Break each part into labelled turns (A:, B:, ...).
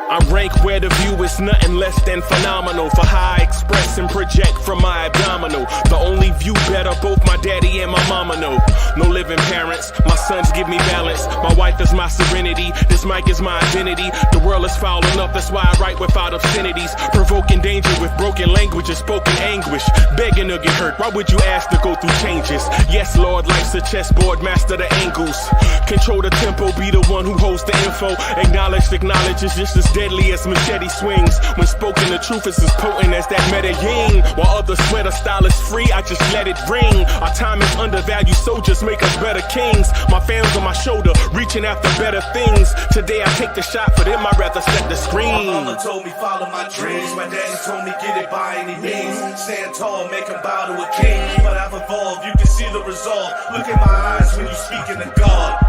A: I rank where the view is nothing less than phenomenal. For how I express and project from my abdominal. The only view better, both my daddy and my mama know. No living parents, my sons give me balance. My wife is my serenity, this mic is my identity. The world is foul enough, that's why I write without obscenities. Provoking danger with broken language and spoken anguish. Begging to get hurt, why would you ask to go through changes? Yes, Lord, life's a chessboard, master the angles. Control the tempo, be the one who holds the info. Acknowledge is just as deadly as machete swings. When spoken, the truth is as potent as that Medellin. While others swear the style is free, I just let it ring. Our time is undervalued, soldiers make us better kings. My fans on my shoulder, reaching after better things. Today I take the shot, for them I'd rather set the screen.
B: My mama told me follow my dreams. My daddy told me get it by any means. Stand tall, make a bow to a king. But I've evolved, you can see the resolve. Look in my eyes when you speaking to God.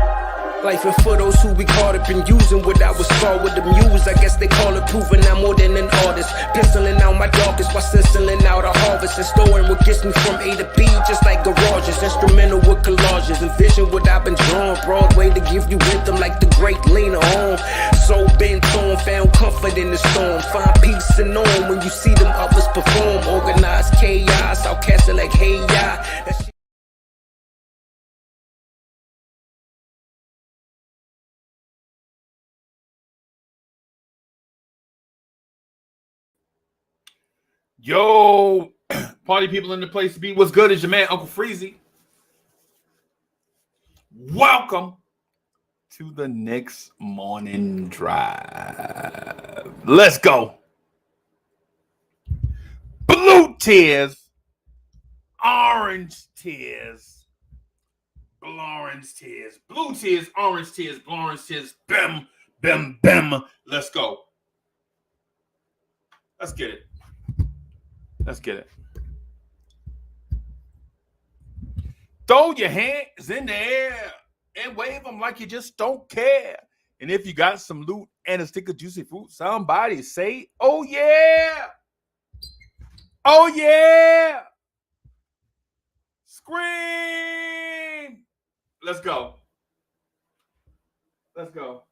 C: Life and for those who be caught up in using what I was called with the muse. I guess they call it proving I'm more than an artist. Penciling out my darkest while stenciling out a harvest. And storing what gets me from A to B, just like garages. Instrumental with collages. Envision what I've been drawing. Broadway to give you rhythm like the great Lena Horne. So bent on, found comfort in the storm. Find peace and on when you see them others perform. Organized chaos, outcast it like hey ya.
D: Yo, party people in the place to be. What's good? Is your man Uncle Freezy. Welcome to the Knicks morning drive. Let's go. Blue tears, orange tears, Blorange tears, blue tears, orange tears, Blorange tears. Bim, bim, bim. Let's go. Let's get it. Let's get it. Throw your hands in the air and wave them like you just don't care. And if you got some loot and a stick of juicy fruit, somebody say, oh yeah. Oh yeah. Scream. Let's go. Let's go.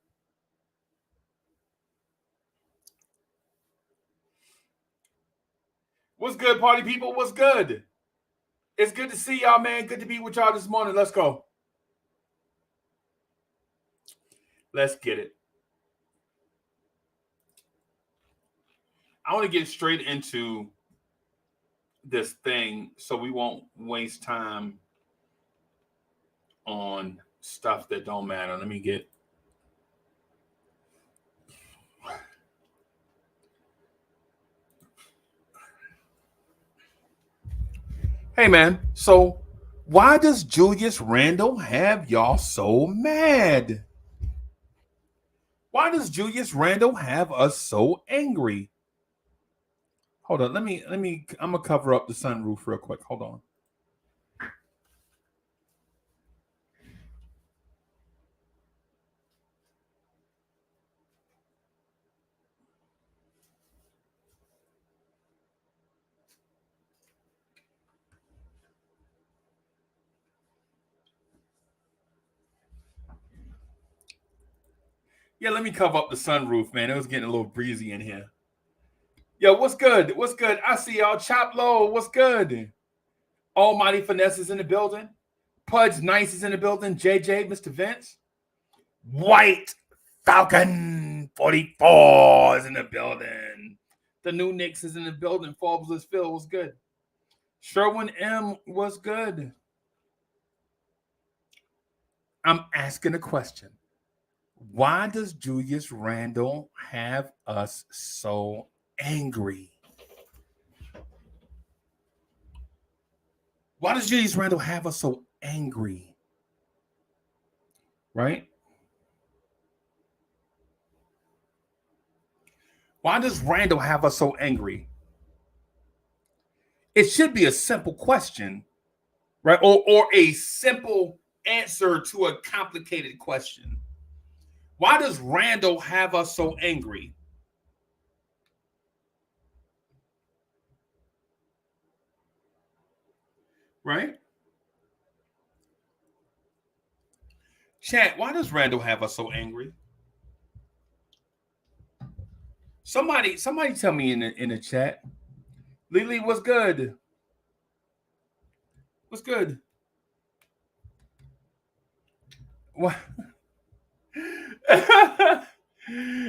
D: What's good, party people? What's good? It's good to see y'all, man. Good to be with y'all this morning. Let's go. Let's get it. I want to get straight into this thing so we won't waste time on stuff that don't matter. Let me get... Hey, man, so why does Julius Randle have y'all so mad? Why does Julius Randle have us so angry? Hold on, I'm going to cover up the sunroof real quick. Hold on. Yeah, let me cover up the sunroof, man. It was getting a little breezy in here. Yo, what's good? What's good? I see y'all. Chop Low, what's good? Almighty Finesse is in the building. Pudge Nice is in the building. JJ, Mr. Vince. White Falcon 44 is in the building. The new Knicks is in the building. Forbes Phil was good. Sherwin M was good. I'm asking a question. Why does Julius Randle have us so angry? Why does Julius Randle have us so angry? Right? Why does Randle have us so angry? It should be a simple question, right? Or a simple answer to a complicated question. Why does Randle have us so angry? Right? Chat, why does Randall have us so angry? Somebody tell me in the chat. Lily, what's good? What's good? What? Yo, I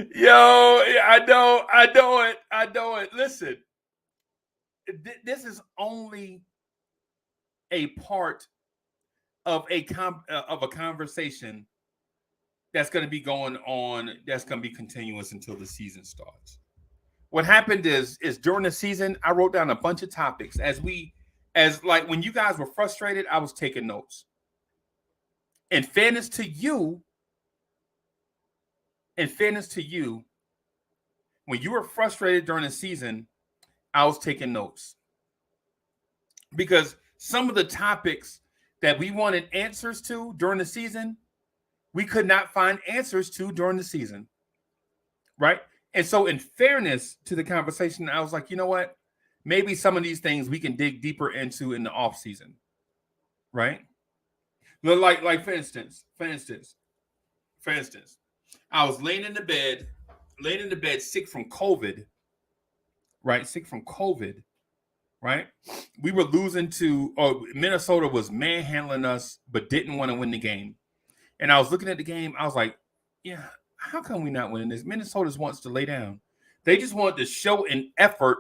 D: know it. Listen, this is only a part of a conversation that's going to be going on, that's going to be continuous until the season starts. What happened is during the season, I wrote down a bunch of topics as like when you guys were frustrated, I was taking notes. In fairness to you, when you were frustrated during the season, I was taking notes. Because some of the topics that we wanted answers to during the season, we could not find answers to during the season. Right? And so in fairness to the conversation, I was like, you know what? Maybe some of these things we can dig deeper into in the off season. Right? Like for instance, I was laying in the bed sick from COVID. Right? Sick from COVID. Right? We were losing Minnesota was manhandling us, but didn't want to win the game. And I was looking at the game. I was like, yeah, how come we not winning this? Minnesota wants to lay down. They just want to show an effort,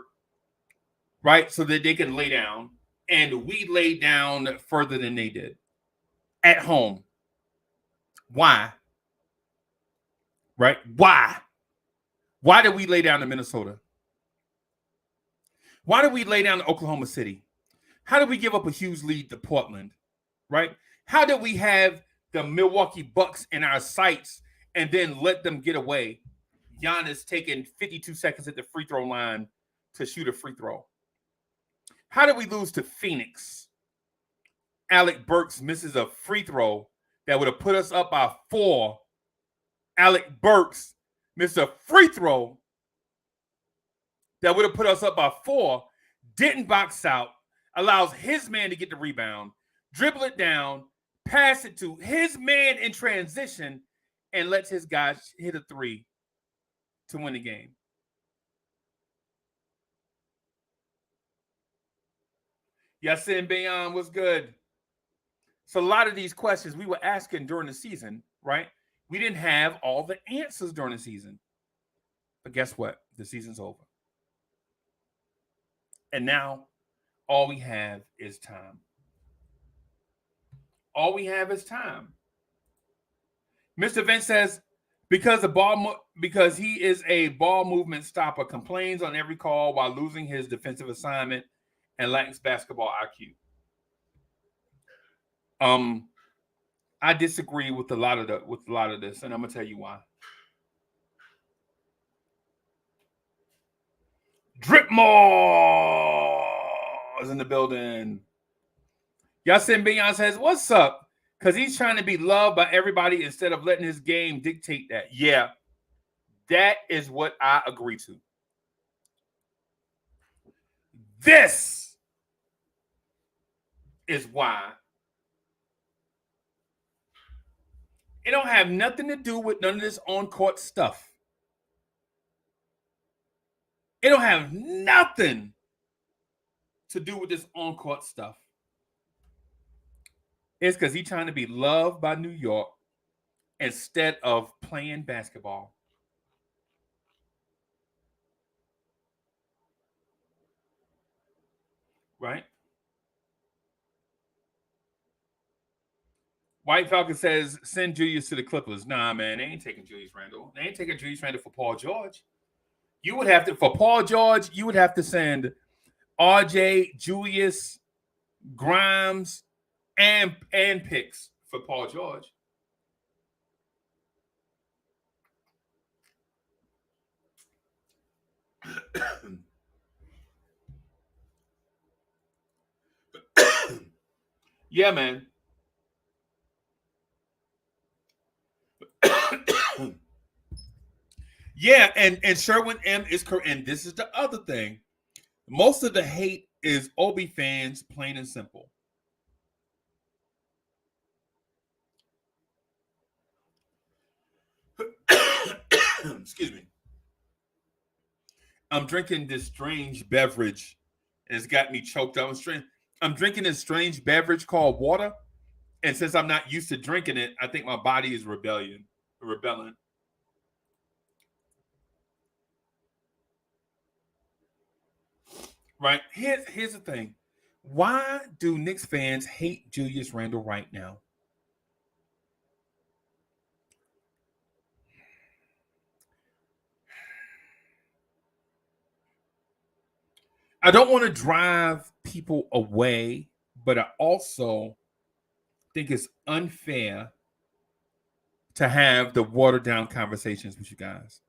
D: right, so that they can lay down. And we laid down further than they did at home. Why? Right? Why? Why did we lay down to Minnesota? Why did we lay down to Oklahoma City? How did we give up a huge lead to Portland? Right? How did we have the Milwaukee Bucks in our sights and then let them get away? Giannis taking 52 seconds at the free throw line to shoot a free throw. How did we lose to Phoenix? Alec Burks misses a free throw that would have put us up by 4. Alec Burks missed a free throw that would have put us up by 4, didn't box out, allows his man to get the rebound, dribble it down, pass it to his man in transition, and lets his guys hit a 3 to win the game. Yasin Bayan was good. So a lot of these questions we were asking during the season, right? We didn't have all the answers during the season. But guess what? The season's over. And now all we have is time. All we have is time. Mr. Vince says, because he is a ball movement stopper, complains on every call while losing his defensive assignment and lacks basketball IQ. I disagree with a lot of this, and I'm gonna tell you why. Dripmore is in the building. Yasin Beyonce says, "What's up?" Because he's trying to be loved by everybody instead of letting his game dictate that. Yeah, that is what I agree to. This is why it don't have nothing to do with none of this on-court stuff. It don't have nothing to do with this on-court stuff. It's because he's trying to be loved by New York instead of playing basketball. Right? White Falcon says, send Julius to the Clippers. Nah, man, they ain't taking Julius Randle. They ain't taking Julius Randle for Paul George. You would have to, for Paul George, you would have to send RJ, Julius, Grimes, and picks for Paul George. Yeah, man. Yeah, and Sherwin M is correct. And this is the other thing. Most of the hate is Obi fans, plain and simple. Excuse me. I'm drinking this strange beverage, and it's got me choked up. I'm drinking this strange beverage called water, and since I'm not used to drinking it, I think my body is rebelling. Right? Here's the thing. Why do Knicks fans hate Julius Randle right now? I don't want to drive people away, but I also think it's unfair to have the watered down conversations with you guys.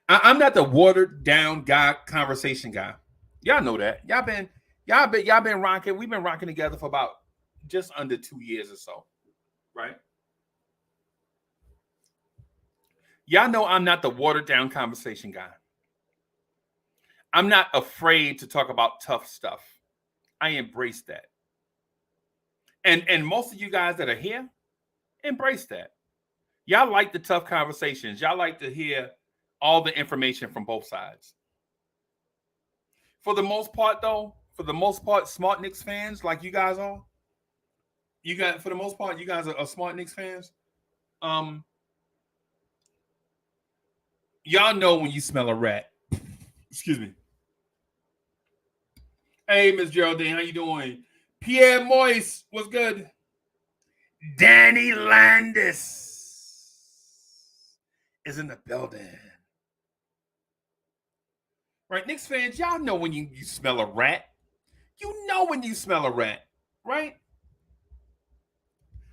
D: I'm not the watered down conversation guy. Y'all know that. Y'all been rocking. We've been rocking together for about just under 2 years or so, right? Y'all know I'm not the watered down conversation guy. I'm not afraid to talk about tough stuff. I embrace that. And most of you guys that are here, embrace that. Y'all like the tough conversations. Y'all like to hear all the information from both sides. For the most part, though, smart Knicks fans like you guys are, for the most part, you guys are smart Knicks fans. Y'all know when you smell a rat. Excuse me. Hey, Miss Geraldine, how you doing? Pierre Moise, what's good? Danny Landis is in the building. Right, Knicks fans, y'all know when you smell a rat. You know when you smell a rat, right?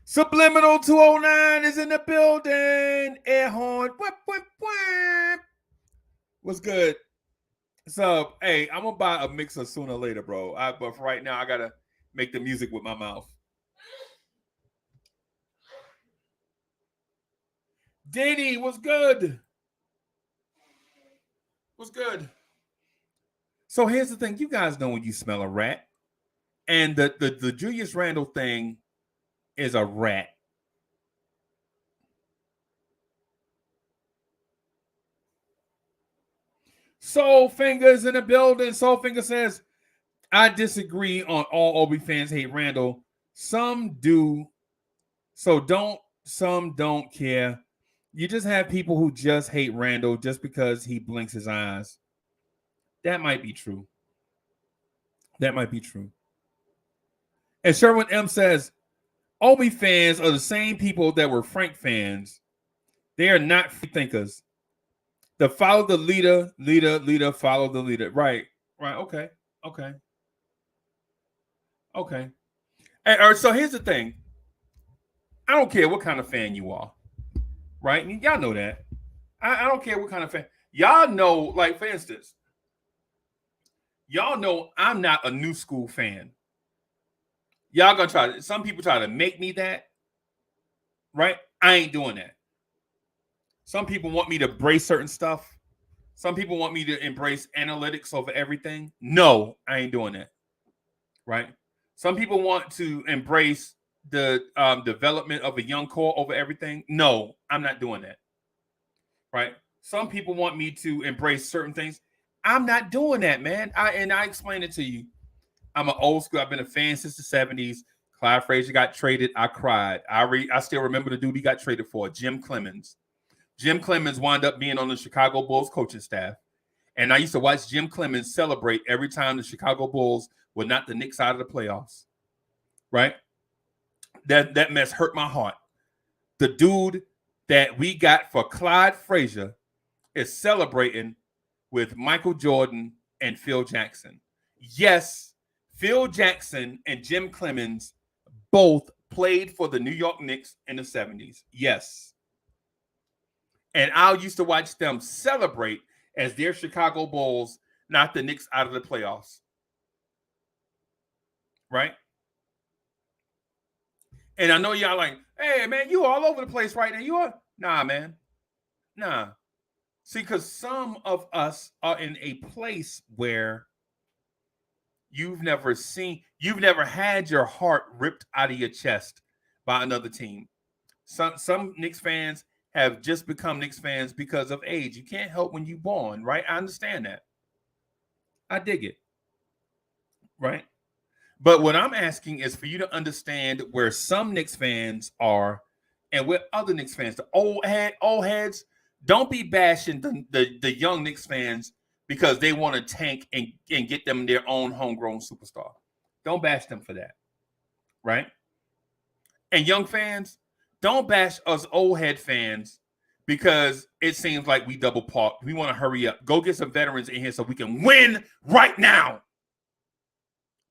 D: Subliminal 209 is in the building. Air horn. What's good? So, hey, I'm gonna buy a mixer sooner or later, bro. But for right now, I gotta make the music with my mouth. Danny, what's good? What's good? So here's the thing. You guys know when you smell a rat. And the Julius Randle thing is a rat. Soul Fingers in the building. Soul Finger says, I disagree on all Obi fans hate Randle. Some do. Some don't care. You just have people who just hate Randle just because he blinks his eyes. That might be true. That might be true. And Sherwin M says, Obi fans are the same people that were Frank fans. They are not free thinkers. The follow the leader, follow the leader. Right. Okay. And, so here's the thing. I don't care what kind of fan you are. Right? And y'all know that. I don't care what kind of fan. Y'all know, like, for instance, y'all know I'm not a new school fan. Y'all gonna some people try to make me that. Right? I ain't doing that. Some people want me to embrace certain stuff. Some people want me to embrace analytics over everything. No, I ain't doing that. Right? Some people want to embrace the development of a young core over everything. No, I'm not doing that. Right? Some people want me to embrace certain things. I'm not doing that, man. I explained it to you. I'm an old school. I've been a fan since the 70s. Clyde Frazier got traded. I cried. I still remember the dude he got traded for, Jim Clemens. Jim Clemens wound up being on the Chicago Bulls coaching staff. And I used to watch Jim Clemens celebrate every time the Chicago Bulls were not the Knicks out of the playoffs. Right? That mess hurt my heart. The dude that we got for Clyde Frazier is celebrating with Michael Jordan and Phil Jackson. Yes, Phil Jackson and Jim Clemens both played for the New York Knicks in the 70s. Yes. And I used to watch them celebrate as their Chicago Bulls knocked the Knicks out of the playoffs. Right? And I know y'all like, hey, man, you all over the place right now. You are? Nah, man. Nah. See, because some of us are in a place where you've never had your heart ripped out of your chest by another team. Some Knicks fans have just become Knicks fans because of age. You can't help when you're born, right? I understand that. I dig it, right? But what I'm asking is for you to understand where some Knicks fans are and where other Knicks fans, the old heads, don't be bashing the young Knicks fans because they want to tank and get them their own homegrown superstar. Don't bash them for that, right? And young fans, don't bash us old head fans because it seems like we double park. We want to hurry up. Go get some veterans in here so we can win right now.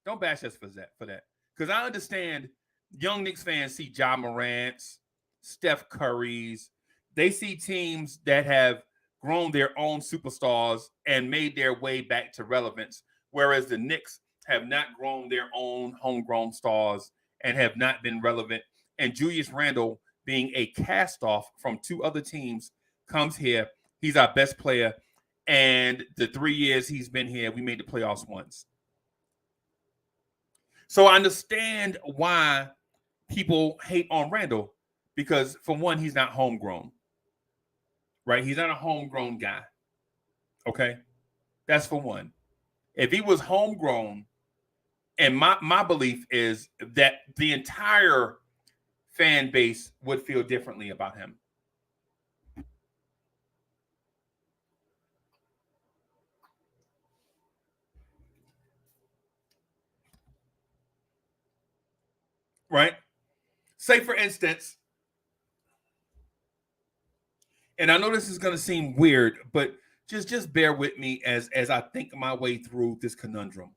D: Don't bash us for that. Because I understand young Knicks fans see Ja Morant's, Steph Curry's. They see teams that have grown their own superstars and made their way back to relevance, whereas the Knicks have not grown their own homegrown stars and have not been relevant. And Julius Randle, being a cast-off from two other teams, comes here. He's our best player. And the 3 years he's been here, we made the playoffs once. So I understand why people hate on Randle because, for one, he's not homegrown, right? He's not a homegrown guy, okay? That's for one. If he was homegrown, and my belief is that the entire fan base would feel differently about him. Right? Say, for instance, and I know this is going to seem weird, but just bear with me as I think my way through this conundrum.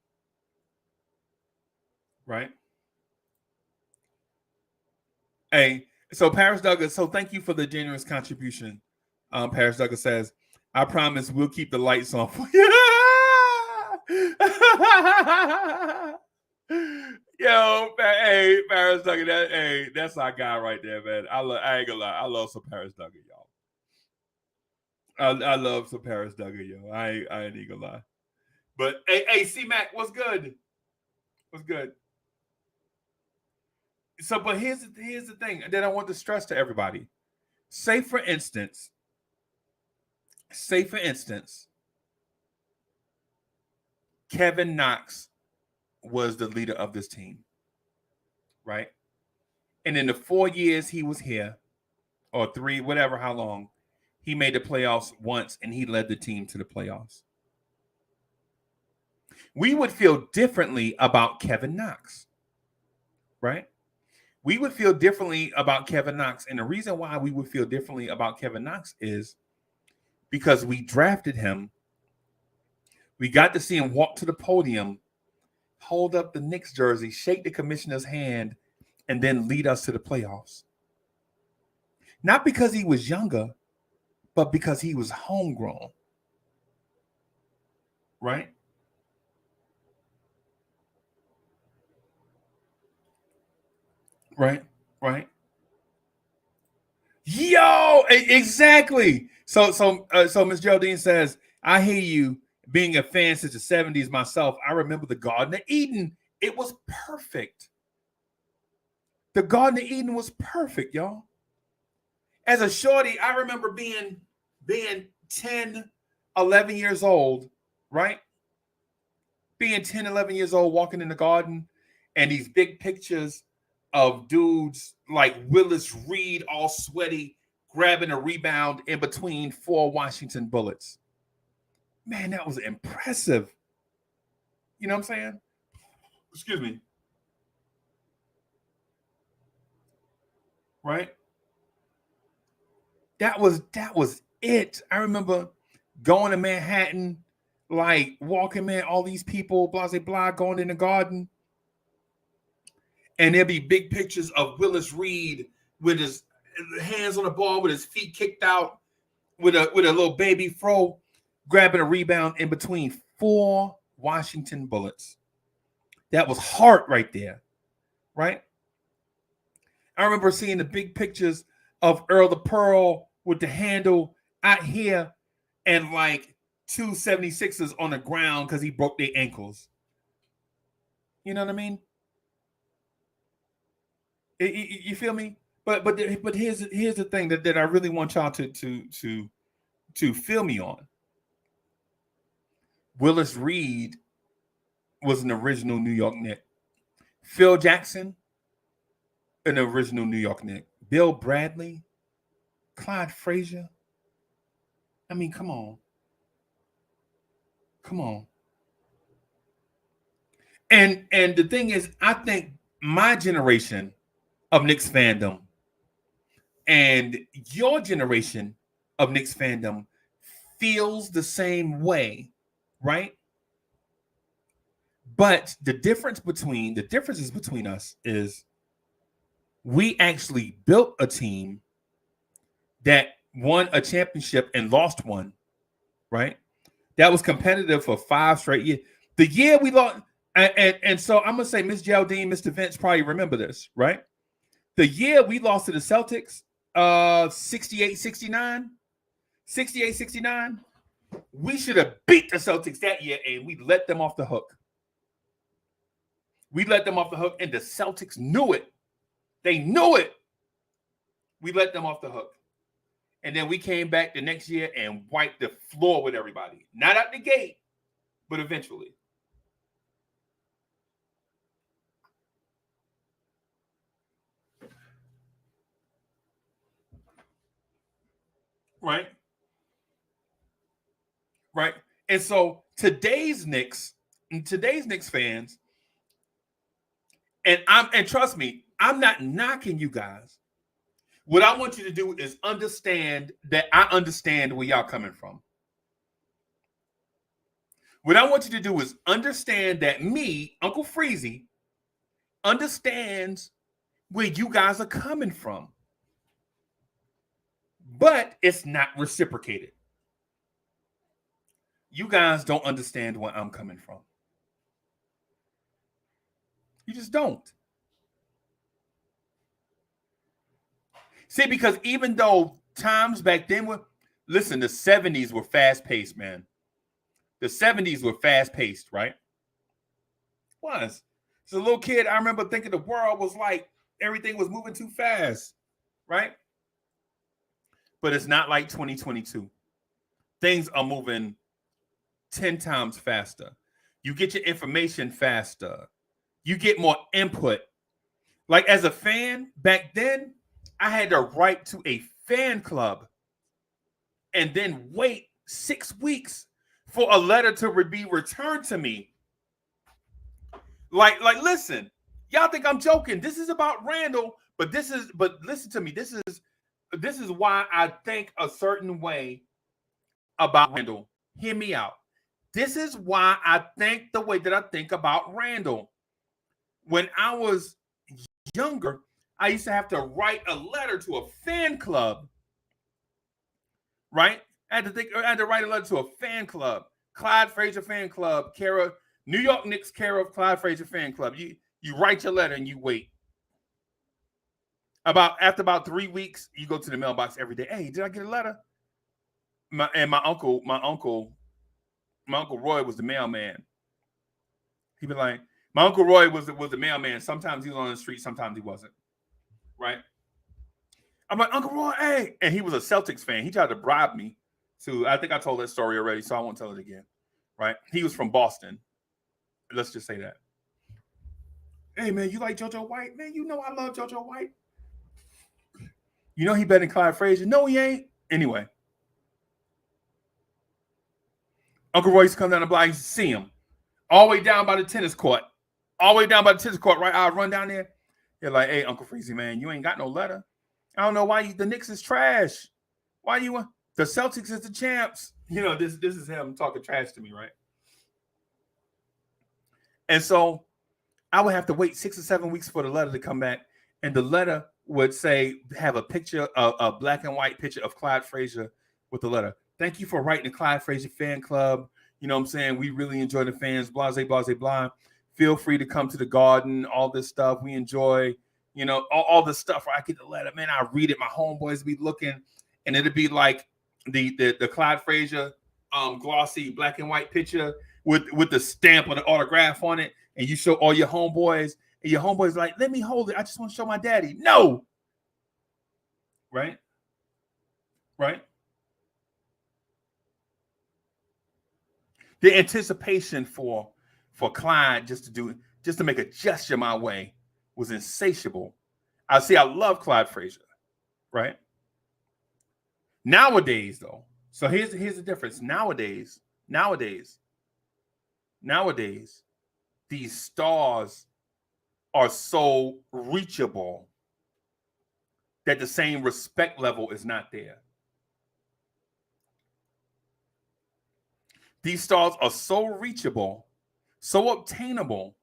D: Right? Hey, so Paris Douglas, so thank you for the generous contribution. Paris Douglas says, I promise we'll keep the lights on for you. Yo, hey, Paris Douglas, that's our guy right there, man. I ain't gonna lie, I love some Paris Douglas, y'all. I love some Paris Douglas, yo. I ain't even gonna lie. But hey, C-Mac, what's good? What's good? So, but here's the thing that I want to stress to everybody. Say for instance, Kevin Knox was the leader of this team, right? And in the 4 years he was here, or 3, whatever, how long, he made the playoffs once and he led the team to the playoffs. We would feel differently about Kevin Knox, right? We would feel differently about Kevin Knox. And the reason why we would feel differently about Kevin Knox is because we drafted him. We got to see him walk to the podium, hold up the Knicks jersey, shake the commissioner's hand, and then lead us to the playoffs. Not because he was younger, but because he was homegrown. Right? Right. Yo, exactly. So Miss Geraldine says, I hear you. Being a fan since the 70s myself, I remember the Garden of Eden. It was perfect. The Garden of Eden was perfect, y'all. As a shorty, I remember being 10, 11 years old, right? Being 10, 11 years old, walking in the garden, and these big pictures of dudes like Willis Reed, all sweaty, grabbing a rebound in between 4 Washington Bullets. Man, that was impressive. You know what I'm saying? Excuse me. Right? That was it. I remember going to Manhattan, like walking, man, all these people, blah, blah, blah, going in the garden. And there'd be big pictures of Willis Reed with his hands on the ball, with his feet kicked out, with a little baby fro, grabbing a rebound in between 4 Washington Bullets. That was heart right there, right? I remember seeing the big pictures of Earl the Pearl with the handle out here and like 2 76ers on the ground because he broke their ankles. You know what I mean? You feel me? But here's the thing that I really want y'all to feel me on. Willis Reed was an original New York Knick. Phil Jackson, an original New York Knick. Bill Bradley, Clyde Frazier. I mean, come on. Come on. And the thing is, I think my generation of Knicks fandom and your generation of Knicks fandom feels the same way, right? But the differences between us is we actually built a team that won a championship and lost one, right? That was competitive for 5 straight years. The year we lost, and so I'm gonna say Miss Geraldine, Mr. Vince probably remember this, right? The year we lost to the Celtics, 68-69, we should have beat the Celtics that year, and we let them off the hook. We let them off the hook, and the Celtics knew it. They knew it. We let them off the hook. And then we came back the next year and wiped the floor with everybody. Not out the gate, but eventually. Right? Right? And so today's Knicks fans, and trust me, I'm not knocking you guys. What I want you to do is understand that I understand where y'all coming from. What I want you to do is understand that me, Uncle Freezy, understands where you guys are coming from. But it's not reciprocated. You guys don't understand where I'm coming from. You just don't. See, because even though times back then were, listen, the 70s were fast-paced, man. The 70s were fast-paced, right? Was. As a little kid, I remember thinking the world was like, everything was moving too fast, right? But it's not like 2022. Things are moving 10 times faster. You get your information faster. You get more input. Like as a fan, back then, I had to write to a fan club and then wait 6 weeks for a letter to be returned to me. Like, listen, y'all think I'm joking. This is about Randle, but listen to me. This is why I think a certain way about Randle. Hear me out. This is why I think the way that I think about Randle. When I was younger, I used to have to write a letter to a fan club, right? I had to write a letter to a fan club, Clyde Frazier fan club, New York Knicks, care of Clyde Frazier fan club. You write your letter and you wait. After about 3 weeks, you go to the mailbox every day. Hey, did I get a letter? My uncle Roy was the mailman. He'd be like, my Uncle Roy was the mailman. Sometimes he was on the street, sometimes he wasn't. Right? I'm like, Uncle Roy, hey. And he was a Celtics fan. He tried to bribe me to, I think I told that story already, so I won't tell it again. Right? He was from Boston. Let's just say that. Hey, man, you like JoJo White? Man, you know I love JoJo White. You know he better than Clyde Frazier? No, he ain't. Anyway. Uncle Roy used to come down the block. I used to see him. All the way down by the tennis court. Right? I'd run down there. They're like, hey, Uncle Freezy, man, you ain't got no letter. I don't know why the Knicks is trash. Why you want the Celtics is the champs? You know, this is him talking trash to me, right? And so I would have to wait 6 or 7 weeks for the letter to come back. And the letter would have a picture, a black and white picture of Clyde Frazier with the letter. Thank you for writing the Clyde Frazier fan club. You know what I'm saying? We really enjoy the fans, blah, blah, blah, blah. Feel free to come to the garden, all this stuff. We enjoy, you know, all this stuff. Where I get the letter, man, I read it. My homeboys be looking, and it'd be like the Clyde Frazier glossy black and white picture with the stamp or the autograph on it, and you show all your homeboys, and your homeboys like, let me hold it. I just want to show my daddy. No, right? Right? The anticipation for Clyde just to make a gesture my way was insatiable. I love Clyde Frazier, right? Nowadays, though, so here's the difference. Nowadays, these stars are so reachable that the same respect level is not there. These stars are so reachable, so obtainable,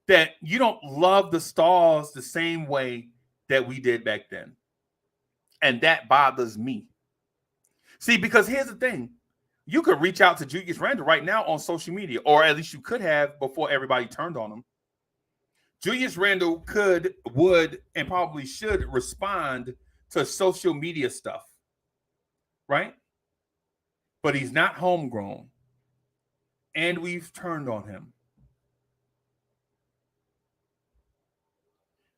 D: that you don't love the stars the same way that we did back then. And that bothers me. See, because here's the thing. You could reach out to Julius Randle right now on social media, or at least you could have before everybody turned on him. Julius Randle would, and probably should respond to social media stuff, right? But he's not homegrown, and we've turned on him,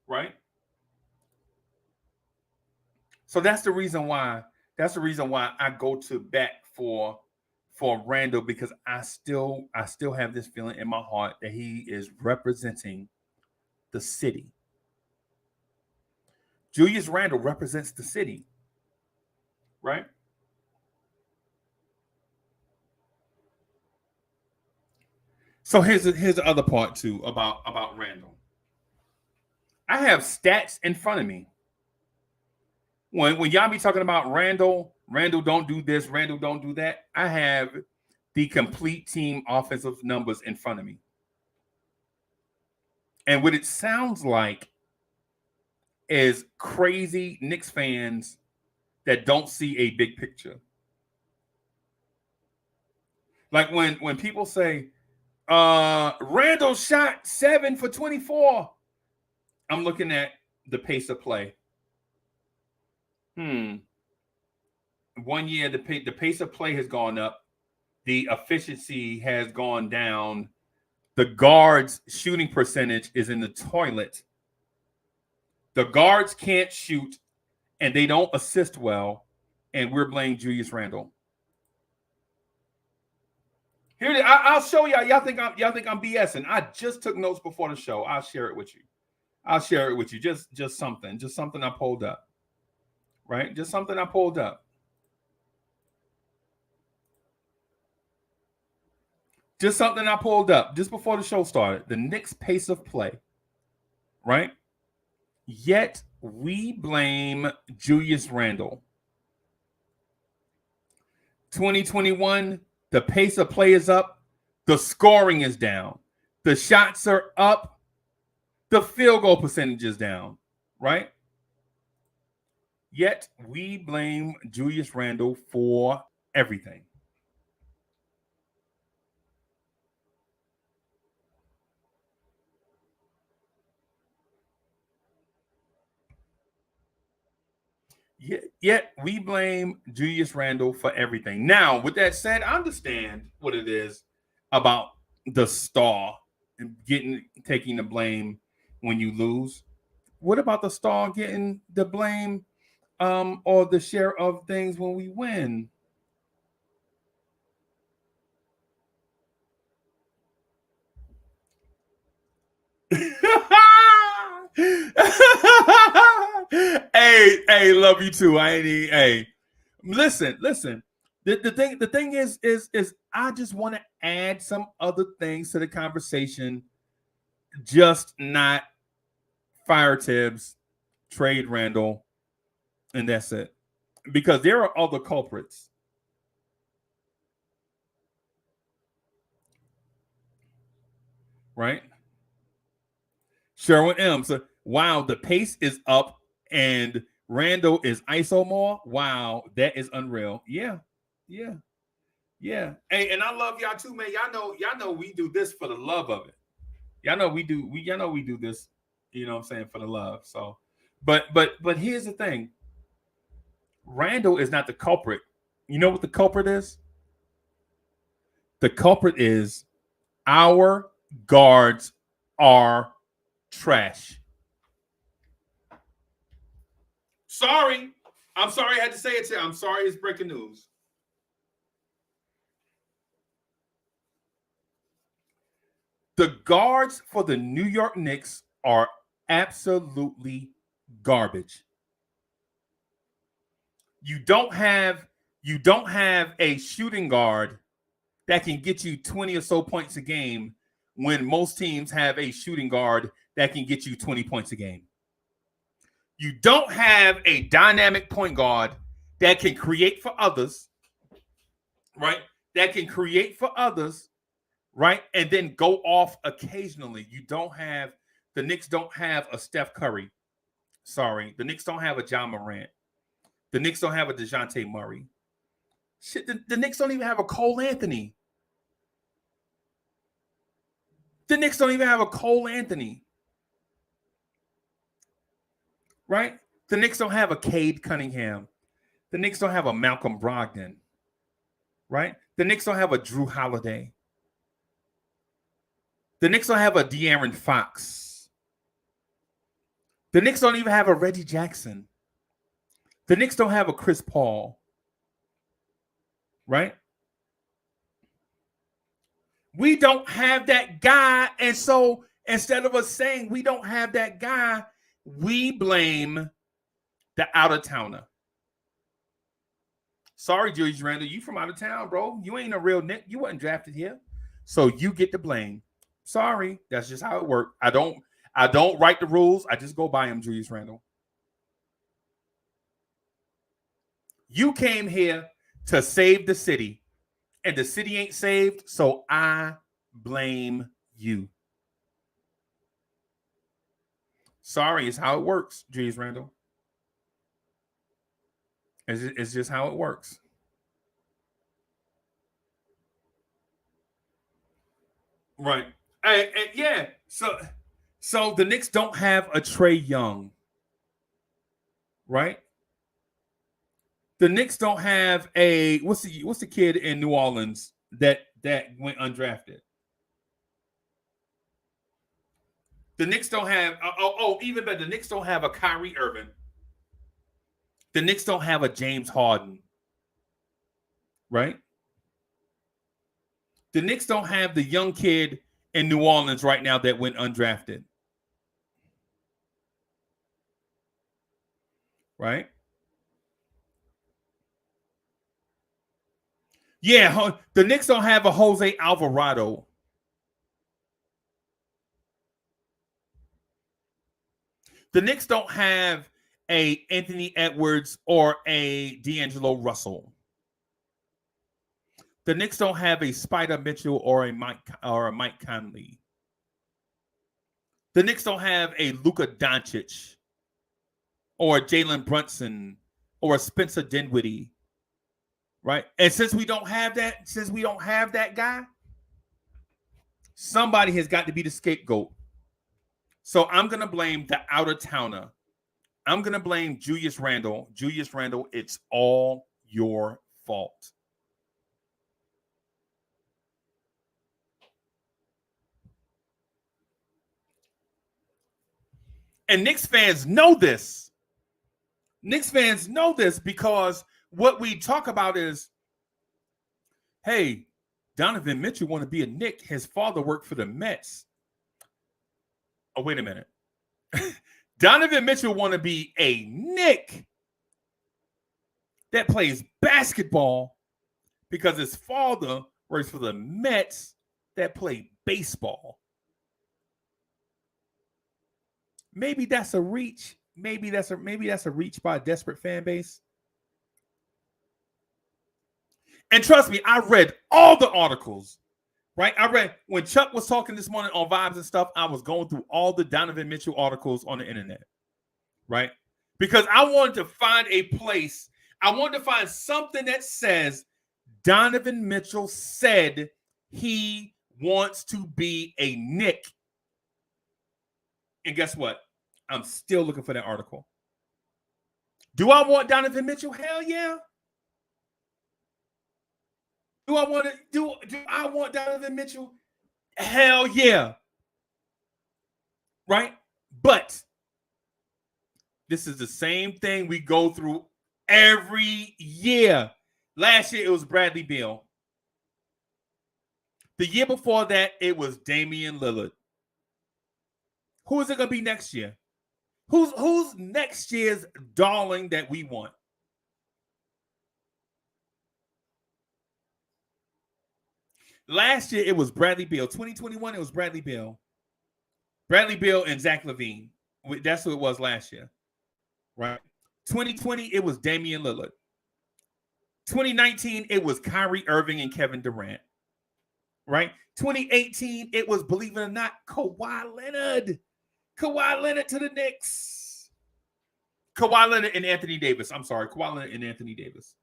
D: right? So that's the reason why I go to bat for Randle, because I still have this feeling in my heart that he is representing the city. Julius Randle represents the city, right? So here's the other part too about Randle. I have stats in front of me. When y'all be talking about Randle don't do this, Randle don't do that, I have the complete team offensive numbers in front of me. And what it sounds like is crazy Knicks fans that don't see a big picture. Like when people say, Randle shot 7 for 24, I'm looking at the pace of play. 1 year, the pace of play has gone up. The efficiency has gone down. The guards' shooting percentage is in the toilet. The guards can't shoot, and they don't assist well, and we're blaming Julius Randle. Here it is. I'll show y'all. Y'all think I'm BSing. I just took notes before the show. I'll share it with you. Just something I pulled up. Right? Just something I pulled up. Just something I pulled up just before the show started. The Knicks' pace of play. Right? Yet we blame Julius Randle. 2021, the pace of play is up. The scoring is down. The shots are up. The field goal percentage is down. Right? Yet we blame Julius Randle for everything. Yet we blame Julius Randle for everything. Now, with that said, I understand what it is about the star and taking the blame when you lose. What about the star getting the blame or the share of things when we win? Hey, love you too. Listen. The thing is I just want to add some other things to the conversation, just not fire Tibbs, trade Randle, and that's it. Because there are other culprits. Right? Sherwin M. So, wow, the pace is up and Randle is ISO more. Wow, that is unreal. Yeah. Hey, and I love y'all too, man. Y'all know we do this for the love of it. Y'all know we do this, you know what I'm saying, for the love. So, but here's the thing. Randle is not the culprit. You know what the culprit is? The culprit is our guards are trash. Sorry. I'm sorry I had to say it to you. I'm sorry it's breaking news. The guards for the New York Knicks are absolutely garbage. You don't have a shooting guard that can get you 20 or so points a game when most teams have a shooting guard that can get you 20 points a game. You don't have a dynamic point guard that can create for others, right? That can create for others, right? And then go off occasionally. The Knicks don't have a Steph Curry. Sorry. The Knicks don't have a John Morant. The Knicks don't have a DeJounte Murray. Shit, the Knicks don't even have a Cole Anthony. The Knicks don't even have a Cole Anthony. Right? The Knicks don't have a Cade Cunningham. The Knicks don't have a Malcolm Brogdon. Right? The Knicks don't have a Drew Holiday. The Knicks don't have a De'Aaron Fox. The Knicks don't even have a Reggie Jackson. The Knicks don't have a Chris Paul. Right? We don't have that guy. And so instead of us saying we don't have that guy, we blame the out-of-towner. Sorry, Julius Randle, you from out of town, bro. You ain't a real Knick. You wasn't drafted here. So you get the blame. Sorry. That's just how it works. I don't write the rules. I just go by them, Julius Randle. You came here to save the city, and the city ain't saved, so I blame you. Sorry, it's how it works, Julius Randle. It's just how it works. Right. Yeah. So the Knicks don't have a Trae Young. Right? The Knicks don't have a what's the kid in New Orleans that went undrafted? The Knicks don't have even better. The Knicks don't have a Kyrie Irving. The Knicks don't have a James Harden. Right? The Knicks don't have the young kid in New Orleans right now that went undrafted. Right? Yeah, the Knicks don't have a Jose Alvarado. The Knicks don't have a Anthony Edwards or a D'Angelo Russell. The Knicks don't have a Spider Mitchell or a Mike Conley. The Knicks don't have a Luka Doncic or a Jalen Brunson or a Spencer Dinwiddie. Right? And since we don't have that guy, somebody has got to be the scapegoat. So I'm going to blame the out-of-towner. I'm going to blame Julius Randle. Julius Randle, it's all your fault. And Knicks fans know this. Knicks fans know this because what we talk about is, hey, Donovan Mitchell want to be a Knick. His father worked for the Mets. Oh, wait a minute. Donovan Mitchell want to be a Knick that plays basketball because his father works for the Mets that play baseball. Maybe that's a reach. Maybe that's a reach by a desperate fan base. And trust me, I read all the articles, right? I read when Chuck was talking this morning on Vibes and stuff, I was going through all the Donovan Mitchell articles on the internet, right? Because I wanted to find a place. I wanted to find something that says Donovan Mitchell said he wants to be a Knick. And guess what? I'm still looking for that article. Do I want Donovan Mitchell? Hell yeah. Do I want Donovan Mitchell? Hell yeah. Right? But This is the same thing we go through every year. Last year, it was Bradley Beal. The year before that, it was Damian Lillard. Who is it going to be next year? Who's next year's darling that we want? Last year, it was Bradley Beal. 2021, it was Bradley Beal. Bradley Beal and Zach LaVine. That's who it was last year. Right? 2020, it was Damian Lillard. 2019, it was Kyrie Irving and Kevin Durant. Right? 2018, it was, believe it or not, Kawhi Leonard. Kawhi Leonard to the Knicks. Kawhi Leonard and Anthony Davis. I'm sorry, Kawhi Leonard and Anthony Davis.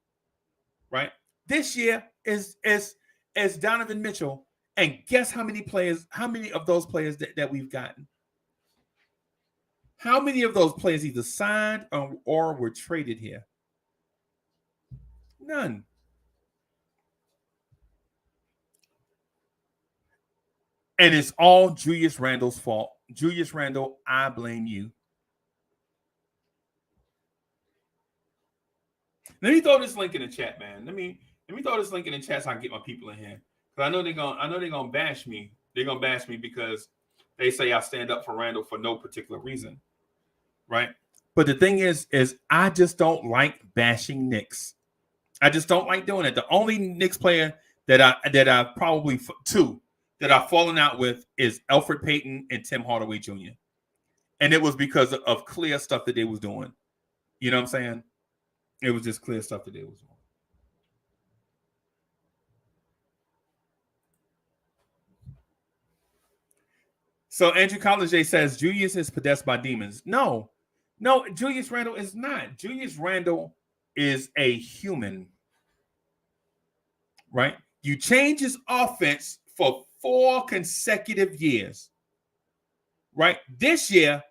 D: Right? This year is Donovan Mitchell. And guess how many of those players that we've gotten? How many of those players either signed or were traded here? None. And it's all Julius Randle's fault. Julius Randle, I blame you. Let me throw this link in the chat, man. Let me throw this link in the chat so I can get my people in here. Because I know they're gonna bash me. They're gonna bash me because they say I stand up for Randle for no particular reason. Right? But the thing is I just don't like bashing Knicks. I just don't like doing it. The only Knicks player that I've probably two that I've fallen out with is Elfrid Payton and Tim Hardaway Jr. And it was because of clear stuff that they was doing. You know what I'm saying? It was just clear stuff that they was doing. So Andrew College says Julius is possessed by demons. No, Julius Randle is not. Julius Randle is a human. Right? You change his offense for 4 consecutive years. Right? This year,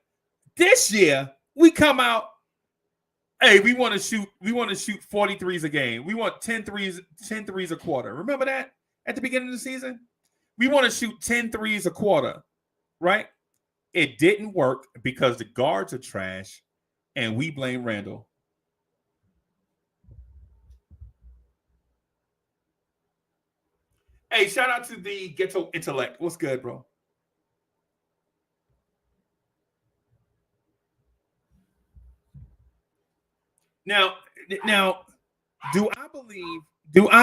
D: we come out, hey, we want to shoot 43s a game. We want 10 threes a quarter. Remember that at the beginning of the season? We want to shoot 10 threes a quarter. Right? It didn't work because the guards are trash, and we blame Randle. Hey, shout out to the Ghetto Intellect. What's good, bro? Now, do I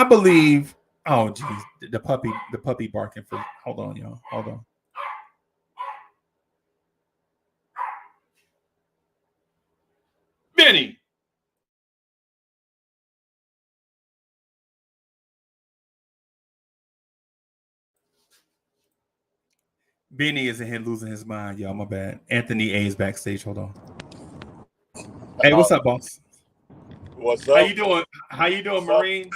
D: believe? Oh, geez, the puppy barking for. Hold on, y'all. Hold on. Benny. Benny is in here losing his mind, y'all. My bad. Anthony A is backstage. Hold on. Hey, what's up, boss?
E: What's up?
D: How you doing, Marine?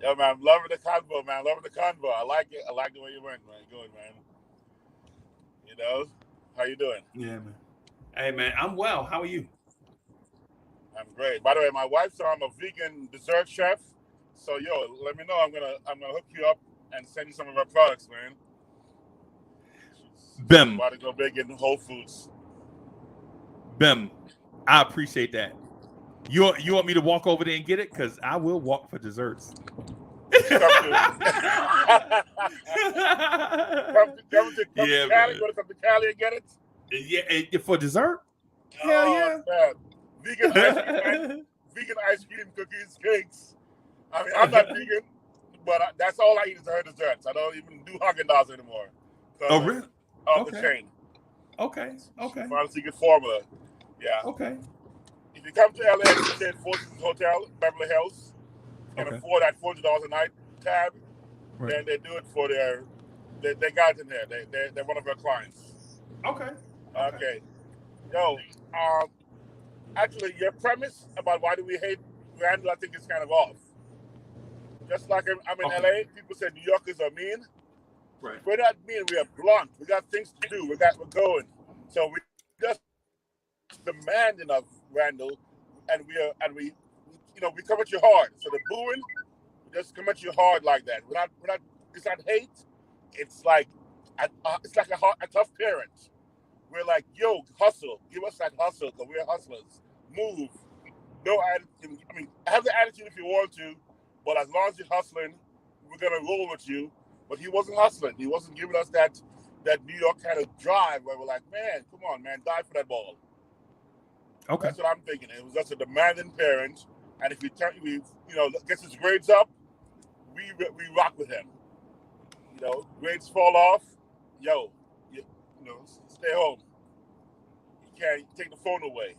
E: Yeah, man, I'm loving the convo, man. Loving the convo. I like it. I like the way you went, man. Good, man. You know, how you doing?
D: Yeah, man. Hey, man, I'm well. How are you?
E: I'm great. By the way, my wife's I'm a vegan dessert chef. So, let me know. I'm gonna hook you up and send you some of our products, man.
D: Bim.
E: About to go big in Whole Foods.
D: Bim. I appreciate that. You want me to walk over there and get it? Because I will walk for desserts.
E: Come to Cali. You want to come to Cali and get it?
D: Yeah, for dessert? Hell yeah.
E: Man. Vegan ice cream, cookies, cakes. I mean, I'm not vegan, but that's all I eat is her desserts. I don't even do Haagen-Dazs anymore.
D: Oh, really?
E: Off the chain.
D: Okay.
E: Final secret formula. Yeah.
D: Okay.
E: If you come to LA, you stay at Four Seasons Hotel, Beverly Hills, and afford that $400 a night tab, then they do it for they got it in there. They're one of our clients.
D: Okay.
E: Actually, your premise about why do we hate Randle, I think is kind of off. Just like I'm in LA, people say New Yorkers are mean.
D: Right.
E: We're not mean. We are blunt. We got things to do. We're going. So we just demanding of Randle, and we come at you hard. So the booing, we just come at you hard like that. We're not. It's not hate. It's like a tough parent. we're like, yo, hustle. Give us that hustle because we're hustlers. Move. No attitude. I mean, have the attitude if you want to, but as long as you're hustling, we're going to roll with you. But he wasn't hustling. He wasn't giving us that New York kind of drive where we're like, man, come on, man, die for that ball.
D: Okay.
E: That's what I'm thinking. It was just a demanding parent. And if he gets his grades up, we rock with him. You know, grades fall off, stay home. You can't take the phone away.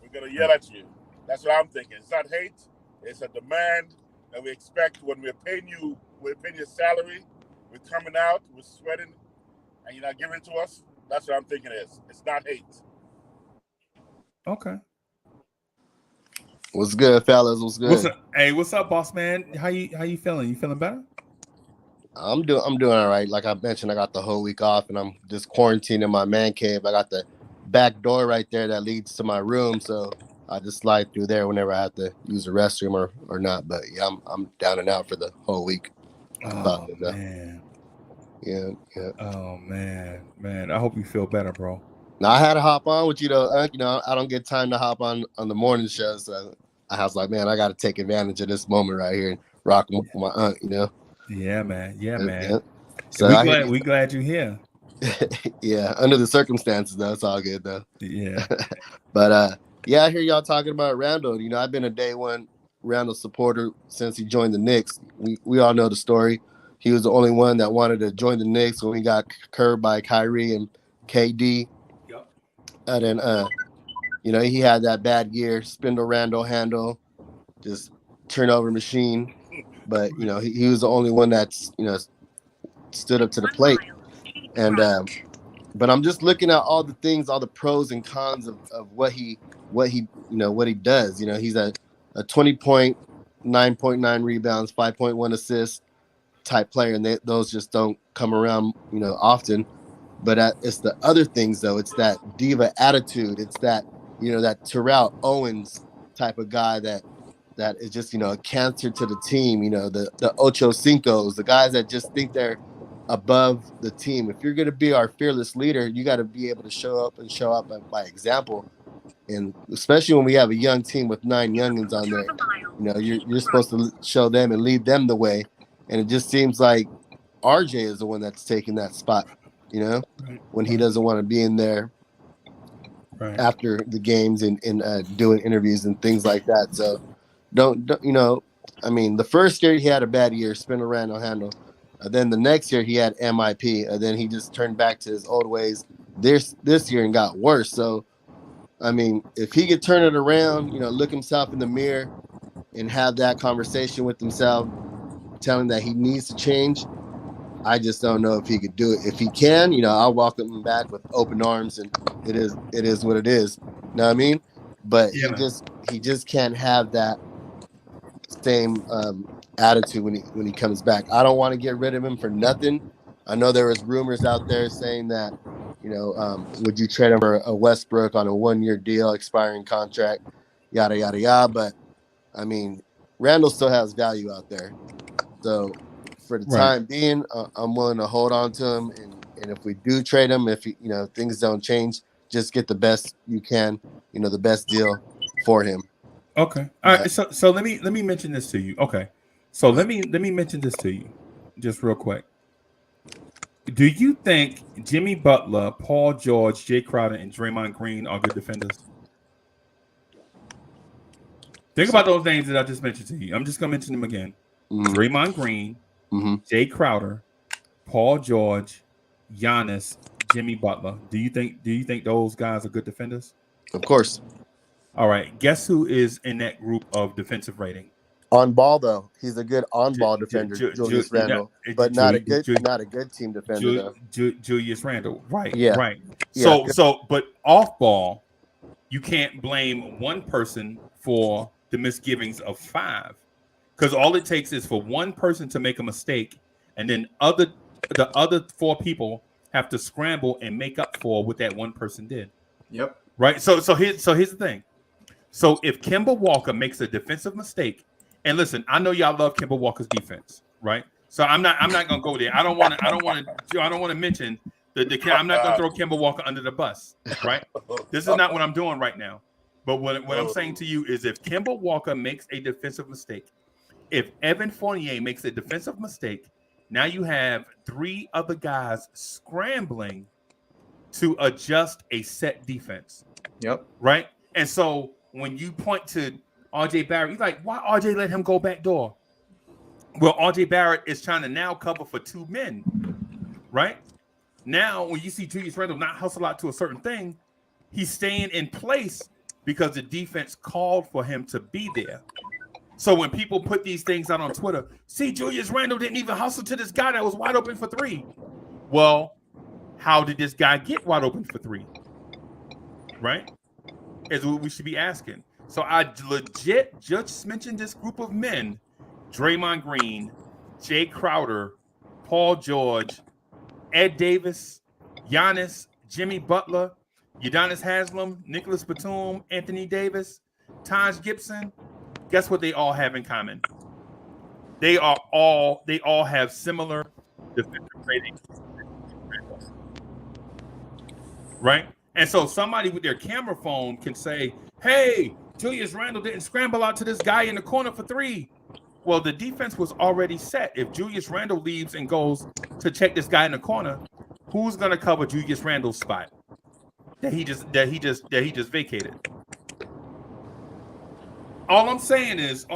E: We're gonna yell at you. That's what I'm thinking. It's not hate. It's a demand that we expect when we're paying you a salary. We're coming out, we're sweating, and you're not giving it to us. That's what I'm thinking it is. It's not hate.
D: Okay.
F: What's good, fellas? What's good?
D: What's up, boss man? How you feeling? You feeling better?
F: I'm doing all right. Like I mentioned, I got the whole week off, and I'm just quarantined in my man cave. I got the back door right there that leads to my room, so I just slide through there whenever I have to use the restroom or not. But yeah, I'm down and out for the whole week.
D: Oh man.
F: Yeah.
D: Oh man. I hope you feel better, bro.
F: Now I had to hop on with you though. I don't get time to hop on the morning show, so I was like, man, I got to take advantage of this moment right here and rock with my aunt.
D: Yeah, man. Yeah.
F: So
D: we glad you're here.
F: Yeah, under the circumstances, though, it's all good though.
D: Yeah.
F: But I hear y'all talking about Randle. I've been a day one Randle supporter since he joined the Knicks. We all know the story. He was the only one that wanted to join the Knicks when we got curbed by Kyrie and KD.
D: Yep.
F: And then he had that bad year, spindle Randle handle, just turnover machine. But he was the only one that's stood up to the plate. And but I'm just looking at all the things, all the pros and cons of what he does. He's a 20-point, 9.9 rebounds, 5.1 assists type player, and those just don't come around often. But it's the other things though. It's that diva attitude. It's that that Terrell Owens type of guy that is just a cancer to the team. The Ocho Cincos, the guys that just think they're above the team. If you're going to be our fearless leader, you got to be able to show up by example. And especially when we have a young team with 9 youngins on there, you're supposed to show them and lead them the way. And it just seems like RJ is the one that's taking that spot, when he doesn't want to be in there after the games and doing interviews and things like that. So don't the first year he had a bad year, spin around on handle. Then the next year he had MIP, and then he just turned back to his old ways this year and got worse. So, if he could turn it around, look himself in the mirror and have that conversation with himself, telling that he needs to change, I just don't know if he could do it. If he can, I'll welcome him back with open arms, and it is what it is. You know what I mean? But he just can't have that same attitude when he comes back. I don't want to get rid of him for nothing. I know there was rumors out there saying that, would you trade him for a Westbrook on a 1-year deal, expiring contract, yada yada yada. But Randle still has value out there. So for the time being, I'm willing to hold on to him. And if we do trade him, if things don't change, just get the best you can, the best deal for him.
D: Okay. All right. So let me mention this to you. Okay. So let me mention this to you, just real quick. Do you think Jimmy Butler, Paul George, Jay Crowder, and Draymond Green are good defenders? Think about those names that I just mentioned to you. I'm just gonna mention them again. Mm-hmm. Draymond Green, Jay Crowder, Paul George, Giannis, Jimmy Butler. Do you think those guys are good defenders?
F: Of course.
D: All right. Guess who is in that group of defensive rating?
F: On ball though, he's a good on ball defender, Julius Randle, but not a good team defender.
D: Julius Randle, right?
F: Yeah,
D: right.
F: Yeah,
D: But off ball, you can't blame one person for the misgivings of 5, because all it takes is for one person to make a mistake, and then the other 4 people have to scramble and make up for what that one person did.
G: Yep.
D: Right. So here's the thing. So if Kemba Walker makes a defensive mistake. And listen, I know y'all love Kemba Walker's defense, right? So I'm not gonna go there. I don't want to mention I'm not going to throw Kemba Walker under the bus, right? This is not what I'm doing right now. But what I'm saying to you is if Kemba Walker makes a defensive mistake, if Evan Fournier makes a defensive mistake, now you have 3 other guys scrambling to adjust a set defense.
G: Yep.
D: Right? And so when you point to RJ Barrett, you're like, why RJ let him go back door? Well, RJ Barrett is trying to now cover for 2 men, right? Now, when you see Julius Randle not hustle out to a certain thing, he's staying in place because the defense called for him to be there. So when people put these things out on Twitter, see, Julius Randle didn't even hustle to this guy that was wide open for 3. Well, how did this guy get wide open for 3? Right? Is what we should be asking. So I legit just mentioned this group of men: Draymond Green, Jay Crowder, Paul George, Ed Davis, Giannis, Jimmy Butler, Udonis Haslem, Nicholas Batum, Anthony Davis, Taj Gibson. Guess what they all have in common? They all have similar defensive ratings. Right? And so somebody with their camera phone can say, hey, Julius Randle didn't scramble out to this guy in the corner for 3. Well, the defense was already set. If Julius Randle leaves and goes to check this guy in the corner, who's going to cover Julius Randle's spot that he just vacated? All I'm saying is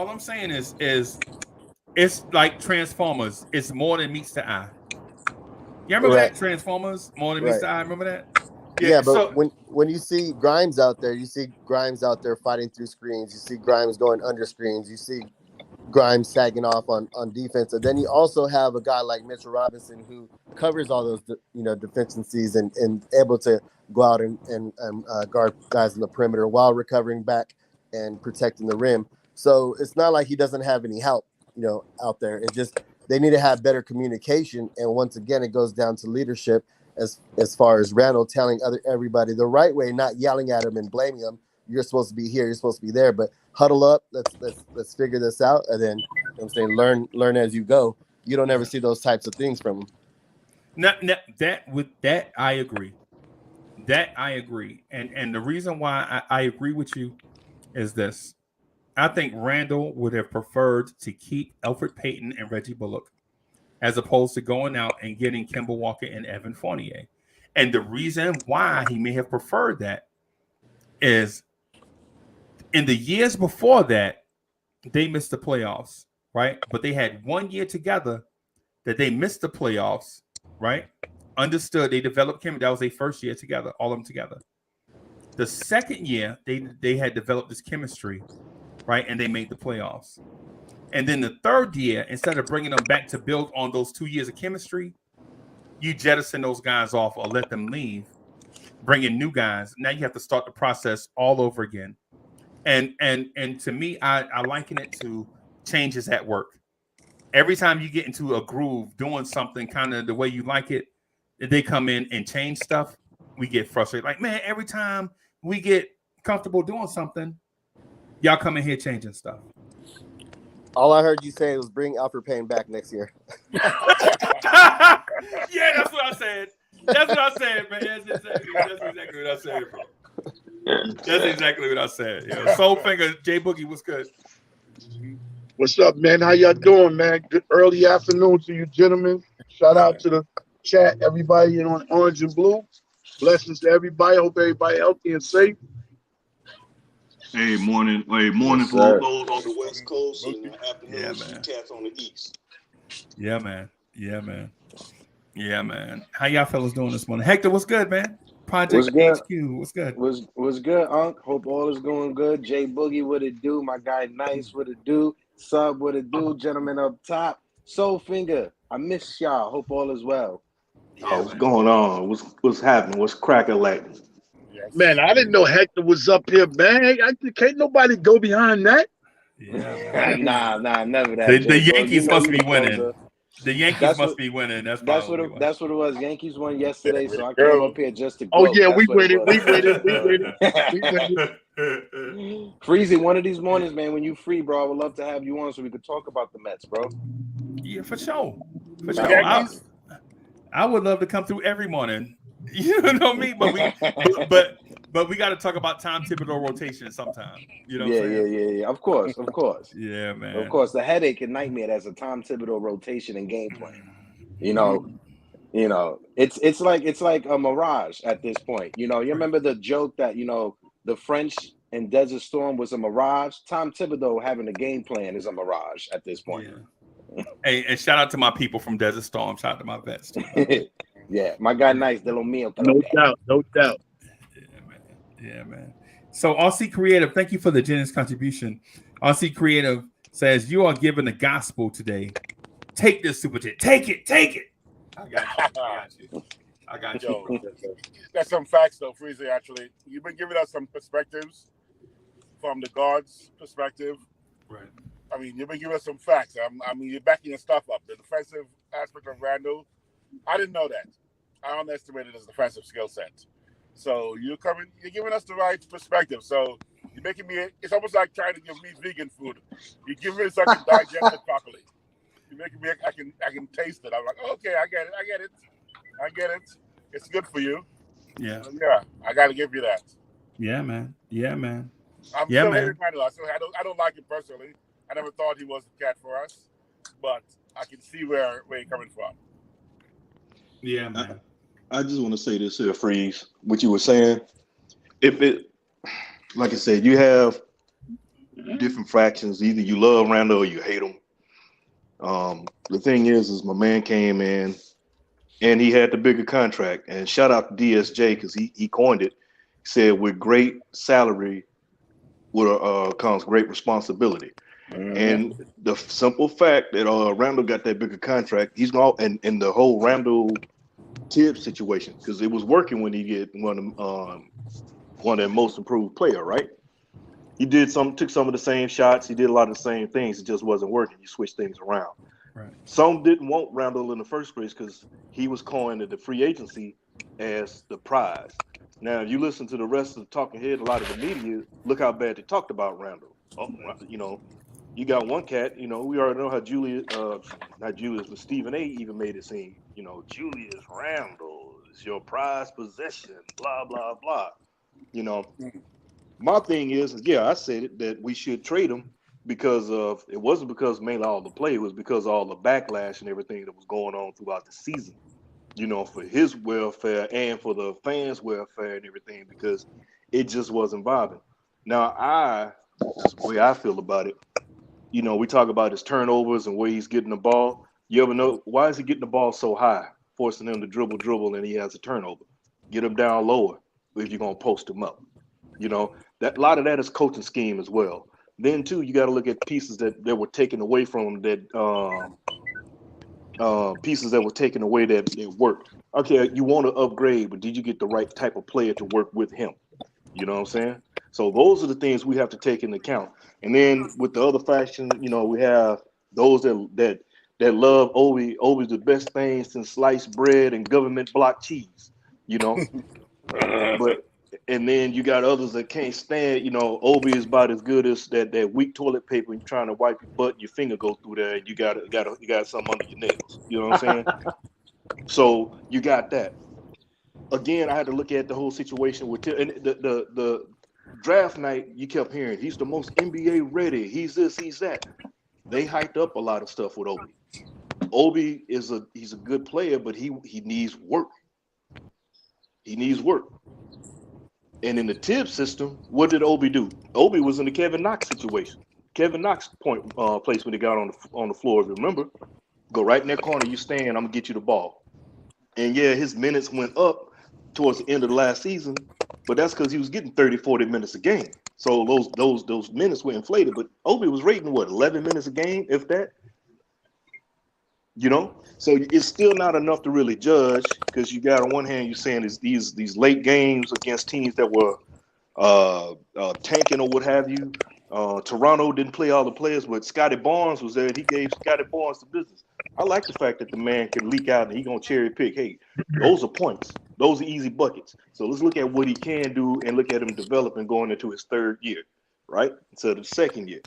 D: it's like Transformers. It's more than meets the eye. You remember that Transformers? More than meets the eye. Remember that?
F: Yeah, but when you see Grimes out there, you see Grimes out there fighting through screens. You see Grimes going under screens. You see Grimes sagging off on defense. And then you also have a guy like Mitchell Robinson who covers all those deficiencies and able to go out and guard guys in the perimeter while recovering back and protecting the rim. So it's not like he doesn't have any help, out there. It's just they need to have better communication. And once again, it goes down to leadership as far as Randle telling everybody the right way, not yelling at him and blaming him. You're supposed to be here. You're supposed to be there. But huddle up. Let's figure this out. And then I'm saying learn as you go. You don't ever see those types of things from him.
D: That I agree. That I agree. And the reason why I agree with you is this. I think Randle would have preferred to keep Elfrid Payton and Reggie Bullock as opposed to going out and getting Kemba Walker and Evan Fournier. And the reason why he may have preferred that is in the years before that, they missed the playoffs, right? But they had 1 year together that they missed the playoffs, right? Understood. They developed Kemba. That was their first year together, all of them together. The second year, they had developed this chemistry, right? And they made the playoffs. And then the third year, instead of bringing them back to build on those 2 years of chemistry, you jettison those guys off or let them leave, bring in new guys. Now you have to start the process all over again. And to me, I liken it to changes at work. Every time you get into a groove, doing something kind of the way you like it, they come in and change stuff, we get frustrated. Like, man, every time we get comfortable doing something, y'all come in here changing stuff.
F: All I heard you say was bring Elfrid Payton back next year.
D: Yeah, that's what I said. That's what I said, man. That's exactly what I said, bro. That's exactly what I said. Yeah. Soul Finger, J Boogie, what's good?
H: What's up, man? How y'all doing, man? Good early afternoon to you, gentlemen. Shout out to the chat, everybody on Orange and Blue. Blessings to everybody. Hope everybody healthy and safe.
I: Hey, morning for those on the West Coast and afternoon for you cats on the East.
D: Yeah, man. How y'all fellas doing this morning? Hector, what's good, man? Project HQ, what's good?
G: What's good, Unc? Hope all is going good. J Boogie, what it do? My guy Nice, what it do? Sub, what it do? Gentlemen up top. Soul Finger, I miss y'all. Hope all is well.
I: What's going on? What's happening? What's cracking like?
H: Man, I didn't know Hector was up here, man. Can't nobody go behind that.
G: Yeah, nah, never that.
D: The Yankees must be winning. The Yankees must be winning. That's what
G: it was. Yankees won yesterday, so I came up here just to.
H: Oh yeah, we win it.
G: Freezy, one of these mornings, man, when you free, bro, I would love to have you on so we could talk about the Mets, bro.
D: Yeah, for sure. I would love to come through every morning. You know me, but we got to talk about Tom Thibodeau rotation sometime. You know what I'm saying?
G: Yeah. Of course.
D: Yeah, man.
G: Of course, the headache and nightmare that's a Tom Thibodeau rotation and game plan. You know, it's like a mirage at this point. You know, you remember the joke that the French and Desert Storm was a mirage. Tom Thibodeau having a game plan is a mirage at this point.
D: Yeah. Hey, and shout out to my people from Desert Storm. Shout out to my vets.
G: Yeah, my guy, nice. De lo mío.
H: No doubt.
D: Yeah, man. So RC Creative, thank you for the generous contribution. RC Creative says you are given the gospel today. Take this super chat. Take it. I got you.
E: That's some facts, though, Freezy, actually. You've been giving us some perspectives from the guards' perspective.
D: Right.
E: I mean, you've been giving us some facts. I mean, you're backing your stuff up. The defensive aspect of Randle, I didn't know that. I underestimated his defensive skill set. So you're giving us the right perspective. So you're making me, it's almost like trying to give me vegan food. You're giving me so I can digest it properly. You're making me, I can taste it. I'm like, okay, I get it. It's good for you.
D: Yeah.
E: So, yeah, I got to give you that.
D: Yeah, man.
E: I'm still hating Randle. I don't like him personally. I never thought he was the cat for us, but I can see where he's coming from.
D: Yeah, man.
I: I just want to say this here, Freeze, what you were saying. If it, like I said, you have different fractions. Either you love Randle or you hate him. The thing is my man came in and he had the bigger contract. And shout out to DSJ because he coined it. He said, with great salary comes great responsibility. Mm-hmm. And the simple fact that Randle got that bigger contract, he's going and the whole Randle Tibbs situation, because it was working when he get one of their most improved player, right? He took some of the same shots, he did a lot of the same things, it just wasn't working. You switch things around.
D: Right.
I: Some didn't want Randle in the first place because he was coined the free agency as the prize. Now, if you listen to the rest of the talking head, a lot of the media, look how bad they talked about Randle. You got one cat, we already know how not Julius, but Stephen A. even made it seem, Julius Randle is your prized possession, blah, blah, blah. My thing is, I said it, that we should trade him because it wasn't because mainly all the play, it was because of all the backlash and everything that was going on throughout the season, for his welfare and for the fans' welfare and everything, because it just wasn't vibing. Now, just the way I feel about it, we talk about his turnovers and where he's getting the ball. You ever know why is he getting the ball so high, forcing him to dribble, and he has a turnover? Get him down lower if you're gonna post him up. That a lot of that is coaching scheme as well. Then too, you got to look at pieces that were taken away from him. Pieces that were taken away that worked. Okay, you want to upgrade, but did you get the right type of player to work with him? You know what I'm saying? So those are the things we have to take into account. And then with the other faction, we have those that love Obi. Obi's the best thing since sliced bread and government block cheese, But and then you got others that can't stand, Obi is about as good as that weak toilet paper and you're trying to wipe your butt and your finger goes through there and you got something under your nails. You know what I'm saying? So you got that. Again, I had to look at the whole situation with and the draft night. You kept hearing he's the most NBA ready. He's this, he's that. They hyped up a lot of stuff with Obi. Obi he's a good player, but he needs work. He needs work. And in the Tibbs system, what did Obi do? Obi was in the Kevin Knox situation. Kevin Knox place when he got on the floor. If you remember, go right in that corner. You stand. I'm gonna get you the ball. And yeah, his minutes went up towards the end of the last season, but that's because he was getting 30, 40 minutes a game. So those minutes were inflated. But Obi was rating 11 minutes a game, if that. So it's still not enough to really judge because you got on one hand you're saying is these late games against teams that were tanking or what have you. Toronto didn't play all the players, but Scotty Barnes was there. He gave Scotty Barnes the business. I like the fact that the man can leak out and he gonna cherry pick. Hey, those are points. Those are easy buckets. So let's look at what he can do and look at him developing going into his third year, right? Instead of the second year.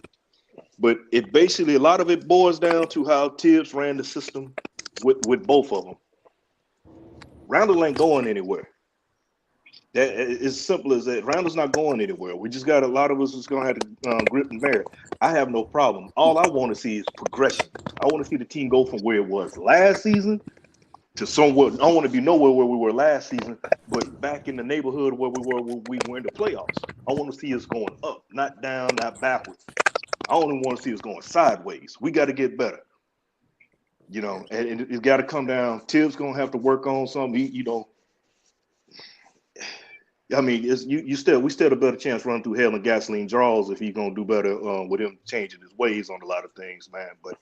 I: But it basically, a lot of it boils down to how Tibbs ran the system with both of them. Randle ain't going anywhere. That it's simple as that. Randle's not going anywhere. We just got a lot of us is gonna have to grip and bear. I have no problem. All I want to see is progression. I want to see the team go from where it was last season to somewhere. I don't want to be nowhere where we were last season, but back in the neighborhood where we were when we were in the playoffs. I want to see us going up, not down, not backwards. I only want to see us going sideways. We got to get better. You know, and it's got to come down. Tibbs gonna have to work on something. You know, I mean, we still have a better chance running through hell and gasoline draws if he's gonna do better with him changing his ways on a lot of things, man. But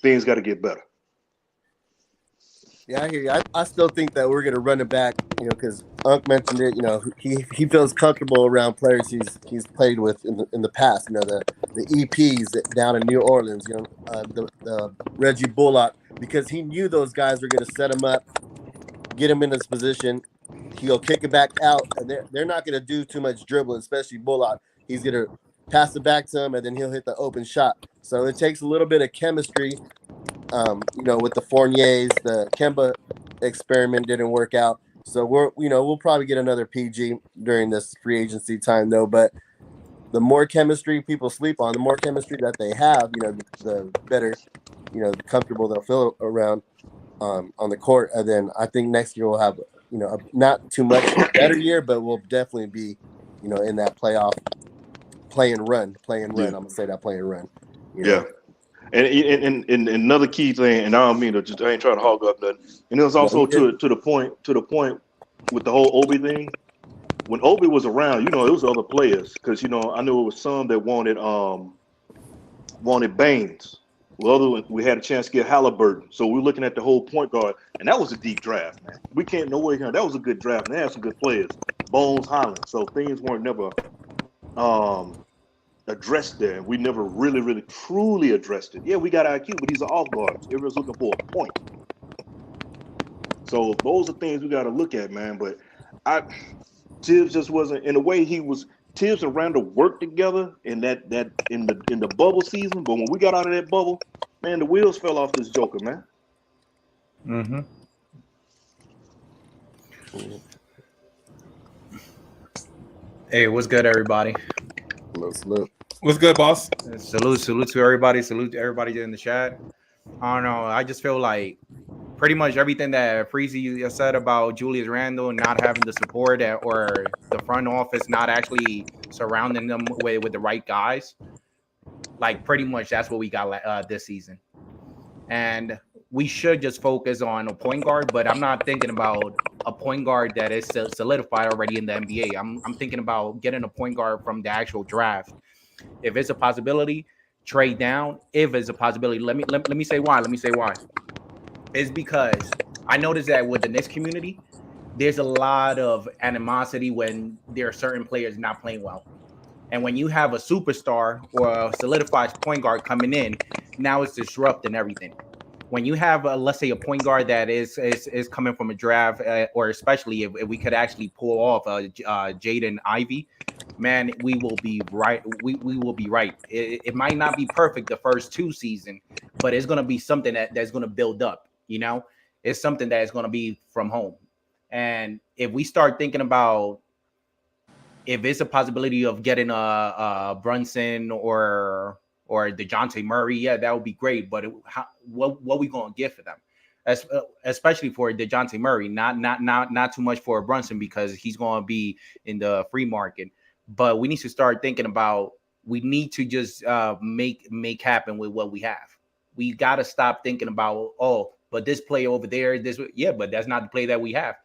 I: things got to get better.
F: Yeah, I hear you. I still think that we're gonna run it back, you know, because Unc mentioned it. You know, he feels comfortable around players he's played with in the past. You know, the EPs down in New Orleans. You know, the Reggie Bullock, because he knew those guys were gonna set him up, get him in this position. He'll kick it back out, and they're not gonna do too much dribbling, especially Bullock. He's gonna pass it back to him, and then he'll hit the open shot. So it takes a little bit of chemistry. You know, with the Fourniers, the Kemba experiment didn't work out. So we'll probably get another PG during this free agency time though. But the more chemistry people sleep on, the more chemistry that they have, you know, the better, you know, comfortable they'll feel around on the court. And then I think next year we'll have, you know, not too much better year, but we'll definitely be, you know, in that playoff play and run. Yeah. I'm gonna say that play and run. You know?
I: Yeah. And another key thing, and I don't mean to I ain't trying to hog up nothing. And it was also to the point with the whole Obi thing. When Obi was around, you know, it was other players because you know I knew it was some that wanted Baines. Well, we had a chance to get Halliburton, so we're looking at the whole point guard, and that was a deep draft, man. We can't know where that was a good draft. And they had some good players, Bones, Holland. So things weren't never addressed there. We never really truly addressed it. Yeah, we got IQ, but these are off guards. Everyone's looking for a point. So those are things we got to look at, man. But Tibbs just wasn't in the way he was. Tibbs and Randle worked together in that in the bubble season, but when we got out of that bubble, man, the wheels fell off this joker, man.
D: Mm-hmm.
J: Hey, what's good, everybody?
F: Salute.
D: What's good, boss?
J: Salute to everybody. Salute to everybody in the chat. I don't know. I just feel like pretty much everything that Freezy said about Julius Randle not having the support or the front office not actually surrounding them with the right guys. Like pretty much that's what we got this season. And we should just focus on a point guard, but I'm not thinking about a point guard that is solidified already in the NBA. I'm thinking about getting a point guard from the actual draft. If it's a possibility, trade down. If it's a possibility, let me say why. It's because I noticed that with the Knicks community, there's a lot of animosity when there are certain players not playing well. And when you have a superstar or a solidified point guard coming in, now it's disrupting everything. When you have, let's say, a point guard that is coming from a draft, or especially if we could actually pull off Jaden Ivey, man, we will be right. We will be right. It might not be perfect the first two seasons, but it's going to be something that's going to build up. You know, it's something that is going to be from home. And if we start thinking about if it's a possibility of getting a Brunson or DeJounte Murray, yeah, that would be great. But what we gonna get for them, especially for DeJounte Murray, not too much for Brunson because he's gonna be in the free market. But we need to start thinking about we need to just make happen with what we have. We got to stop thinking about but this play over there, but that's not the play that we have.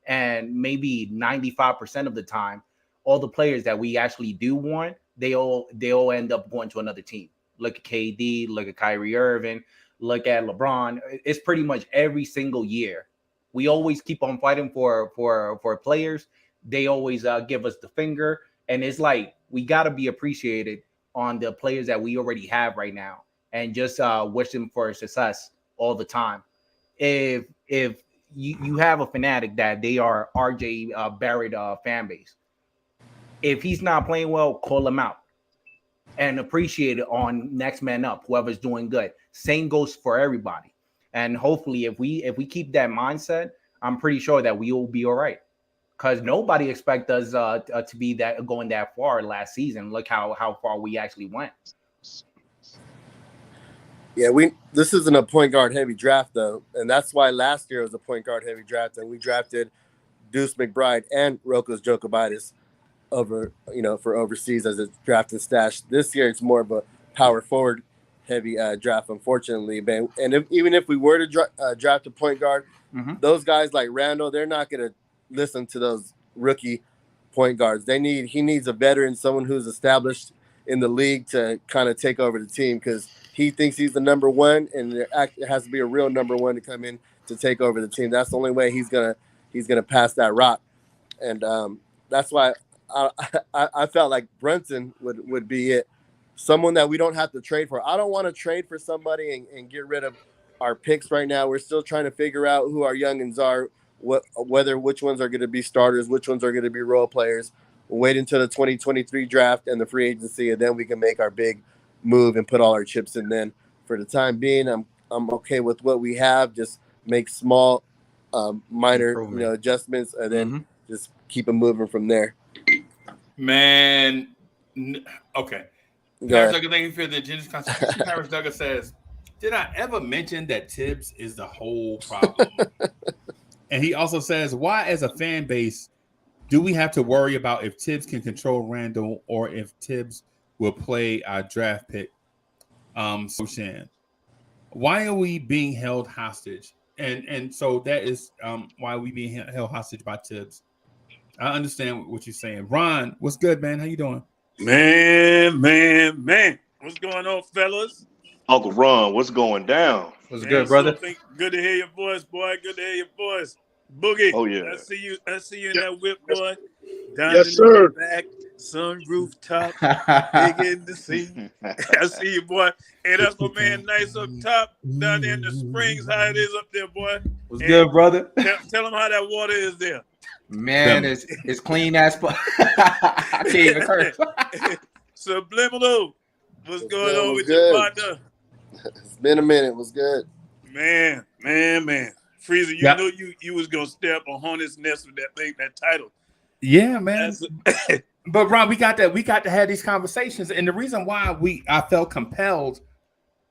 J: And maybe 95% of the time, all the players that we actually do want, they all end up going to another team. Look at KD, look at Kyrie Irving, look at LeBron. It's pretty much every single year. We always keep on fighting for players. They always give us the finger. And it's like we got to be appreciated on the players that we already have right now and just wish them for success all the time. If you have a fanatic that they are RJ Barrett fan base, if he's not playing well, call him out and appreciate it on next man up, whoever's doing good. Same goes for everybody. And hopefully if we keep that mindset, I'm pretty sure that we will be all right. Because nobody expect us to be that going that far last season. Look how far we actually went.
F: Yeah, this isn't a point guard heavy draft though, and that's why last year was a point guard heavy draft, and we drafted Deuce McBride and Rokos Jokibitis for overseas as a draft and stash. This year it's more of a power forward heavy draft, unfortunately. And even if we were to draft a point guard, those guys like Randle, they're not going to listen to those rookie point guards. He needs a veteran, someone who's established in the league to kind of take over the team, because he thinks he's the number one, and there has to be a real number one to come in to take over the team. That's the only way he's gonna pass that rock, and that's why I felt like Brunson would be it, someone that we don't have to trade for. I don't want to trade for somebody and get rid of our picks right now. We're still trying to figure out who our youngins are, which ones are going to be starters, which ones are going to be role players. We'll wait until the 2023 draft and the free agency, and then we can make our big move and put all our chips in. Then for the time being, I'm okay with what we have. Just make small minor adjustments, and then just keep it moving from there.
D: Man, okay. Paris Duggar, thank you for the generous contribution. Paris Duggar says, did I ever mention that Tibbs is the whole problem? And he also says, why as a fan base do we have to worry about if Tibbs can control Randle or if Tibbs will play our draft pick? Shan, why are we being held hostage? And so that is why we being held hostage by Tibbs. I understand what you're saying. Ron, what's good, man? How you doing?
K: Man. What's going on, fellas?
I: Uncle Ron, what's going down?
J: What's good, brother?
K: Good to hear your voice, boy. Good to hear your voice. Boogie.
I: Oh, yeah.
K: I see you in that whip, boy. Down
H: Yes,
K: in
H: sir.
K: the back, sun rooftop, big in the sea. I see you, boy. Hey, that's my man Nice up top, down there in the Springs. How it is up there, boy.
J: What's good, brother?
K: Tell them how that water is there.
J: Man, it's clean as fuck. I can't even curse.
K: Subliminal. What's going on with your partner?
F: It's been a minute. What's good?
K: Man. Freezer, you knew you was gonna step on Hornet's nest with that title.
D: Yeah, man. But Ron, we got to have these conversations, and the reason why I felt compelled,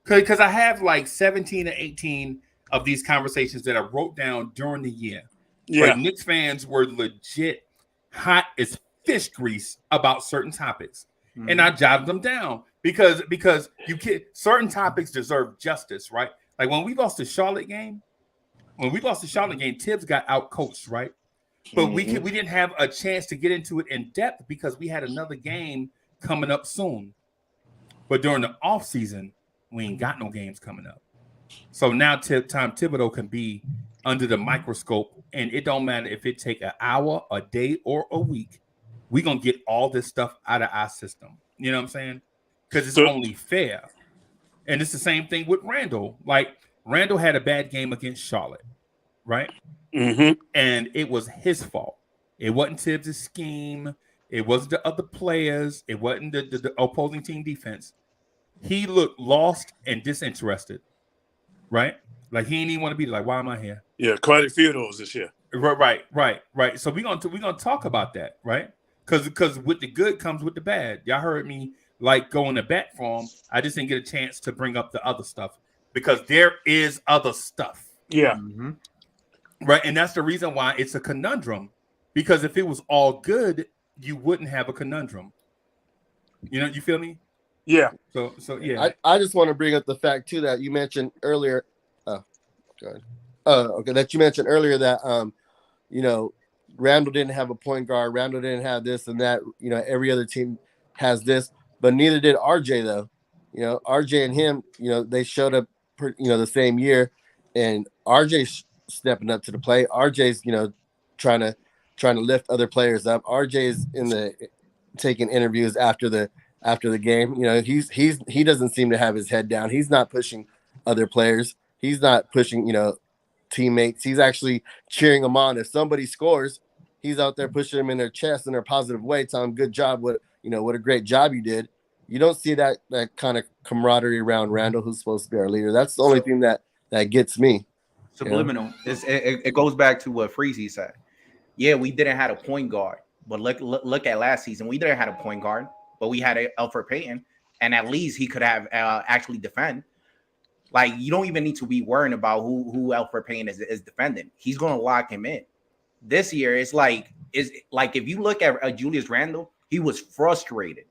D: because I have like 17 or 18 of these conversations that I wrote down during the year. Yeah, where Knicks fans were legit hot as fish grease about certain topics, and I jotted them down because certain topics deserve justice, right? Like when we lost the Charlotte game, Tibbs got out coached, right? But we didn't have a chance to get into it in depth because we had another game coming up soon. But during the off season, we ain't got no games coming up. So now Tom Thibodeau can be under the microscope, and it don't matter if it take an hour, a day, or a week. We're gonna get all this stuff out of our system. You know what I'm saying? Because it's only fair. And it's the same thing with Randle. Like Randle had a bad game against Charlotte, right? And it was his fault. It wasn't Tibbs' scheme. It wasn't the other players. It wasn't the opposing team defense. He looked lost and disinterested, right? Like he didn't even want to be like, why am I here?
K: Yeah, quite a few of those this year.
D: Right. So we're gonna talk about that, right? Because with the good comes with the bad. Y'all heard me like going to bat for him. I just didn't get a chance to bring up the other stuff because there is other stuff.
K: Yeah.
D: Right. And that's the reason why it's a conundrum. Because if it was all good, you wouldn't have a conundrum. You know, you feel me?
K: Yeah.
D: So yeah.
F: I just want to bring up the fact too that you mentioned earlier. That you mentioned earlier that Randle didn't have a point guard. Randle didn't have this and that. You know, every other team has this, but neither did RJ though. You know, RJ and him, they showed up, the same year, and RJ's stepping up to the plate. RJ's, trying to lift other players up. RJ's taking interviews after the game. You know, he doesn't seem to have his head down. He's not pushing other players. He's not pushing, teammates. He's actually cheering them on. If somebody scores, he's out there pushing them in their chest in a positive way, telling them, good job, what a great job you did. You don't see that kind of camaraderie around Randle, who's supposed to be our leader. That's the only thing that gets me.
J: subliminal. It goes back to what Freezy said. Yeah, we didn't have a point guard, but look at last season. We didn't have a point guard, but we had Elfrid Payton, and at least he could have actually defend. Like, you don't even need to be worrying about who Elfrid Payton is defending. He's going to lock him in. This year, it's like if you look at Julius Randle, he was frustrated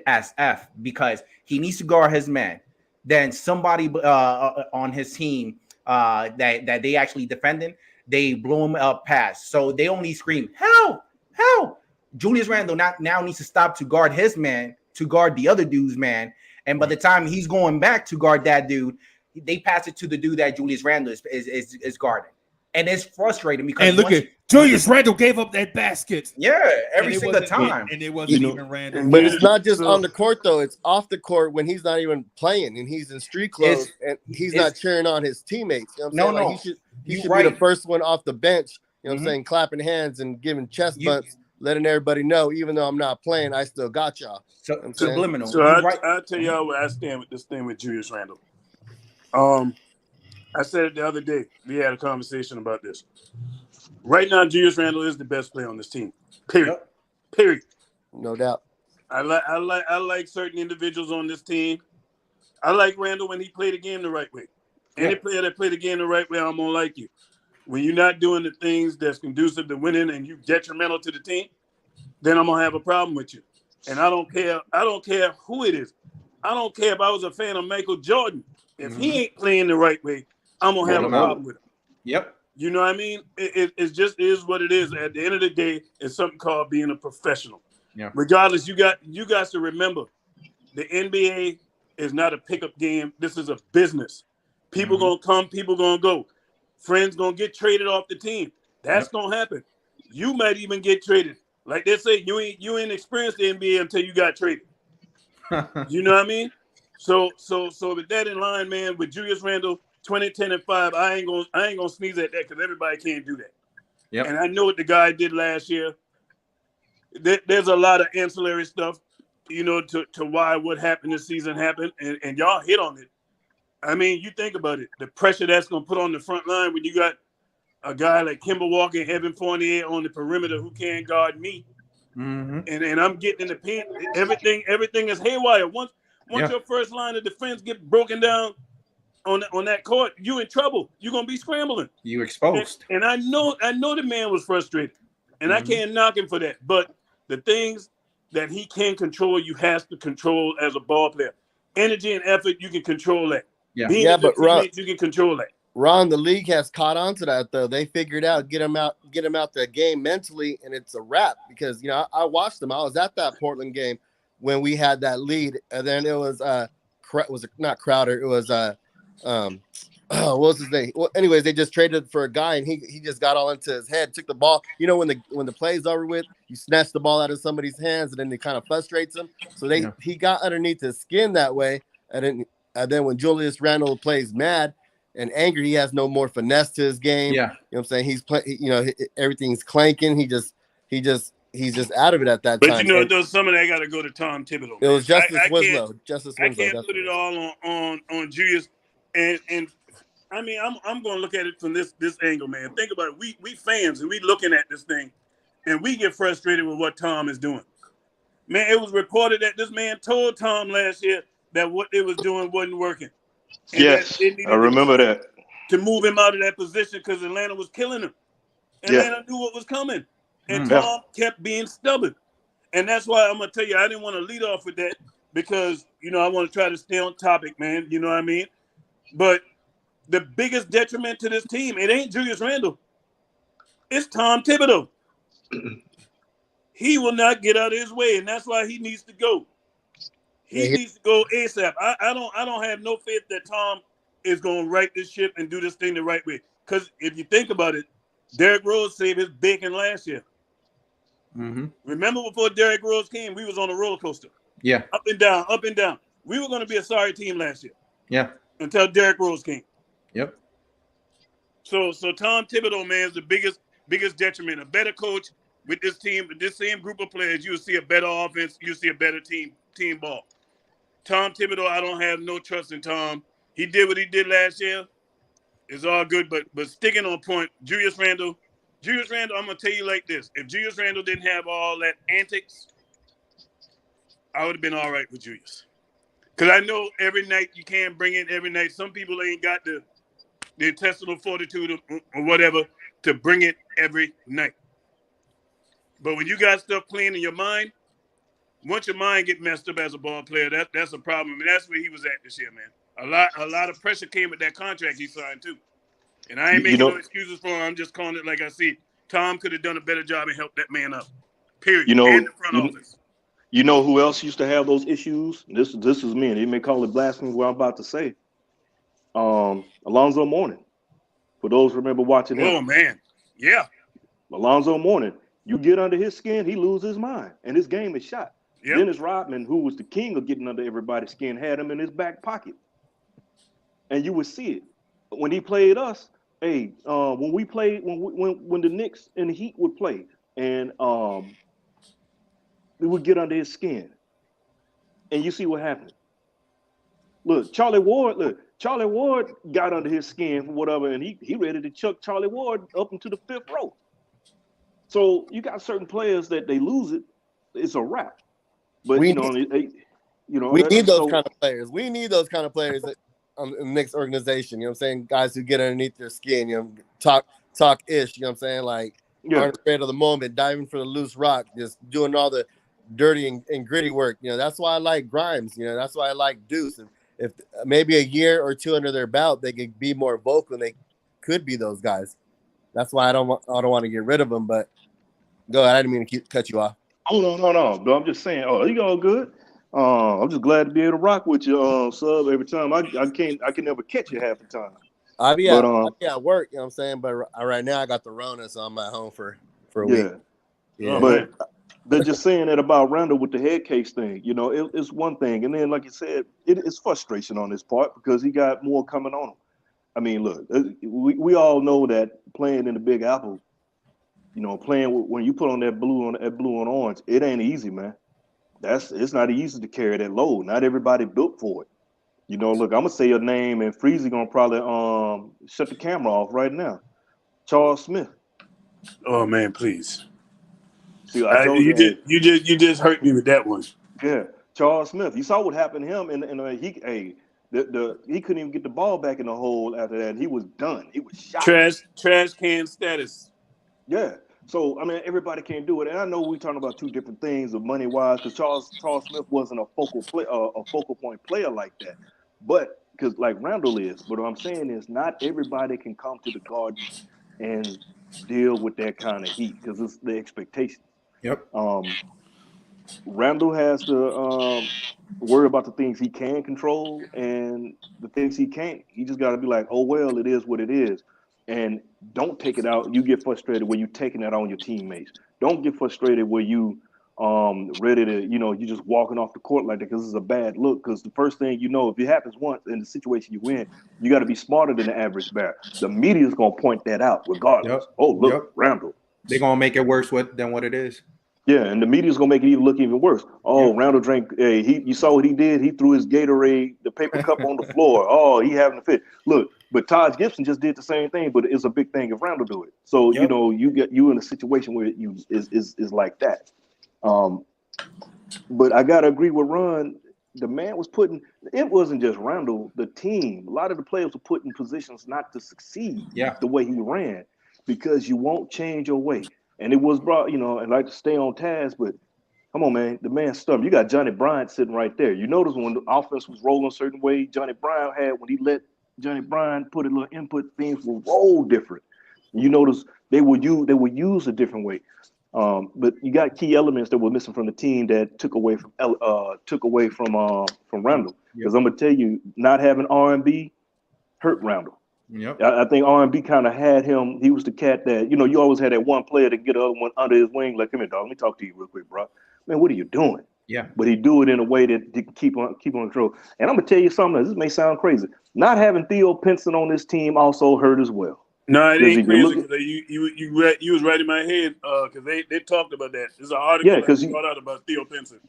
J: as F because he needs to guard his man. Then somebody on his team that they actually defending, they blow him up pass. So they only scream, help, help. Julius Randle now needs to stop to guard his man, to guard the other dude's man. And by the time he's going back to guard that dude, they pass it to the dude that Julius Randle is guarding. And it's frustrating because
L: and look at Julius Randle gave up that basket.
J: Yeah, every single time.
L: And it wasn't even Randle.
F: But it's not just on the court though, it's off the court when he's not even playing and he's in street clothes and he's not cheering on his teammates. You know what I'm saying? He should be the first one off the bench, you know what I'm saying, clapping hands and giving chest bumps, letting everybody know, even though I'm not playing, I still got y'all.
J: Subliminal.
K: So I'll tell y'all where I stand with this thing with Julius Randle. I said it the other day. We had a conversation about this. Right now, Julius Randle is the best player on this team. Period. Period.
F: No doubt.
K: I like certain individuals on this team. I like Randle when he played the game the right way. Any player that played the game the right way, I'm gonna like you. When you're not doing the things that's conducive to winning and you detrimental to the team, then I'm gonna have a problem with you. And I don't care who it is. I don't care if I was a fan of Michael Jordan. If he ain't playing the right way, I'm gonna have a problem with him.
J: Yep.
K: You know what I mean? It just is what it is. At the end of the day, it's something called being a professional.
J: Yeah.
K: Regardless, you guys to remember, the NBA is not a pickup game. This is a business. People gonna come, people gonna go. Friends gonna get traded off the team. That's gonna happen. You might even get traded. Like they say, you ain't experienced the NBA until you got traded. You know what I mean? So with that in line, man, with Julius Randle, 20, 10, and 5, I ain't gonna sneeze at that because everybody can't do that.
J: Yep.
K: And I know what the guy did last year. There's a lot of ancillary stuff, to why what happened this season happened, and y'all hit on it. I mean, you think about it, the pressure that's gonna put on the front line when you got a guy like Kemba Walker and Evan Fournier on the perimeter who can't guard me. And I'm getting in the paint. Everything is haywire. Once your first line of defense get broken down on that court, you in trouble. You're gonna be scrambling.
J: You exposed.
K: And I know the man was frustrated, and I can't knock him for that. But the things that he can control, you have to control as a ball player. Energy and effort, you can control that. But Ron, you can control that.
F: Ron, the league has caught on to that though. They figured out get him out the game mentally, and it's a wrap. Because I watched them. I was at that Portland game when we had that lead, and then it was not Crowder. It was what was his name? Well, anyways, they just traded for a guy, and he just got all into his head, took the ball. When the play's over with, you snatch the ball out of somebody's hands, and then it kind of frustrates him. So he got underneath his skin that way, and then when Julius Randle plays mad and angry, he has no more finesse to his game.
J: Yeah,
F: you know what I'm saying? He's everything's clanking. He's just out of it at that time.
K: But there's some of that got to go to Tom Thibodeau.
F: It was Justice Winslow.
K: I can't put it all on Julius. And I mean, I'm going to look at it from this angle, man. Think about it. We fans, and we looking at this thing, and we get frustrated with what Tom is doing. Man, it was reported that this man told Tom last year that what they was doing wasn't working. And
I: yes, I remember that.
K: To move him out of that position because Atlanta was killing him. Atlanta knew what was coming. And Tom kept being stubborn. And that's why I'm going to tell you, I didn't want to lead off with that because, I want to try to stay on topic, man. You know what I mean? But the biggest detriment to this team, it ain't Julius Randle. It's Tom Thibodeau. He will not get out of his way, and that's why he needs to go. He needs to go ASAP. I don't have no faith that Tom is going to right this ship and do this thing the right way. Because if you think about it, Derrick Rose saved his bacon last year. Remember before Derrick Rose came, we was on a roller coaster.
J: Yeah.
K: Up and down, up and down. We were going to be a sorry team last year.
J: Yeah.
K: Until Derrick Rose came.
J: Yep.
K: So Tom Thibodeau, man, is the biggest detriment. A better coach with this team, with this same group of players, you'll see a better offense, you'll see a better team ball. Tom Thibodeau, I don't have no trust in Tom. He did what he did last year. It's all good, but sticking on point, Julius Randle, I'm gonna tell you like this: if Julius Randle didn't have all that antics, I would have been all right with Julius. Because I know every night you can't bring it every night. Some people ain't got the intestinal fortitude or whatever to bring it every night. But when you got stuff playing in your mind, once your mind get messed up as a ball player, that's a problem. And that's where he was at this year, man. A lot of pressure came with that contract he signed too. And I ain't making no excuses for him. I'm just calling it like I see it. Tom could have done a better job and helped that man up. Period. And the front office.
I: You know who else used to have those issues? This is me, and they may call it blasphemy what I'm about to say. Alonzo Mourning. For those who remember watching him.
K: Oh man. Yeah.
I: Alonzo Mourning. You get under his skin, he loses his mind. And his game is shot.
K: Yep.
I: Dennis Rodman, who was the king of getting under everybody's skin, had him in his back pocket. And you would see it. When he played us, when the Knicks and the Heat would play, and we would get under his skin. And you see what happened. Look, Charlie Ward got under his skin for whatever, and he ready to chuck Charlie Ward up into the 5th row. So you got certain players that they lose it, it's a wrap. But
F: we
I: need
F: those kind of players. We need those kind of players in the Knicks organization. You know what I'm saying? Guys who get underneath their skin. You know, talk ish. You know what I'm saying? Like aren't afraid of the moment, diving for the loose rock, just doing all the dirty and gritty work. You know, that's why I like Grimes. You know, that's why I like Deuce. And if maybe a year or two under their belt, they could be more vocal. And they could be those guys. That's why I don't want to get rid of them. But go ahead. I didn't mean to cut you off.
I: Oh no. I'm just saying. Oh, you all good? I'm just glad to be able to rock with you, sub. Every time I can never catch you half the time.
F: I'll be at work. You know what I'm saying? But right now I got the Rona, so I'm at home for a week.
I: Yeah. But they're just saying that about Randle with the head case thing. You know, it's one thing, and then like you said, it's frustration on his part because he got more coming on him. I mean, look, we all know that playing in the Big Apple, you know, when you put on that blue and orange, it ain't easy, man. It's not easy to carry that load. Not everybody built for it. You know, look, I'm gonna say your name, and Freezy gonna probably shut the camera off right now. Charles Smith.
K: Oh man, please.
I: See, I told
K: you just hurt me with that one.
I: Yeah, Charles Smith. You saw what happened to him, and he couldn't even get the ball back in the hole after that. He was done. He was shot.
K: Trash can status.
I: Yeah. So I mean, everybody can't do it, and I know we're talking about two different things of money wise, because Charles Smith wasn't a focal point player like that, but because like Randle is. But what I'm saying is, not everybody can come to the Garden and deal with that kind of heat because it's the expectation.
J: Yep.
I: Randle has to worry about the things he can control and the things he can't. He just got to be like, oh well, it is what it is. And don't take it out. You get frustrated when you're taking that on your teammates. Don't get frustrated where you ready to, you just walking off the court like that because it's a bad look. Because the first thing you know, if it happens once in the situation you win, you got to be smarter than the average bear. The media is gonna point that out regardless.
J: Yep.
I: Oh look, Randle.
J: They're gonna make it worse than what it is.
I: Yeah, and the media's gonna make it look even worse. Oh, Randle drank. You saw what he did. He threw his Gatorade, the paper cup on the floor. Oh, he having a fit. Look, but Taj Gibson just did the same thing, but it's a big thing if Randle do it. So you in a situation where you is like that. But I gotta agree with Ron. The man was putting. It wasn't just Randle. The team. A lot of the players were put in positions not to succeed.
J: Yeah.
I: The way he ran, because you won't change your way. And it was brought, and like to stay on task, but come on, man, the man's stubborn. You got Johnny Bryant sitting right there. You notice when the offense was rolling a certain way, Johnny Bryant had, when he let Johnny Bryant put a little input, things will roll different. You notice they would use a different way. But you got key elements that were missing from the team that took away from Randle. Because I'm gonna tell you, not having R&B hurt Randle.
J: Yep.
I: I think R&B kind of had him. He was the cat that, you always had that one player to get the other one under his wing. Like, come here, dog. Let me talk to you real quick, bro. Man, what are you doing?
J: Yeah.
I: But he do it in a way that keep on control. And I'm gonna tell you something. This may sound crazy. Not having Theo Pinson on this team also hurt as well.
K: No, it ain't crazy. You was right in my head because they talked about that. There's an article that brought out about Theo Pinson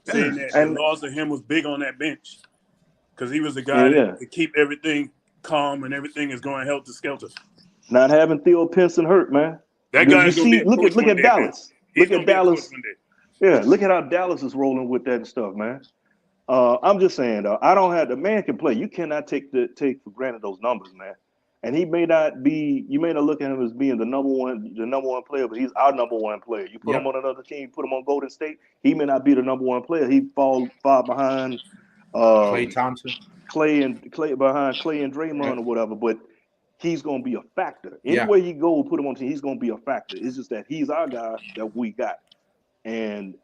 K: saying that the loss of him was big on that bench because he was the guy that could keep everything calm and everything is going helter-skelter.
I: Not having Theo Pinson hurt, man.
K: That
I: Because
K: guy's gonna be a coach
I: look
K: one
I: at
K: day,
I: Dallas.
K: man. He's
I: Look
K: gonna
I: at
K: be a
I: Dallas.
K: coach one day.
I: Yeah, look at how Dallas is rolling with that stuff, man. I'm just saying, though, I don't have the man can play. You cannot take for granted those numbers, man. And he may not be. You may not look at him as being the number one player, but he's our number one player. You put him on another team, put him on Golden State, he may not be the number one player. He fall far behind
J: Klay Thompson,
I: behind Clay and Draymond or whatever. But he's going to be a factor. Anywhere you go, put him on team, he's going to be a factor. It's just that he's our guy that we got. And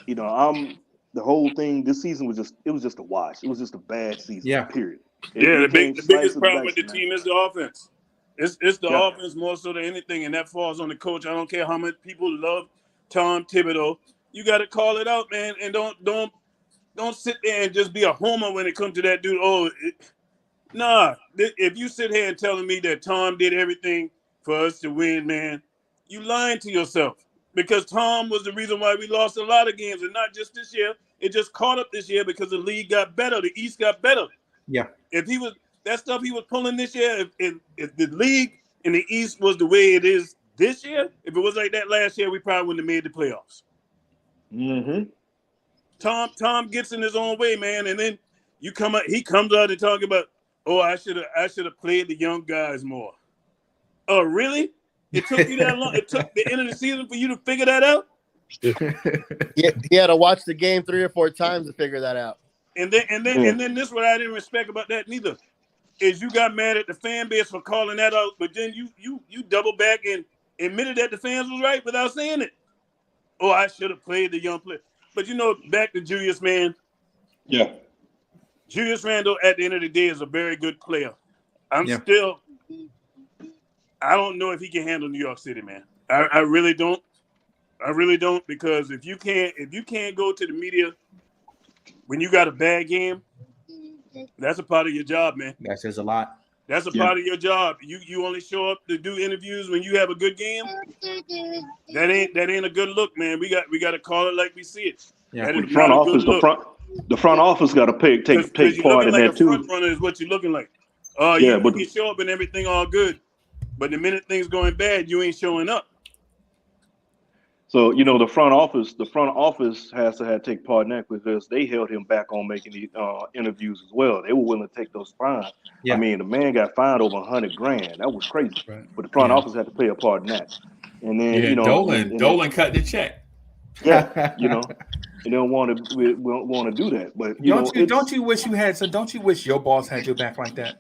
I: you know, the whole thing this season was just a wash. It was just a bad season. Period.
K: The biggest problem with the team is the offense. It's the offense more so than anything, and that falls on the coach. I don't care how much people love Tom Thibodeau. You got to call it out, man, and don't sit there and just be a homer when it comes to that dude. Nah. If you sit here and telling me that Tom did everything for us to win, man, you lying to yourself. Because Tom was the reason why we lost a lot of games, and not just this year. It just caught up this year because the league got better. The East got better.
J: Yeah.
K: If he was that stuff he was pulling this year, if the league in the East was the way it is this year, if it was like that last year, we probably wouldn't have made the playoffs.
I: Mm-hmm.
K: Tom gets in his own way, man, and then he comes out and talk about, I should have played the young guys more. Oh, really? It took you that long? It took the end of the season for you to figure that out?
F: He had to watch the game 3 or 4 times to figure that out.
K: And then this what I didn't respect about that neither is you got mad at the fan base for calling that out, but then you double back and admitted that the fans was right without saying it. Oh, I should have played the young player. But back to Julius, man.
I: Yeah.
K: Julius Randle at the end of the day is a very good player. I don't know if he can handle New York City, man. I really don't. I really don't, because if you can't go to the media when you got a bad game, that's a part of your job, man.
J: That says a lot.
K: That's a part of your job. You only show up to do interviews when you have a good game. That ain't a good look, man. We got to call it like we see it.
I: Yeah. The front office got to take part in that too.
K: Front runner is what you're looking like. You can show up and everything all good, but the minute things going bad, you ain't showing up.
I: So the front office has to take part in that because they held him back on making the interviews as well. They were willing to take those fines. Yeah. I mean, the man got fined over $100,000. That was crazy. Right. But the front office had to play a part in that. And then
D: Dolan cut the check.
I: Yeah, you don't want to do that. But
D: don't you wish you had? So don't you wish your boss had your back like that?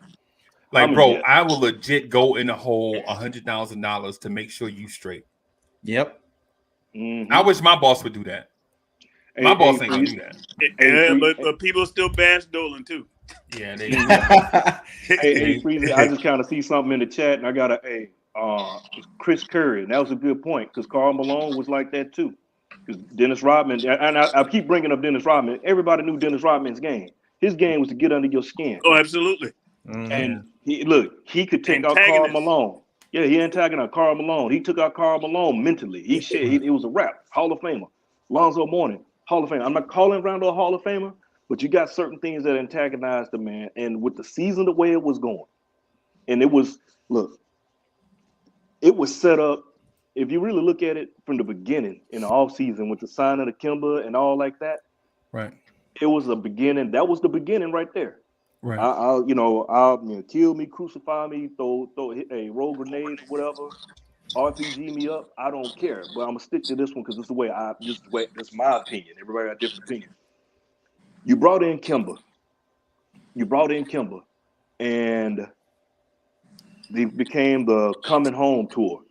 D: Like, I will legit go in the hole $100,000 to make sure you straight.
J: Yep.
I: Mm-hmm.
D: I wish my boss would do that. My boss ain't gonna do that.
K: But people still bash Dolan too.
D: Yeah, they.
I: Hey, Freezy, I just kind of see something in the chat, and I got Chris Curry, and that was a good point because Karl Malone was like that too. Because Dennis Rodman, and I keep bringing up Dennis Rodman. Everybody knew Dennis Rodman's game. His game was to get under your skin.
K: Oh, absolutely.
J: Mm-hmm.
I: And he could take out Karl Malone. Yeah, he antagonized Karl Malone. He took out Karl Malone mentally. It was a wrap. Hall of Famer. Lonzo Mourning, Hall of Famer. I'm not calling Randle a Hall of Famer, but you got certain things that antagonized the man. And with the season the way it was going, and it was set up. If you really look at it from the beginning in the offseason with the signing of Kemba and all like that,
D: right?
I: It was a beginning. That was the beginning right there.
D: Right.
I: I'll kill me, crucify me, throw a roll grenade, whatever, RPG me up. I don't care, but I'm gonna stick to this one because this is my opinion. Everybody got a different opinion. You brought in Kemba, and they became the coming home tour.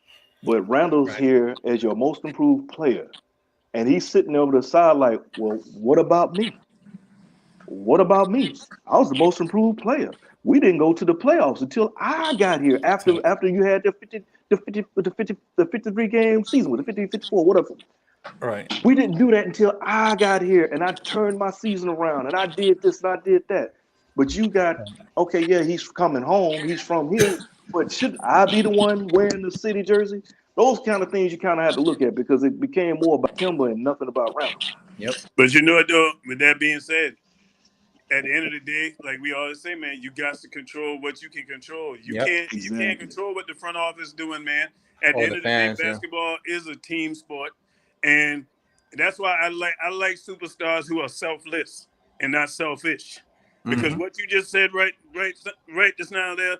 I: But Randle's here as your most improved player, and he's sitting over the side like, well, what about me? What about me? I was the most improved player. We didn't go to the playoffs until I got here after you had the 53 game season with the 50, 54, whatever.
D: Right.
I: We didn't do that until I got here and I turned my season around and I did this and I did that. But you got, he's coming home. He's from here. But should I be the one wearing the city jersey? Those kind of things you kind of have to look at because it became more about Kemba and nothing about Randle.
J: Yep.
K: But you know what, though, with that being said, at the end of the day, like we always say, man, you got to control what you can control. You
J: Yep.
K: can't control what the front office is doing, man. At the
J: Or
K: end
J: the
K: of
J: fans,
K: the day,
J: yeah.
K: basketball is a team sport, and that's why I like superstars who are selfless and not selfish. Because what you just said right just now there,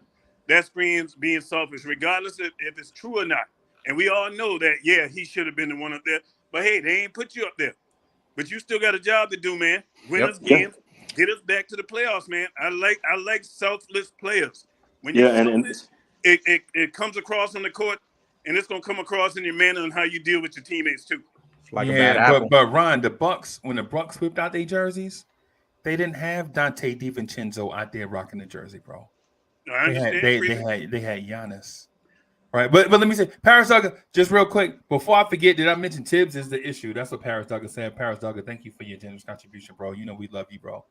K: that screams being selfish, regardless if it's true or not. And we all know that, yeah, he should have been the one up there. But hey, they ain't put you up there. But you still got a job to do, man. Win us games, get us back to the playoffs, man. I like selfless players. When you're selfish, it comes across on the court, and it's gonna come across in your manner and how you deal with your teammates too.
J: Like a bad apple.
D: but Ron, the Bucks, when the Bucks whipped out their jerseys, they didn't have Dante DiVincenzo out there rocking the jersey, bro.
K: No, I understand.
D: They had Giannis. Right, but let me say, Paris Duggar, just real quick, before I forget, did I mention Tibbs is the issue? That's what Paris Duggar said. Paris Duggar, thank you for your generous contribution, bro. You know we love you, bro.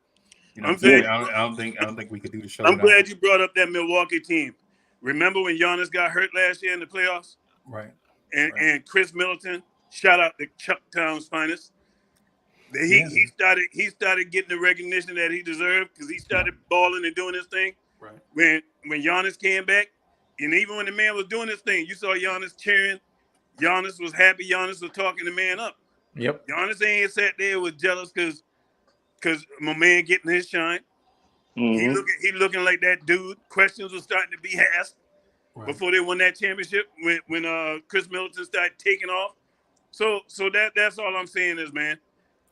D: You know,
K: I'm saying,
D: I don't think we could do the show.
K: I'm glad you brought up that Milwaukee team. Remember when Giannis got hurt last year in the playoffs?
D: Right.
K: And Chris Middleton, shout out to Chuck Town's finest. He started getting the recognition that he deserved because he started balling and doing his thing.
D: Right.
K: When Giannis came back. And even when the man was doing this thing, you saw Giannis cheering. Giannis was happy. Giannis was talking the man up.
J: Yep.
K: Giannis ain't sat there was jealous because my man getting his shine. He looking like that dude. Questions were starting to be asked before they won that championship when Chris Middleton started taking off. So that's all I'm saying is, man,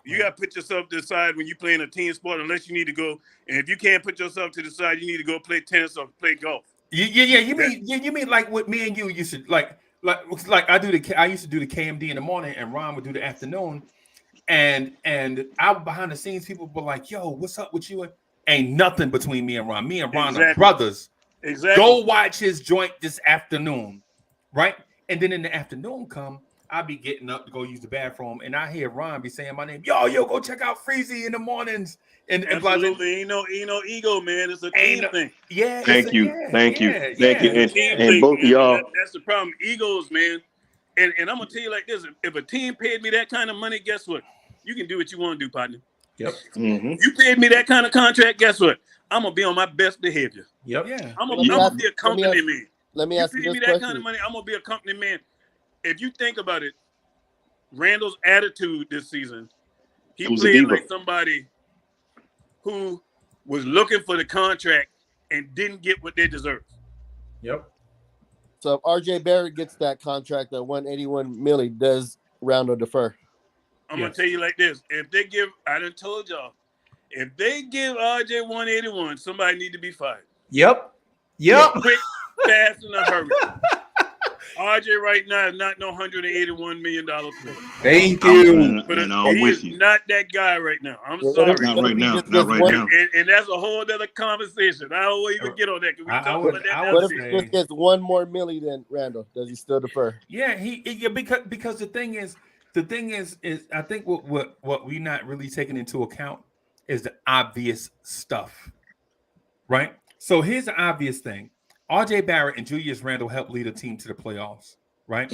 K: you got to put yourself to the side when you playing a team sport unless you need to go. And if you can't put yourself to the side, you need to go play tennis or play golf.
D: Yeah. You mean like what me and you used to like I used to do the KMD in the morning and Ron would do the afternoon, and out behind the scenes people were like, "Yo, what's up with you?" Ain't nothing between me and Ron. Me and Ron are brothers.
K: Exactly.
D: Go watch his joint this afternoon, right? And then in the afternoon I'll be getting up to go use the bathroom, and I hear Ron be saying my name. Yo, go check out Freezy in the mornings. And
K: absolutely, ain't no ego, man. It's a team thing.
D: Yeah.
I: Thank you. And both of
K: man.
I: y'all.
K: That's the problem. Egos, man. And I'm gonna tell you like this: if a team paid me that kind of money, guess what? You can do what you want to do, partner.
J: Yep.
K: You paid me that kind of contract, guess what? I'm gonna be on my best behavior.
J: Yep.
D: Yeah.
K: I'm gonna be a company man.
F: Let me ask you this
K: me that
F: question.
K: kind of money, I'm gonna be a company man. If you think about it, Randle's attitude this season, he played like somebody who was looking for the contract and didn't get what they deserve.
J: Yep.
F: So if RJ Barrett gets that contract at 181 million, does Randle defer?
K: I'm gonna tell you like this: if they give, I done told y'all, if they give RJ 181, somebody need to be fired.
J: Yep.
K: Quick, fast, in a hurry. RJ right now is not no $181 million player.
J: Thank you.
K: But he is not that guy right now. I'm sorry.
I: Not right now. Not right now.
K: And that's a whole other conversation. I won't even get on that.
F: What if he just gets $1 more million than Randle? Does he still defer?
D: Yeah, because the thing is I think what we're not really taking into account is the obvious stuff, right? So here's the obvious thing. RJ Barrett and Julius Randle helped lead a team to the playoffs, right?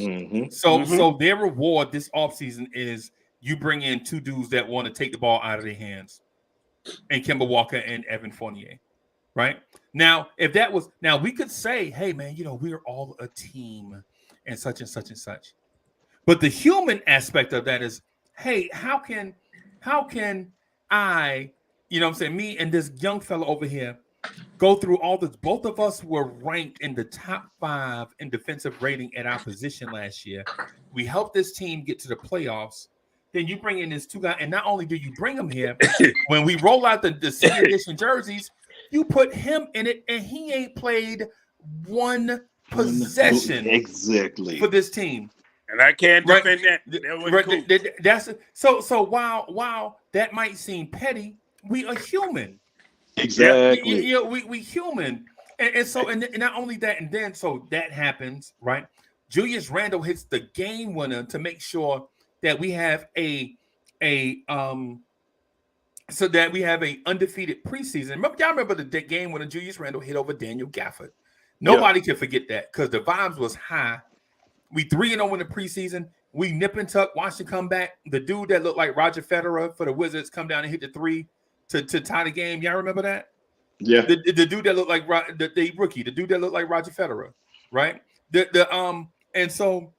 D: So their reward this offseason is you bring in two dudes that want to take the ball out of their hands, and Kemba Walker and Evan Fournier, right? Now, we could say, hey, man, we're all a team and such and such and such. But the human aspect of that is, hey, how can I, what I'm saying, me and this young fella over here go through all this? Both of us were ranked in the top 5 in defensive rating at our position last year. We helped this team get to the playoffs. Then you bring in this two guy, and not only do you bring him here, when we roll out the senior edition jerseys, you put him in it, and he ain't played one possession
I: exactly
D: for this team.
K: And I can't defend that. That wasn't
D: cool. So while that might seem petty, we are human.
I: Exactly.
D: We human, and so not only that, and then so that happens, right? Julius Randle hits the game winner to make sure that we have a undefeated preseason. Y'all remember the game when Julius Randle hit over Daniel Gafford? Nobody can forget that because the vibes was high. We 3-0 in the preseason. We nip and tuck, watch the comeback. The dude that looked like Roger Federer for the Wizards come down and hit the 3. to tie the game. Y'all remember that?
I: Yeah.
D: The dude that looked like the rookie, the dude that looked like Roger Federer, right? And so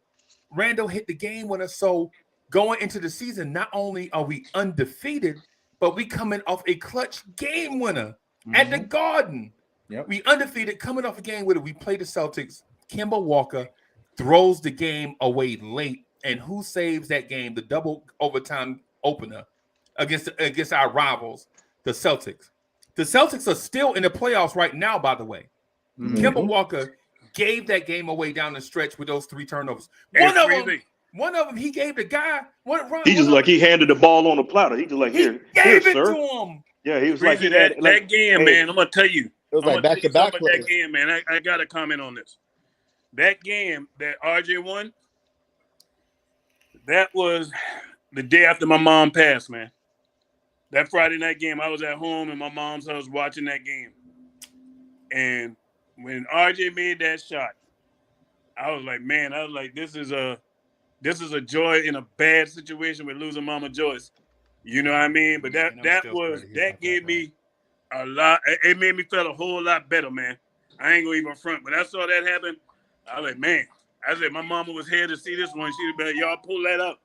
D: Randle hit the game winner. So going into the season, not only are we undefeated, but we coming off a clutch game winner at the Garden.
J: Yep.
D: We undefeated, coming off a game winner. We play the Celtics. Kemba Walker throws the game away late, and who saves that game? The double overtime opener against our rivals, the Celtics. The Celtics are still in the playoffs right now, by the way. Kemba Walker gave that game away down the stretch with those 3 turnovers. One of them, he gave the guy
I: He just like he handed the ball on the platter. He just like here,
D: gave it
I: sir.
D: to him.
I: Yeah, he was
K: Breezy,
I: like
K: that game, man. I'm gonna tell you.
F: It was like back-to-back plays.
K: That game, man. I got to comment on this. That game that RJ won. That was the day after my mom passed, man. That Friday night game, I was at home in my mom's house watching that game. And when RJ made that shot, I was like, man, this is a joy in a bad situation with losing Mama Joyce. You know what I mean? But that gave me a lot. It made me feel a whole lot better, man. I ain't gonna even front. When I saw that happen, I was like, man. I said, my mama was here to see this one. She'd be like, y'all pull that up.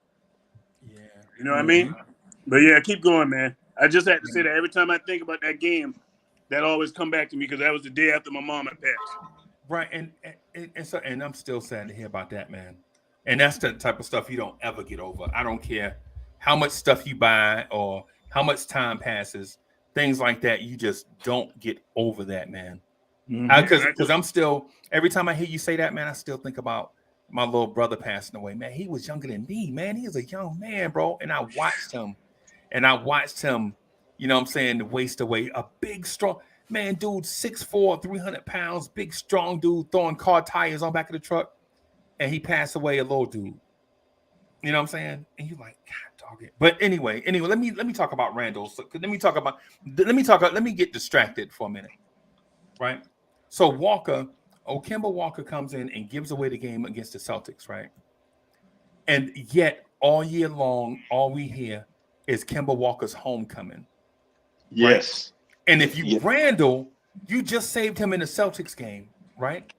K: Yeah. You know what I mean? But yeah, keep going, man. I just had to say that every time I think about that game, that always come back to me because that was the day after my mom had passed.
D: Right, and I'm still sad to hear about that, man. And that's the type of stuff you don't ever get over. I don't care how much stuff you buy or how much time passes, things like that. You just don't get over that, man. Because I'm still, every time I hear you say that, man, I still think about my little brother passing away. Man, he was younger than me, man. He was a young man, bro. And I watched him, you know what I'm saying, waste away. A big, strong man, dude, 6'4", 300 pounds, big, strong dude throwing car tires on back of the truck. And he passed away, a little dude. You know what I'm saying? And you're like, God dog it. But anyway, let me talk about Randle. So, let me get distracted for a minute. Right? So Kemba Walker comes in and gives away the game against the Celtics, right? And yet all year long, all we hear is Kemba Walker's homecoming.
I: Yes.
D: Right? And if you Randle, you just saved him in the Celtics game, right?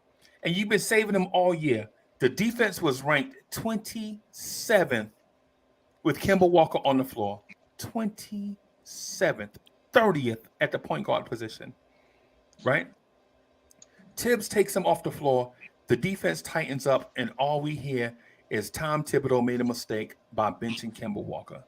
D: And you've been saving him all year. The defense was ranked 27th with Kemba Walker on the floor. 27th, 30th at the point guard position, right? Tibbs takes him off the floor. The defense tightens up, and all we hear is Tom Thibodeau made a mistake by benching Kemba Walker.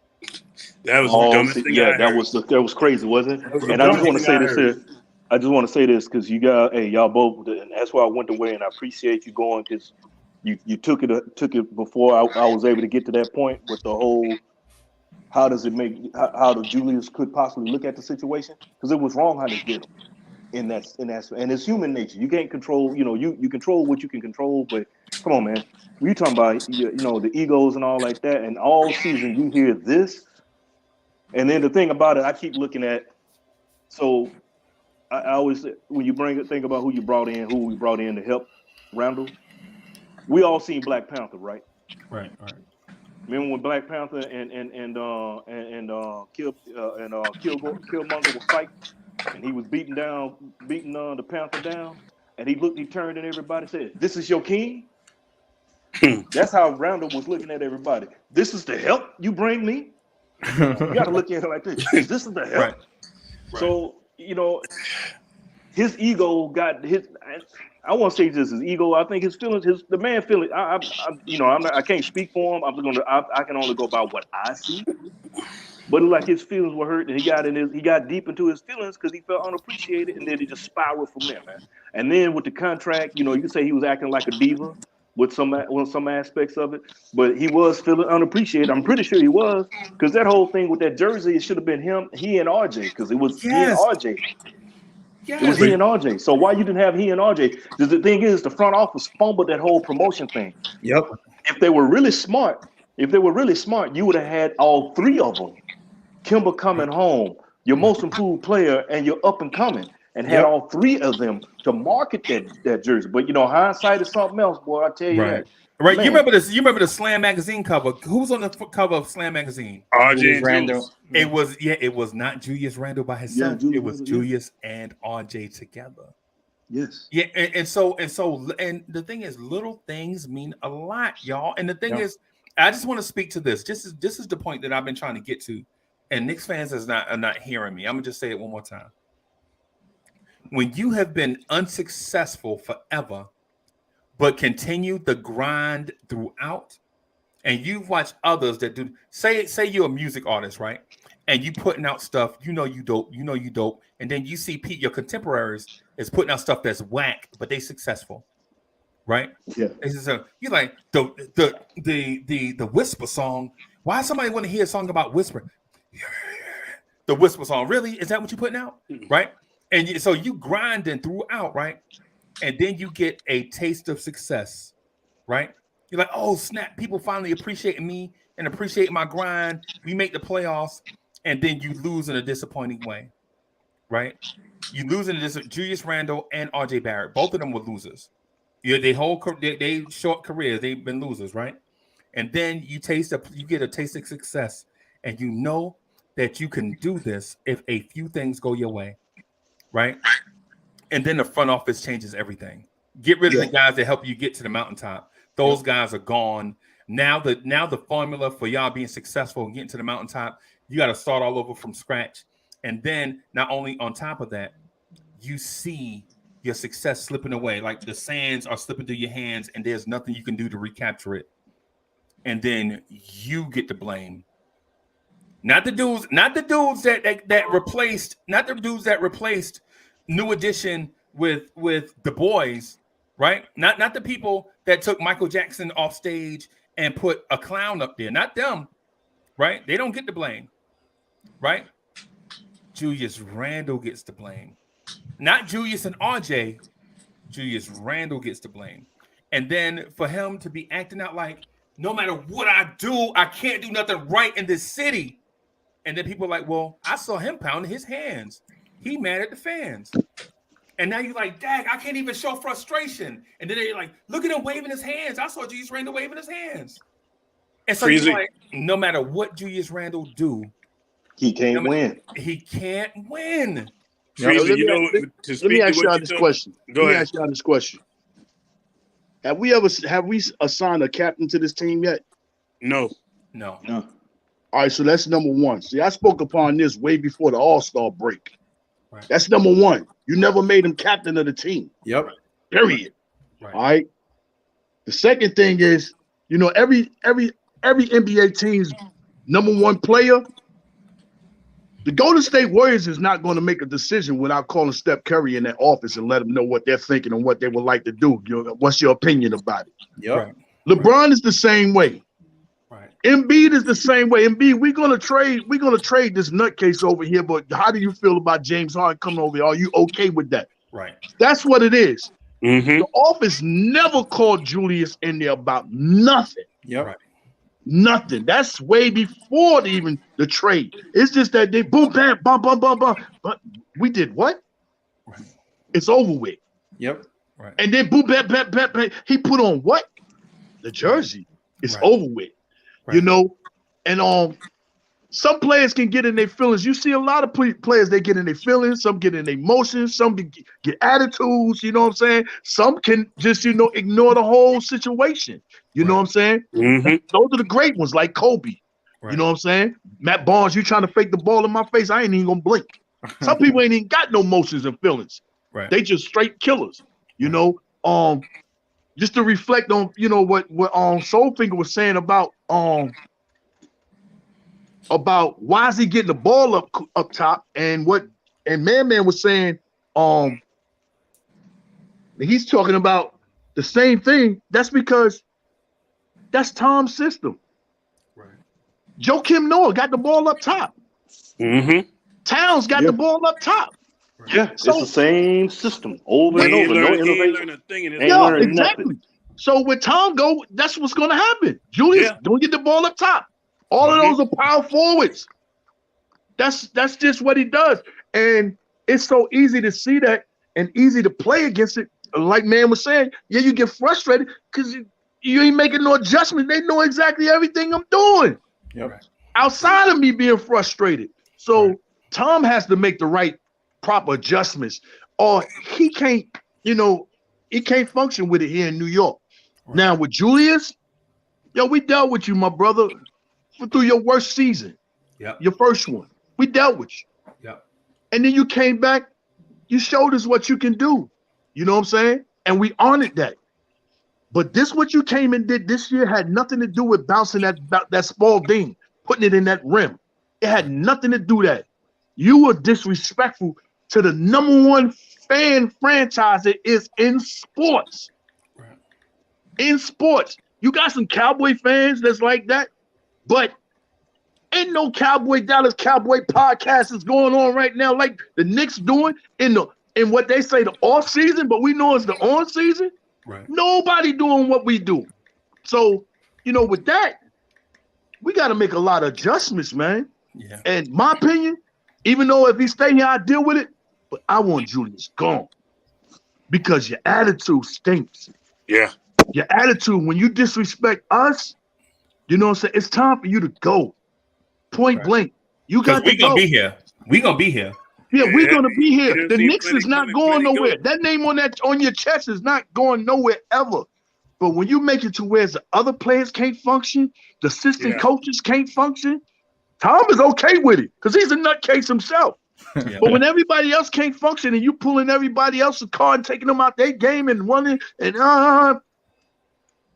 K: That was the dumbest thing.
I: Yeah, that was crazy, wasn't it? And I just want to say this here. I just want to say this because y'all both, and that's why I went away, and I appreciate you going because you took it before I was able to get to that point with the whole how does the Julius could possibly look at the situation, because it was wrong how they did him. And it's human nature. You can't control, you control what you can control, but come on, man. When you talking about, the egos and all like that, and all season you hear this, and then the thing about it, I keep looking at, so I always say, when you think about who we brought in to help Randle, we all seen Black Panther, right?
D: Right.
I: Remember when Black Panther and Killmonger was fighting? And he was beating the Panther down, and he turned and everybody said, "This is your king." That's how Randle was looking at everybody. This is the help you bring me. You got to look at it like this. This is the help. Right. So his ego got his. I won't say just his ego. I think his feelings. The man feeling. I can't speak for him. I can only go by what I see. But it like his feelings were hurt, and he got deep into his feelings because he felt unappreciated, and then he just spiraled from there, man. And then with the contract, you could say he was acting like a diva with some aspects of it, but he was feeling unappreciated. I'm pretty sure he was, because that whole thing with that jersey, it should have been he and RJ, because it was he and RJ. Yes. It was he and RJ. So why you didn't have he and RJ? Because the thing is, the front office fumbled that whole promotion thing.
J: Yep.
I: If they were really smart, you would have had all three of them. Kemba coming home, your most improved player, and you're up and coming. and had all three of them to market that jersey. But hindsight is something else, boy. I tell you that.
D: Right.
I: Man.
D: You remember the Slam magazine cover? Who's on the cover of Slam magazine?
K: RJ
J: Randle.
D: It was not Julius Randle by himself.
M: Julius
D: It was
M: Randle,
D: Julius and RJ together.
M: Yes.
D: Yeah, and so the thing is, little things mean a lot, y'all. And the thing is, I just want to speak to this. This is the point that I've been trying to get to, and Knicks fans are not hearing me. I'm gonna just say it one more time. When you have been unsuccessful forever, but continue the grind throughout, and you've watched others that do, say you're a music artist, right? And you putting out stuff, you dope, and then you see your contemporaries is putting out stuff that's whack, but they successful, right?
M: Yeah.
D: You're like the whisper song. Why somebody want to hear a song about whisper? The whisper song, really? Is that what you're putting out, right? And so you grinding throughout, right? And then you get a taste of success, right? You're like, oh snap! People finally appreciating me and appreciating my grind. We make the playoffs, and then you lose in a disappointing way, right? You lose in this. Julius Randle and RJ Barrett, both of them were losers. They short careers, they've been losers, right? And then you get a taste of success, and you know that you can do this if a few things go your way, right? And then the front office changes everything. Get rid of the guys that help you get to the mountaintop. Those guys are gone. Now the formula for y'all being successful and getting to the mountaintop, you got to start all over from scratch. And then not only on top of that, you see your success slipping away, like the sands are slipping through your hands, and there's nothing you can do to recapture it. And then you get the blame. Not the dudes that replaced New Edition with the boys, right? Not the people that took Michael Jackson off stage and put a clown up there. Not them, right? They don't get the blame, right? Julius Randle gets the blame. Not Julius and RJ. Julius Randle gets the blame. And then for him to be acting out like, no matter what I do, I can't do nothing right in this city. And then people are like, well, I saw him pounding his hands. He mad at the fans. And now you're like, dag, I can't even show frustration. And then they're like, look at him waving his hands. I saw Julius Randle waving his hands. And so you're like, no matter what Julius Randle do,
I: he can't win.
D: He can't win.
M: Let me ask y'all this question. Have we assigned a captain to this team yet?
K: No.
M: All right, so that's number one. See, I spoke upon this way before the All-Star break. Right. That's number one. You never made him captain of the team.
J: Yep.
M: Period. Right. All right. The second thing is, every NBA team's number one player. The Golden State Warriors is not going to make a decision without calling Steph Curry in their office and let them know what they're thinking and what they would like to do. What's your opinion about it?
J: Yep.
M: Right. LeBron is the same way. Right. Embiid is the same way. Embiid, we're gonna trade this nutcase over here. But how do you feel about James Harden coming over here? Are you okay with that?
D: Right.
M: That's what it is.
K: Mm-hmm.
M: The office never called Julius in there about nothing.
J: Yep. Right.
M: Nothing. That's way before even the trade. It's just that they boom, bam, bum, bum, bum, bum. But we did what? Right. It's over with.
J: Yep.
M: Right. And then boom, bam, bam, bam, bam. He put on what? The jersey. It's over with. Right. And some players can get in their feelings. You see a lot of players, they get in their feelings. Some get in their emotions. Some get attitudes. You know what I'm saying? Some can just, ignore the whole situation. You know what I'm saying?
K: Mm-hmm.
M: Those are the great ones, like Kobe. Right. You know what I'm saying? Matt Barnes, you trying to fake the ball in my face? I ain't even gonna blink. Some people ain't even got no emotions and feelings. Right. They just straight killers. Just to reflect on, what Soulfinger was saying about why is he getting the ball up top, and Man was saying he's talking about the same thing. That's because that's Tom's system. Right. Joakim Noah got the ball up top.
K: Mm-hmm.
M: Towns got the ball up top.
I: Right. Yeah, it's the same system over and over. No innovation.
M: Exactly. Nothing. So with Tom go, that's what's going to happen. Julius, don't get the ball up top. All of those are power forwards. That's just what he does. And it's so easy to see that and easy to play against it. Like man was saying, yeah, you get frustrated because you ain't making no adjustments. They know exactly everything I'm doing.
J: Yep.
M: Outside of me being frustrated. So Tom has to make the right proper adjustments, or he can't, he can't function with it here in New York. Right. Now with Julius, we dealt with you, my brother, through your worst season.
D: Yep.
M: Your first one. We dealt with you.
D: Yep.
M: And then you came back, you showed us what you can do. You know what I'm saying? And we honored that. But this what you came and did this year had nothing to do with bouncing that small ding, putting it in that rim. It had nothing to do with that. You were disrespectful to the number one fan franchise that is in sports. Right. In sports. You got some Cowboy fans that's like that, but ain't no Dallas Cowboy podcast is going on right now like the Knicks doing in what they say the off season, but we know it's the on season.
D: Right.
M: Nobody doing what we do. So, with that, we got to make a lot of adjustments, man.
D: Yeah.
M: And my opinion, even though if he stay here, I deal with it, but I want Julius gone because your attitude stinks.
K: Yeah.
M: Your attitude, when you disrespect us, you know what I'm saying? It's time for you to go. Point blank. You got to go.
D: Gonna be here. We gonna be here.
M: Yeah, we're gonna be here. The Knicks is not going nowhere. That name on your chest is not going nowhere ever. But when you make it to where the other players can't function, the assistant coaches can't function, Tom is okay with it because he's a nutcase himself. Yeah. But when everybody else can't function and you pulling everybody else's card and taking them out their game and running, and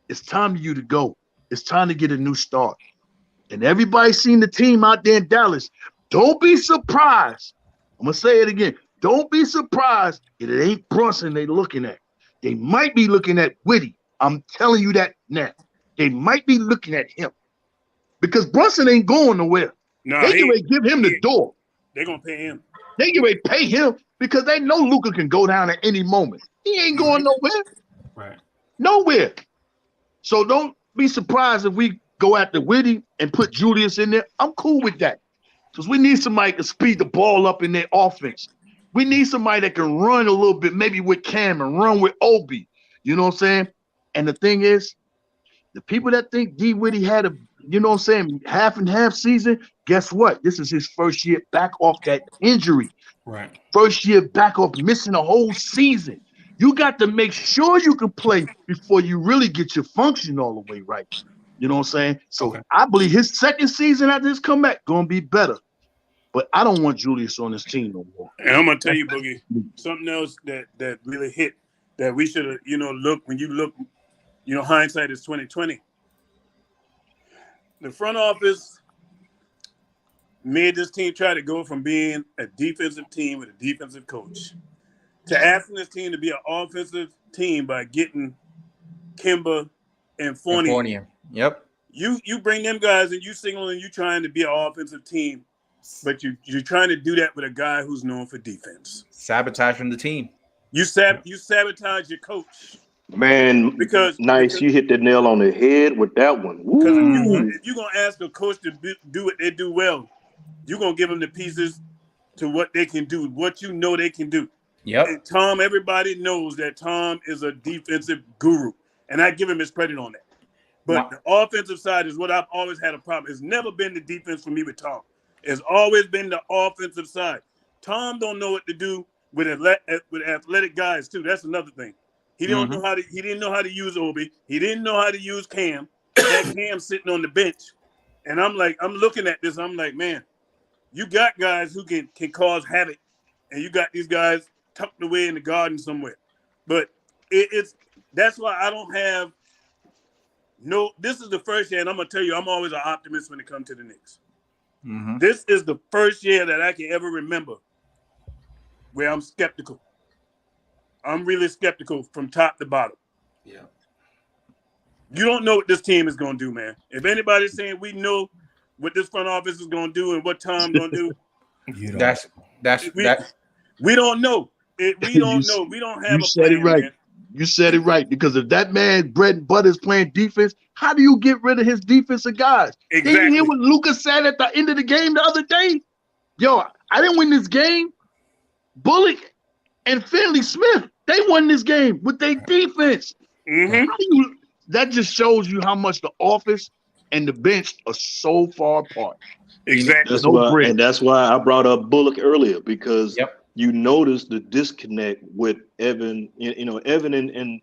M: it's time for you to go. It's time to get a new start. And everybody's seen the team out there in Dallas. Don't be surprised. I'm going to say it again. Don't be surprised if it ain't Brunson they looking at. They might be looking at Whitty. I'm telling you that now. They might be looking at him. Because Brunson ain't going nowhere.
K: No,
M: they can give him the door.
K: They're going to pay him.
M: They can pay him because they know Luka can go down at any moment. He ain't going nowhere.
D: Right.
M: Nowhere. So don't be surprised if we go after Whitty and put Julius in there. I'm cool with that. Because we need somebody to speed the ball up in their offense. We need somebody that can run a little bit, maybe with Cam and run with Obi. You know what I'm saying? And the thing is, the people that think D. Whitty had a, half and half season, guess what? This is his first year back off that injury.
D: Right.
M: First year back off missing a whole season. You got to make sure you can play before you really get your function all the way right. You know what I'm saying? So I believe his second season after his comeback going to be better. But I don't want Julius on this team no more.
K: And I'm going to tell you, Boogie, something else that really hit that we should have, look, when you look, hindsight is 2020. The front office made this team try to go from being a defensive team with a defensive coach to asking this team to be an offensive team by getting Kimba and Fournier.
J: Yep.
K: You bring them guys and you signaling you trying to be an offensive team, but you're trying to do that with a guy who's known for defense.
J: Sabotaging the team.
K: You sabotage your coach.
I: Man, because you hit the nail on the head with that one.
K: Because if you're going to ask a coach to do what they do well, you're going to give them the pieces to what they can do, what you know they can do.
J: Yep.
K: And Tom, everybody knows that Tom is a defensive guru, and I give him his credit on that. But the offensive side is what I've always had a problem. It's never been the defense for me with Tom. It's always been the offensive side. Tom don't know what to do with athletic guys too. That's another thing. He don't know how to. He didn't know how to use Obi. He didn't know how to use Cam. That Cam sitting on the bench, and I'm looking at this. I'm like, man, you got guys who can cause havoc, and you got these guys tucked away in the garden somewhere. But that's why I don't have. No, this is the first year, and I'm gonna tell you, I'm always an optimist when it comes to the Knicks.
J: Mm-hmm.
K: This is the first year that I can ever remember where I'm skeptical. I'm really skeptical from top to bottom.
D: Yeah.
K: You don't know what this team is gonna do, man. If anybody's saying we know what this front office is gonna do and what Tom's gonna do, we don't know. We don't know. We don't have a plan.
M: You said it right.
K: Man.
M: You said it right, because if that man bread and butter is playing defense, how do you get rid of his defensive guys?
K: Exactly.
M: Didn't you hear what Luka said at the end of the game the other day? Yo, I didn't win this game. Bullock and Finley Smith, they won this game with their defense. That just shows you how much the office and the bench are so far apart.
K: Exactly.
I: That's why I brought up Bullock earlier, because you notice the disconnect with Evan. You know, Evan and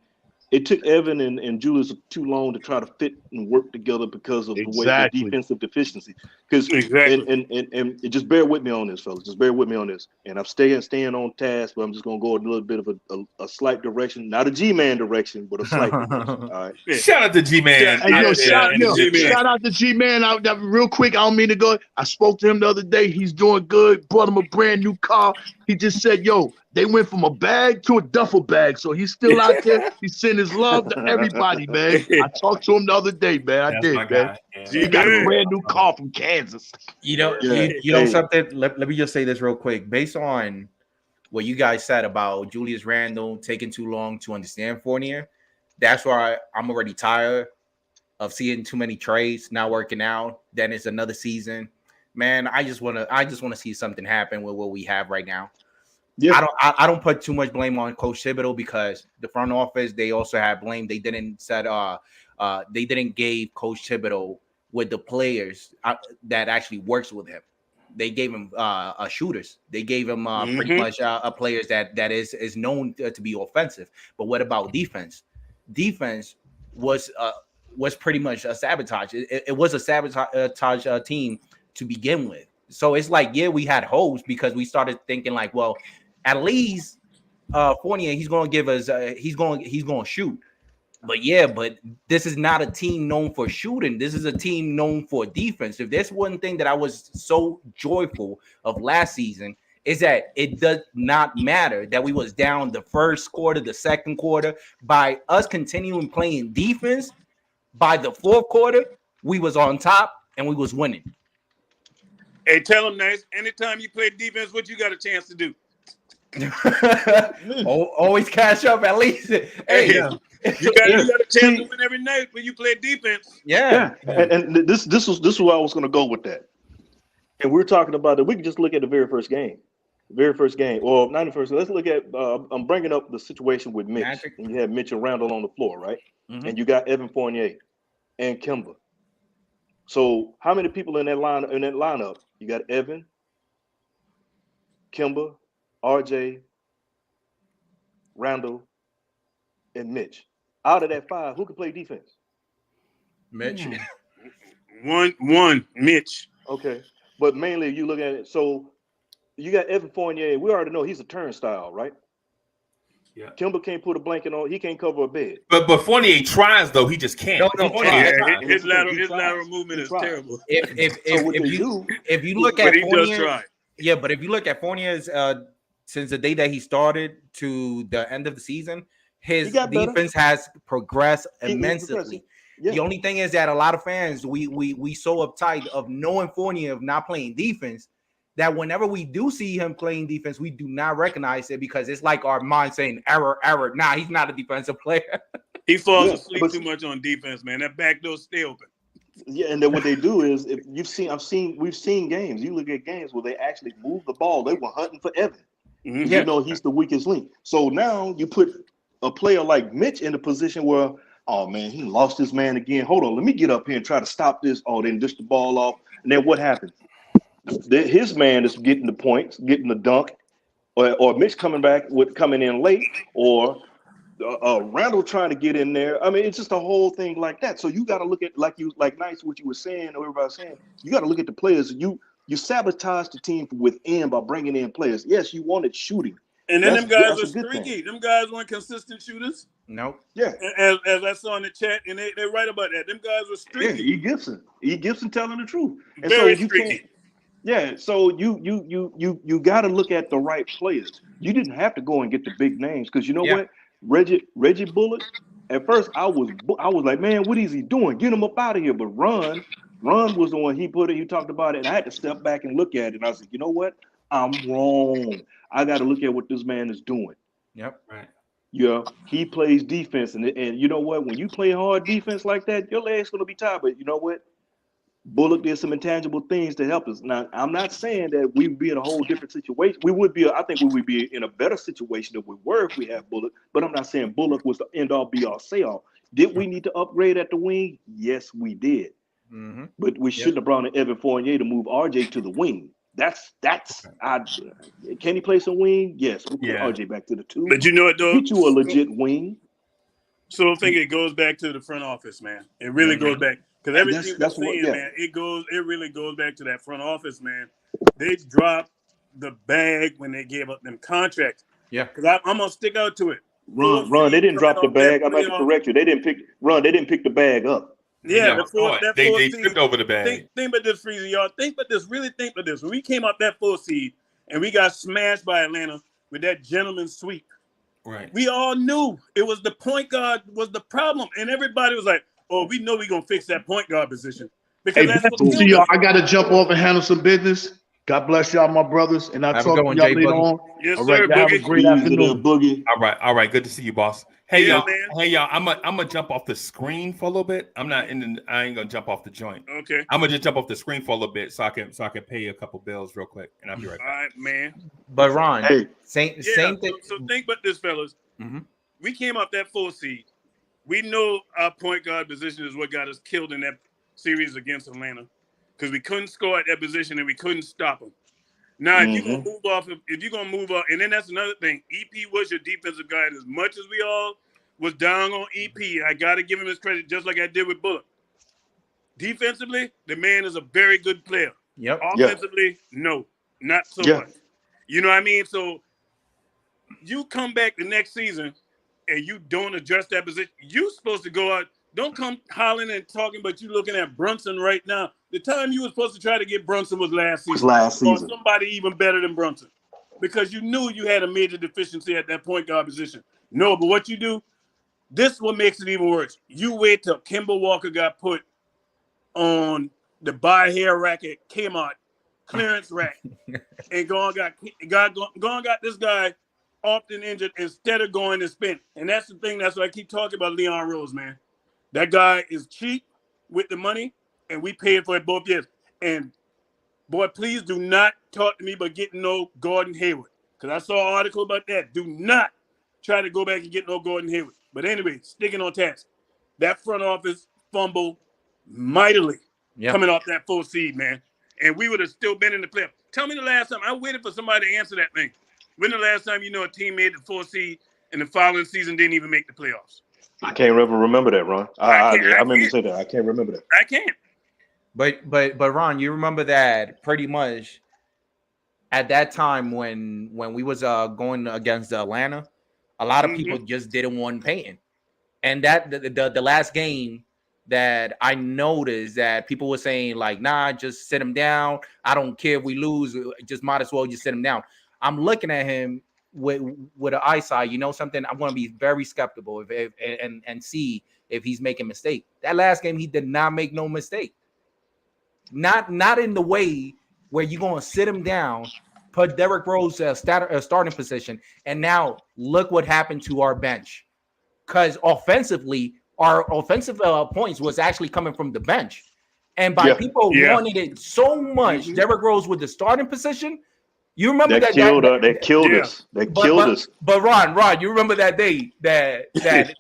I: it took Evan and Julius too long to try to fit and work together because of the way the defensive deficiency. Because and just bear with me on this, fellas. Just bear with me on this. And I'm staying on task, but I'm just gonna go in a little bit of a slight direction, not a G-man direction, but a slight direction. All right.
D: Shout out to G-man.
M: Shout out to G-man. Real quick, I don't mean to go. I spoke to him the other day. He's doing good. Brought him a brand new car. He just said, "Yo, they went from a bag to a duffel bag." So he's still out there. He's sending his love to everybody, man. I talked to him the other day, man. I did, man. He got a brand new car from Kansas.
J: You know something? Let me just say this real quick. Based on what you guys said about Julius Randle taking too long to understand Fournier, that's why I'm already tired of seeing too many trades not working out. Then it's another season. Man, I just want to see something happen with what we have right now. Yeah. I don't put too much blame on Coach Thibodeau, because the front office, they also have blame. They didn't give Coach Thibodeau with the players that actually works with him. They gave him shooters. They gave him pretty much players that is known to be offensive. But what about defense? Defense was pretty much a sabotage. It was a sabotage team to begin with. So it's like, yeah, we had hopes because we started thinking like, well, at least Fournier, he's going to give us, he's going to shoot. But this is not a team known for shooting. This is a team known for defense. If there's one thing that I was so joyful of last season, is that it does not matter that we was down the first quarter, the second quarter. By us continuing playing defense, by the fourth quarter, we was on top and we was winning.
K: Hey, tell them, Nice. Anytime you play defense, what you got a chance to do?
J: Always cash up at least.
K: Hey, you got a chance to win every night when you play defense.
I: Yeah. And this is where I was going to go with that. And we're talking about that. We can just look at the very first game. Well, not the first. Let's look at. I'm bringing up the situation with Mitch. Magic. And you have Mitch and Randle on the floor, right? Mm-hmm. And you got Evan Fournier and Kemba. So how many people in that lineup? You got Evan, Kemba, RJ, Randle, and Mitch. Out of that five, who can play defense?
J: Mitch.
K: One, Mitch.
I: Okay. But mainly you look at it. So you got Evan Fournier. We already know he's a turnstile, right? Yeah. Kemba can't put a blanket on. He can't cover a bed.
D: But Fournier tries, though. He just can't.
K: His lateral movement is terrible.
J: If you look at Fournier, but if you look at Fournier's since the day that he started to the end of the season, his defense has progressed immensely. Yeah. The only thing is that a lot of fans, we so uptight of knowing Fournier of not playing defense, that whenever we do see him playing defense, we do not recognize it because it's like our mind saying error. Nah, he's not a defensive player.
K: He falls asleep too much on defense, man. That back door stay open.
I: Yeah, and then what they do is, if we've seen games. You look at games where they actually move the ball. They were hunting for Evan. Mm-hmm. You know he's the weakest link. So now you put a player like Mitch in a position where, oh man, he lost his man again. Hold on, let me get up here and try to stop this. Oh, then dish the ball off, and then what happens? His man is getting the points, getting the dunk, or Mitch coming in late, or Randle trying to get in there. I mean, it's just a whole thing like that. So you got to look at like Nice, what you were saying, or everybody was saying. You got to look at the players. You sabotage the team from within by bringing in players. Yes, you wanted shooting,
K: and then them guys are streaky. Them guys weren't consistent shooters.
J: Nope.
I: Yeah.
K: As I saw in the chat, and they're right about that. Them guys were streaky.
I: Yeah, E. Gibson telling the truth. And
K: very
I: so
K: streaky.
I: Yeah, so you got to look at the right players. You didn't have to go and get the big names because you know what, Reggie Bullock. At first, I was like, man, what is he doing? Get him up out of here. But Ron was the one he talked about it, and I had to step back and look at it. And I said, you know what, I'm wrong. I got to look at what this man is doing.
J: Yep. Right.
I: Yeah, he plays defense, and you know what? When you play hard defense like that, your leg's gonna be tired. But you know what? Bullock did some intangible things to help us. Now, I'm not saying that we would be in a whole different situation. I think we would be in a better situation than we were if we had Bullock, but I'm not saying Bullock was the end all be all say all. Did we need to upgrade at the wing? Yes, we did. Mm-hmm. But we shouldn't have brought in Evan Fournier to move RJ to the wing. Can he play some wing? Yes, we'll put RJ back to the 2.
K: But you know what, though?
I: Get you a legit wing.
K: So I think it goes back to the front office, man. It really goes back. Because everything we're saying, man, it really goes back to that front office, man. They dropped the bag when they gave up them contracts.
J: Yeah.
K: Because I'm gonna stick out to it.
I: Ron, they didn't drop the bag. I'm about to correct you. They didn't pick the bag up.
K: Yeah,
D: they skipped over the bag.
K: Think about this, Freezy, y'all. Think about this. Really think about this. When we came out that 4 seed and we got smashed by Atlanta with that gentleman's sweep,
D: right?
K: We all knew it was the point guard was the problem, and everybody was like, "Oh, we know we're gonna fix that point guard position." Because that's what
M: see y'all. I gotta jump off and handle some business. God bless y'all, my brothers, and I'll talk to y'all later on.
K: Yes,
M: all right,
K: sir.
M: have a great afternoon.
I: Boogie.
D: All right. Good to see you, boss. Hey
K: Yeah,
D: y'all. I'm gonna jump off the screen for a little bit. I ain't gonna jump off the joint.
K: Okay.
D: I'm gonna just jump off the screen for a little bit so I can pay a couple bills real quick, and I'll be right back.
K: All right, man.
J: But Ron, same thing.
K: So think about this, fellas.
J: Mm-hmm.
K: We came up that 4 seed. We know our point guard position is what got us killed in that series against Atlanta because we couldn't score at that position and we couldn't stop them. Now, if you're gonna move off, and then that's another thing. EP was your defensive guy, and as much as we all was down on EP, I gotta give him his credit, just like I did with Bullock. Defensively, the man is a very good player.
J: Yep.
K: Offensively, no, not so much. You know what I mean? So you come back the next season and you don't adjust that position. You supposed to go out. Don't come hollering and talking, but you looking at Brunson right now. The time you were supposed to try to get Brunson was last season. Or somebody even better than Brunson. Because you knew you had a major deficiency at that point guard position. No, but what you do, this is what makes it even worse. You wait till Kemba Walker got put on the buy hair rack at Kmart clearance rack and got this guy often injured instead of going to spend. And that's the thing. That's what I keep talking about Leon Rose, man. That guy is cheap with the money, and we paid for it both years. And, boy, please do not talk to me about getting no Gordon Hayward, because I saw an article about that. Do not try to go back and get no Gordon Hayward. But anyway, sticking on task. That front office fumbled mightily coming off that 4 seed, man. And we would have still been in the playoff. Tell me the last time. I waited for somebody to answer that thing. When the last time a team made the 4 seed and the following season didn't even make the playoffs?
I: I can't ever remember that, Ron. I remember you said that. I can't remember that.
K: I can't.
J: But Ron, you remember that pretty much at that time when we was going against Atlanta, a lot of people just didn't want Payton. And that the last game that I noticed that people were saying like, nah, just sit him down. I don't care if we lose, just might as well just sit him down. I'm looking at him with an eyesight, something. I'm going to be very skeptical and see if he's making mistake. That last game, he did not make no mistake. Not in the way where you're going to sit him down, put Derrick Rose starting position, and now look what happened to our bench. Because offensively, our offensive points was actually coming from the bench, and people wanted it so much. Derrick Rose with the starting position. You remember that killed
I: us. They killed us.
J: But Ron, you remember that day that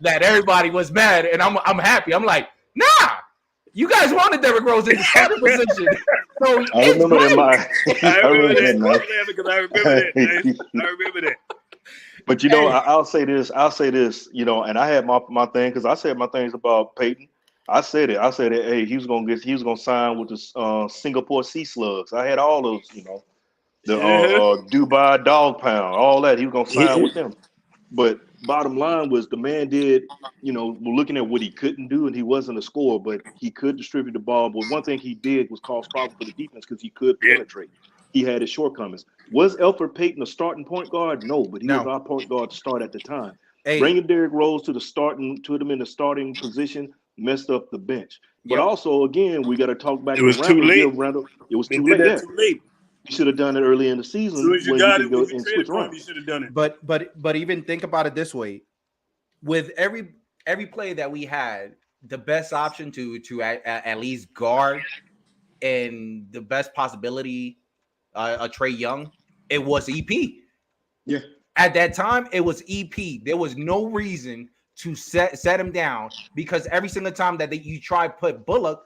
J: everybody was mad, and I'm happy. I'm like, nah, you guys wanted Derrick Rose in the starting position. So
I: I remember that.
K: I remember that.
I: But I'll say this, and I had my thing because I said my things about Peyton. I said it. Hey, he was gonna sign with the Singapore Sea Slugs. I had all those, the Dubai Dog Pound, all that. He was gonna sign with them. But bottom line was the man did, looking at what he couldn't do, and he wasn't a scorer, but he could distribute the ball. But one thing he did was cause problems for the defense because he could penetrate. He had his shortcomings. Was Elfrid Payton a starting point guard? No, but he was our point guard to start at the time. Bringing Derrick Rose to him in the starting position messed up the bench. But also, again, we got to talk back.
K: It was too late.
I: It was too late. You should have done it early in the season.
K: As soon as you got it, when you
I: switch around.
K: You should have done it.
J: But even think about it this way: with every play that we had, the best option to at least guard and the best possibility, a Trey Young, it was EP.
N: Yeah.
J: At that time, it was EP. There was no reason to set him down because every single time that you try put Bullock,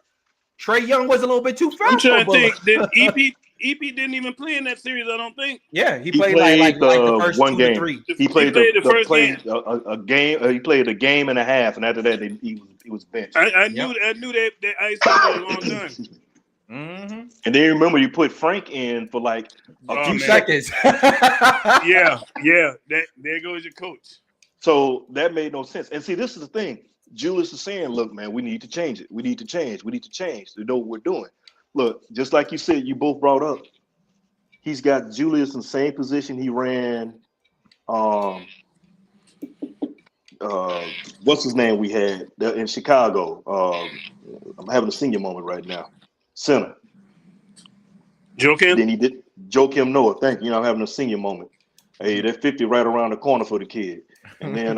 J: Trey Young was a little bit too fast.
K: I'm trying to think. Did EP didn't even play in that series, I don't think.
J: Yeah, he played like the first
I: one
J: 2
I: game.
J: to 3.
I: He played the
K: first
I: game.
K: game.
I: A game. He played a game and a half, and after that, he was benched.
K: I knew that ice for a long time.
J: Mm-hmm.
I: And then remember, you put Frank in for like a few
J: seconds.
K: yeah. There goes your coach.
I: So that made no sense. And see, this is the thing. Julius is saying, look, man, we need to change it. We need to change. We need to change to know what we're doing. Look, just like you said, you both brought up, he's got Julius in the same position he ran. What's his name we had in Chicago? I'm having a senior moment right now. Center.
K: Joakim?
I: Then he did Joakim Noah. Thank you. I'm having a senior moment. Hey, that 50 right around the corner for the kid. And then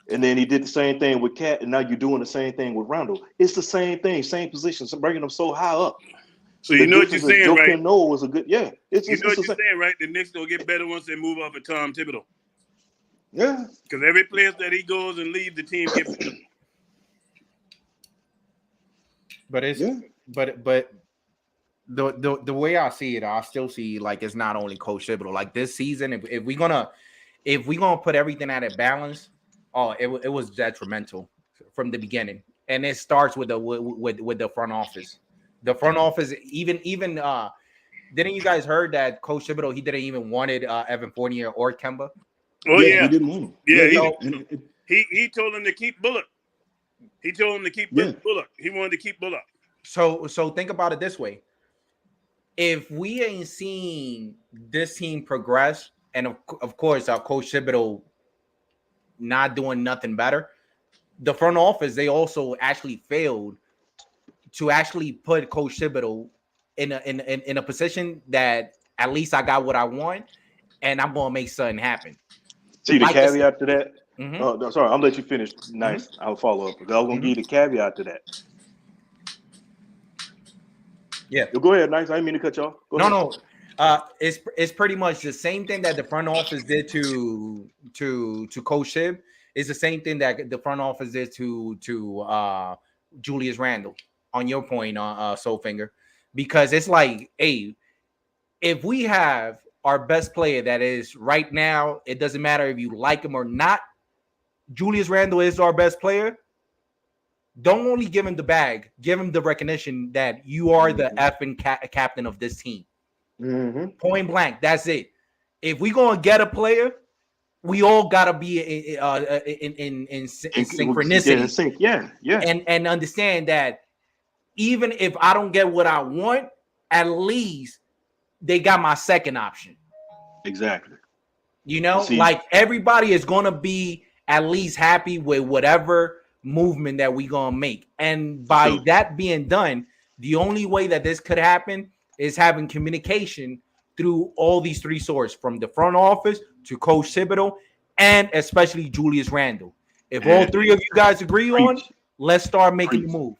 I: and then he did the same thing with Cat, and now you're doing the same thing with Randle. It's the same thing, same position, so bringing them so high up.
K: So you know what you're saying,
I: Joakim
K: right?
I: Noah was a good,
K: You know what you're saying, right? The Knicks will get better once they move off of Tom Thibodeau.
I: Yeah.
K: Because every place that he goes and leaves, the team gets better.
J: But it's but the way I see it, I still see like it's not only Coach Thibodeau. Like this season, if we're gonna put everything at a balance, it was detrimental from the beginning, and it starts with the front office. The front office, even didn't you guys heard that Coach Thibodeau, he didn't even wanted Evan Fournier or Kemba?
K: Oh yeah,
N: he didn't want him.
K: Yeah, he told him to keep Bullock. He told him to keep Bullock. He wanted to keep Bullock.
J: So think about it this way: if we ain't seen this team progress, and of course our Coach Thibodeau not doing nothing better, the front office, they also actually failed to actually put Coach Thibodeau in a position that at least I got what I want, and I'm gonna make something happen.
I: See the
J: Like
I: caveat to that.
J: Mm-hmm.
I: Sorry, I'll let you finish. Nice, I'll follow up. Because I was gonna give you the caveat to that.
J: Yeah,
I: go ahead. Nice. I didn't mean to cut you off. Go ahead.
J: No. It's pretty much the same thing that the front office did to Coach Thib. It's the same thing that the front office did to Julius Randle. On your point, Soulfinger, because it's like, hey, if we have our best player that is right now, it doesn't matter if you like him or not. Julius Randle is our best player. Don't only give him the bag, give him the recognition that you are the effing captain of this team. Point blank. That's it. If we're gonna get a player, we all gotta be in synchronicity.
I: Yeah.
J: And understand that even if I don't get what I want, at least they got my second option.
I: Exactly.
J: You know, like everybody is gonna be at least happy with whatever movement that we gonna make. And by that being done, the only way that this could happen is having communication through all these three sources, from the front office to Coach Thibodeau and especially Julius Randle. If all three of you guys agree on, let's start making the move.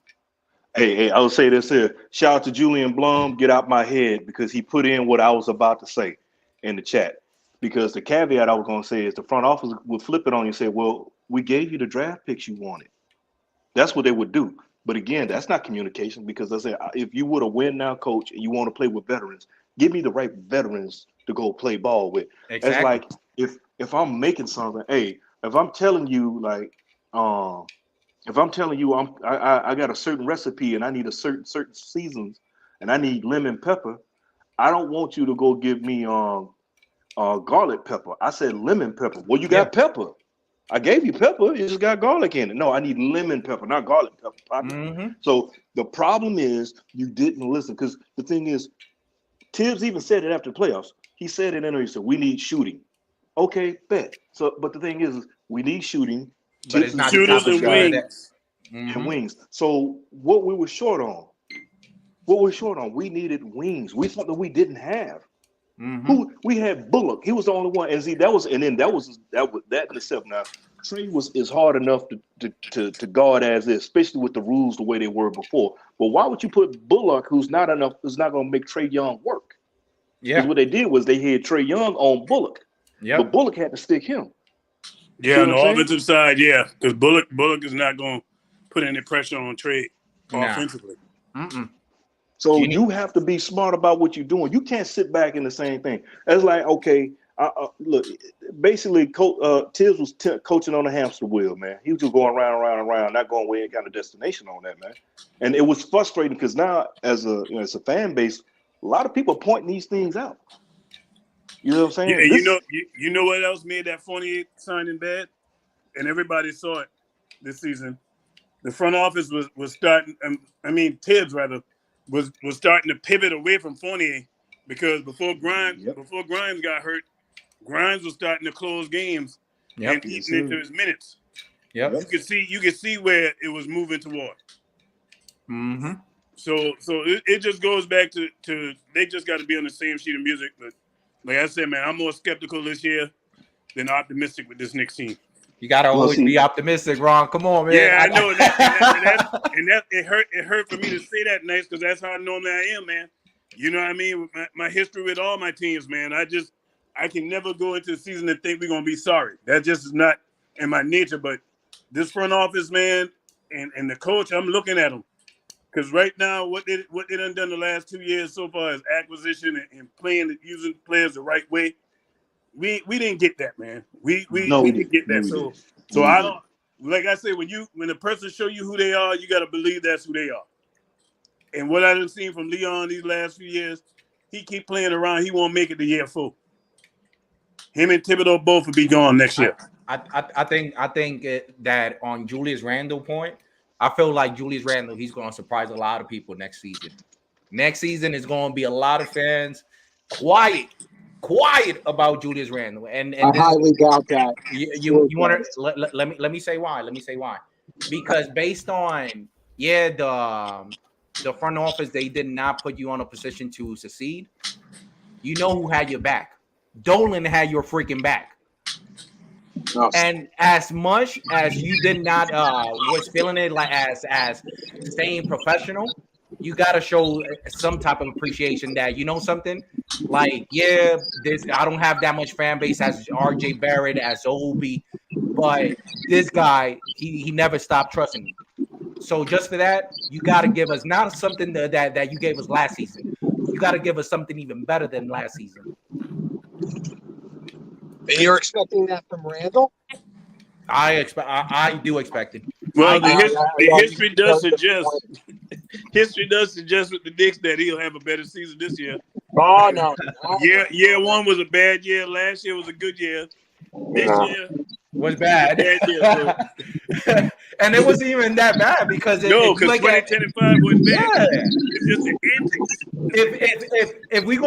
I: Hey, I will say this here. Shout out to Julian Blum, get out my head, because he put in what I was about to say in the chat. Because the caveat I was going to say is the front office would flip it on you and say, well, we gave you the draft picks you wanted. That's what they would do. But again, that's not communication, because I said, if you would have win now, coach, and you want to play with veterans, give me the right veterans to go play ball with. Exactly. It's like if I'm making something, hey, if I'm telling you like, if I'm telling you I got a certain recipe and I need a certain seasons and I need lemon pepper, I don't want you to go give me garlic pepper. I said lemon pepper. Well, you got pepper. I gave you pepper. You just got garlic in it. No, I need lemon pepper, not garlic pepper. So the problem is you didn't listen, because the thing is, Tibbs even said it after the playoffs. He said it in there. He said, we need shooting. Okay, bet. So, but the thing is we need shooting.
J: But it's not
K: shooters and wings.
I: And wings. So what we were short on, we needed wings. We thought that we didn't have. We had Bullock. He was the only one. And see, that in itself. Now, trade is hard enough to guard as is, especially with the rules the way they were before. But why would you put Bullock, who's not going to make Trae Young work? Because what they did was they had Trae Young on Bullock, but Bullock had to stick him.
K: Yeah, on the offensive side, yeah, because Bullock is not going to put any pressure on Trae offensively.
I: So you have to be smart about what you're doing. You can't sit back in the same thing. It's like, okay, look, basically, Tibbs was coaching on a hamster wheel, man. He was just going around, not going where any kind of destination on that, man. And it was frustrating because now, as a fan base, a lot of people are pointing these things out. You know what I'm saying?
K: Yeah, you know what else made that Fournier signing bad? And everybody saw it this season. The front office was starting. Tibbs rather was starting to pivot away from Fournier because before Grimes got hurt, Grimes was starting to close games and eating into his minutes.
J: Yep.
K: You could see where it was moving toward.
J: Mm-hmm.
K: So it just goes back to they just got to be on the same sheet of music. But like I said, man, I'm more skeptical this year than optimistic with this Knicks team.
J: You gotta always be optimistic, Ron. Come on, man.
K: Yeah, I know that. It hurt for me to say that, nice, because that's how normally I am, man. You know what I mean? My history with all my teams, man. I can never go into the season and think we're gonna be sorry. That just is not in my nature. But this front office, man, and the coach, I'm looking at them. Because right now, what they done the last 2 years so far is acquisition and using players the right way. We didn't get that, man. We didn't get that. So I don't, like I said, when a person show you who they are, you got to believe that's who they are. And what I done seen from Leon these last few years, he keep playing around. He won't make it to year 4. Him and Thibodeau both will be gone next year.
J: I think that on Julius Randle point, I feel like Julius Randle, he's going to surprise a lot of people next season. Next season is going to be a lot of fans quiet about Julius Randle. And
N: I highly doubt that.
J: You want to let me say why. Let me say why. Because based on the front office, they did not put you on a position to succeed. You know who had your back. Dolan had your freaking back. And as much as you did not was feeling it like as staying professional, you got to show some type of appreciation that, you know, something like, I don't have that much fan base as RJ Barrett, as Obi, but this guy, he never stopped trusting me. So just for that, you got to give us not something that you gave us last season. You got to give us something even better than last season.
N: And you're expecting that from Randall?
J: I do expect it.
K: Well, the history does suggest with the Knicks that he'll have a better season this year.
N: Oh no.
K: Year 1 was a bad year. Last year was a good year. This year
J: was bad. And it wasn't even that bad because
K: because 2010 and 5 wasn't bad. It's just the antics.
J: If we're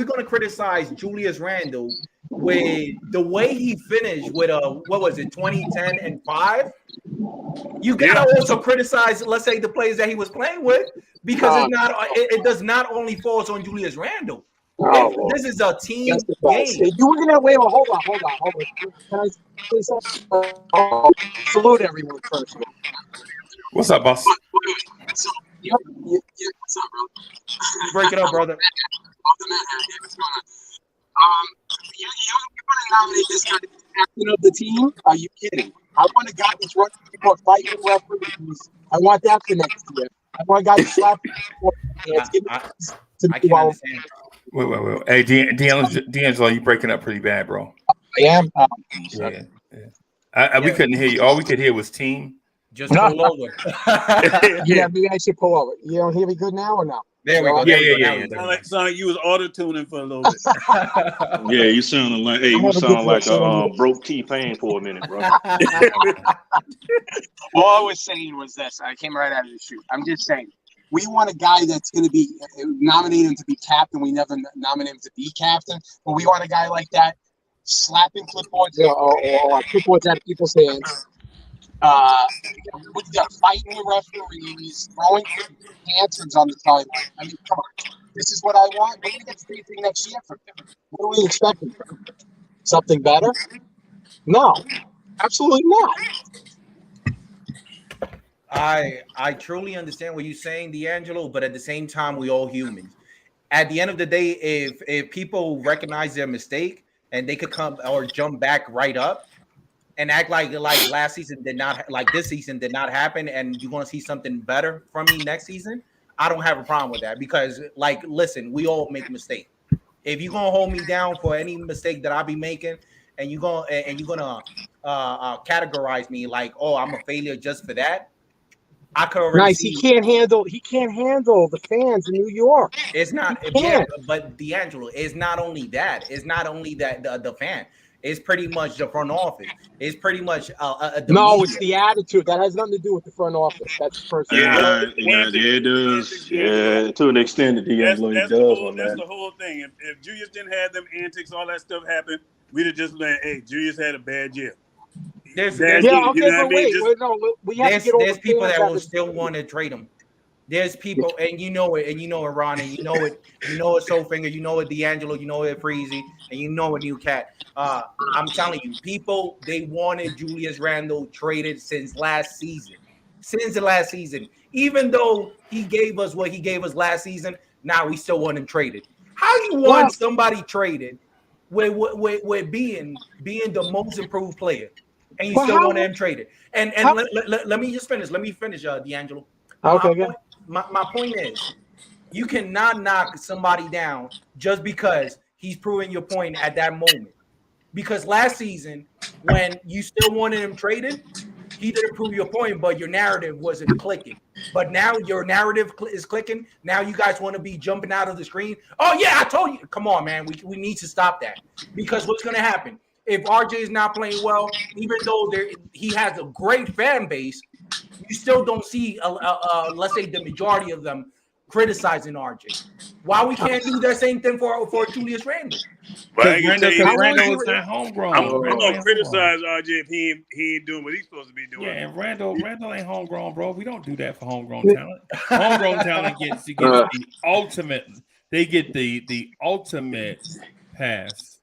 J: gonna criticize Julius Randle with the way he finished with 2010 and 5, you gotta also criticize, let's say, the players that he was playing with, because it does not only fall on Julius Randle. This is a team game.
N: You were gonna wait. Hold on. Can I say something? Salute everyone first.
D: What's up, boss?
N: What's up, bro?
J: Break it up, brother.
N: You want to nominate this guy as captain of the team? Are you kidding? I want a guy that's running people fighting referees. I want that for next year. I want a guy to slap people.
J: I can understand.
D: Wait. Hey, D'Angelo, you breaking up pretty bad, bro.
N: I am.
D: We couldn't hear you. All we could hear was team.
J: Just pull over.
N: Yeah, maybe I should pull over. You don't hear me good now or no?
J: There we go.
D: Yeah.
K: Sound like you was auto-tuning for a little bit.
I: Yeah, you sound like a broke T-Pain for a minute, bro.
N: All I was saying was this. I came right out of the shoot. I'm just saying, we want a guy that's going to be nominate him to be captain. We never nominate him to be captain, but we want a guy like that slapping clipboards or clipboards out of people's hands. We got fighting the referees, throwing tantrums on the sideline. I mean, come on. This is what I want. We're going to get the same thing next year from him. What are we expecting from him? Something better? No. Absolutely not.
J: I truly understand what you're saying, D'Angelo, but at the same time, we all humans. At the end of the day, if people recognize their mistake and they could come or jump back right up and act like last season did not, like this season did not happen, and you're going to see something better from me next season, I don't have a problem with that because, like, listen, we all make mistakes. If you're gonna hold me down for any mistake that I be making, and you're gonna categorize me like, oh, I'm a failure just for that, I could already
N: Nice.
J: see.
N: He can't handle the fans in New York.
J: It's not, yeah, but D'Angelo, it's not only that. It's not only that the fan. It's pretty much the front office. It's pretty much the
N: No,
J: media.
N: it's the attitude. That has nothing to do with the front office. That's personal.
I: Yeah, it does. Yeah, to an extent, the D'Angelo
K: That's
I: does on
K: that's
I: that.
K: the whole thing. If Julius didn't have them antics, all that stuff happened, we'd have just been, hey, Julius had a bad year.
J: There's
N: but wait, we have to get over
J: there's people
N: fans
J: that
N: that
J: will
N: was-
J: still want to trade him. There's people, and you know it, Ron, and you know it, Soulfinger, you know it, D'Angelo, you know it, Freezy, and you know it, New Cat. I'm telling you, people, they wanted Julius Randle traded since last season. Since the last season. Even though he gave us what he gave us last season, now we still want him traded. How you want somebody traded with being the most improved player, and you still want him traded? And let me just finish. Let me finish, D'Angelo.
N: Okay,
J: my point is, you cannot knock somebody down just because he's proving your point at that moment. Because last season, when you still wanted him traded, he didn't prove your point, but your narrative wasn't clicking. But now your narrative is clicking. Now you guys want to be jumping out of the screen. Oh, yeah, I told you. Come on, man. We need to stop that. Because what's going to happen? If RJ is not playing well, even though he has a great fan base, you still don't see, let's say, the majority of them criticizing RJ. Why we can't do that same thing for Julius Randle?
K: Because
L: Randle is not homegrown.
K: I'm
L: Randle
K: gonna
L: ain't
K: criticize RJ if he ain't doing what he's supposed to be doing.
L: Yeah, and Randle ain't homegrown, bro. We don't do that for homegrown talent. Homegrown talent gets the ultimate. They get the ultimate pass.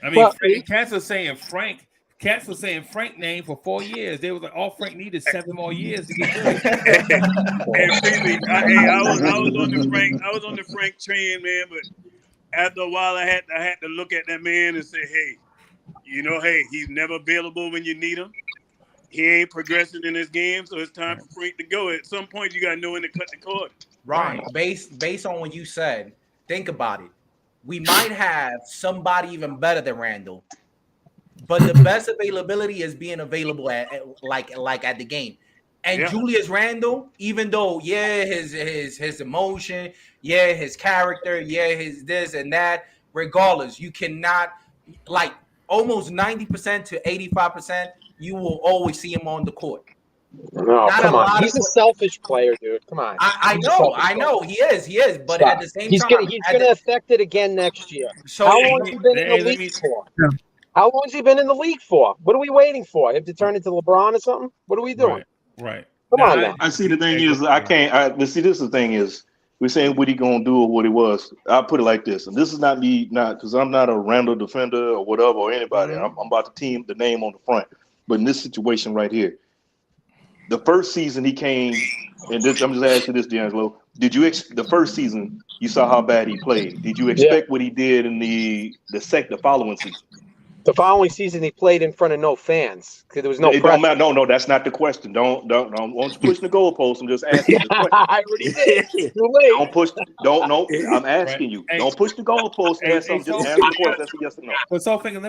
L: I mean, Cats was saying Frank name for 4 years. They was like, all Frank needed 7 more years to get good.
K: I was on the Frank train, man, but after a while I had to look at that man and say, hey, he's never available when you need him. He ain't progressing in his game, so it's time for Frank to go. At some point, you got to know when to cut the cord.
J: Ron, based on what you said, think about it. We might have somebody even better than Randle, but the best availability is being available at the game. And Julius Randle, even though his emotion, his character, his this and that, regardless, you cannot, like, almost 90% to 85%, you will always see him on the court.
N: No, come on. He's a selfish player, dude. Come on.
J: I know. He is. But at the same time,
N: he's going to affect it again next year. So how long has he been in the league for? How long has he been in the league for? What are we waiting for? Him to turn into LeBron or something? What are we doing?
L: Right.
N: Come on now.
I: I see. The thing is, this is the thing is, we're saying what he gonna do or what he was. I'll put it like this, and this is not me, because I'm not a Randle defender or whatever or anybody. I'm about the name on the front. But in this situation right here, the first season he came, and this, I'm just asking this, D'Angelo. Did you the first season you saw how bad he played? Did you expect what he did in the following season?
N: The following season, he played in front of no fans because there was no pressure.
I: Don't matter. No, that's not the question. Don't push the goalpost. I'm just asking the question.
N: I already did. Too late.
I: Don't push. Don't. No, I'm asking you. Don't push the goalpost. Just answer the question. That's a yes or no.
L: But Soulfinger,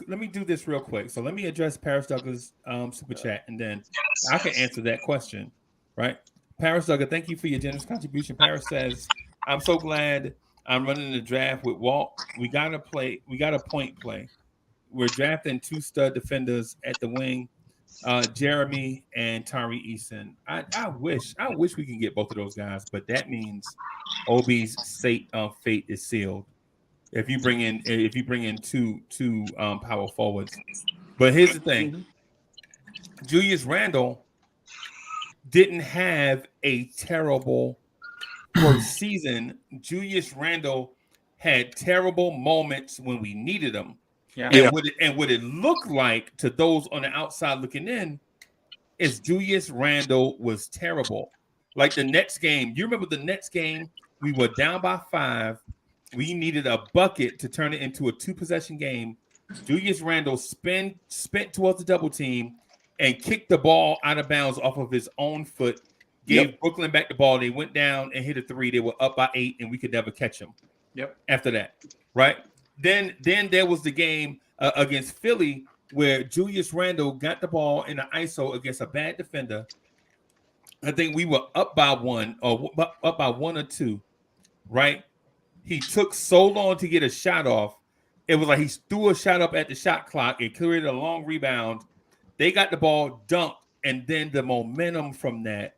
L: let me do this real quick. So let me address Paris Douglas' super chat, and then I can answer that question. Right, Paris Douglas, thank you for your generous contribution. Paris says, "I'm so glad I'm running the draft with Walt. We got a point play. We're drafting 2 stud defenders at the wing, Jeremy and Tari Eason. I wish we could get both of those guys, but that means Obi's fate is sealed. If you bring in two power forwards. But here's the thing: Julius Randle didn't have a terrible first season. Julius Randle had terrible moments when we needed him. And what it looked like to those on the outside looking in is Julius Randle was terrible. Like the Nets game, you remember the Nets game? We were down by 5. We needed a bucket to turn it into a 2-possession game. Julius Randle spent towards the double team and kicked the ball out of bounds off of his own foot. Gave Brooklyn back the ball. They went down and hit a 3. They were up by 8, and we could never catch them. After that, right? Then there was the game against Philly where Julius Randle got the ball in the ISO against a bad defender. I think we were up by 1 or up by 1 or 2, right? He took so long to get a shot off. It was like he threw a shot up at the shot clock and created a long rebound. They got the ball dunked, and then the momentum from that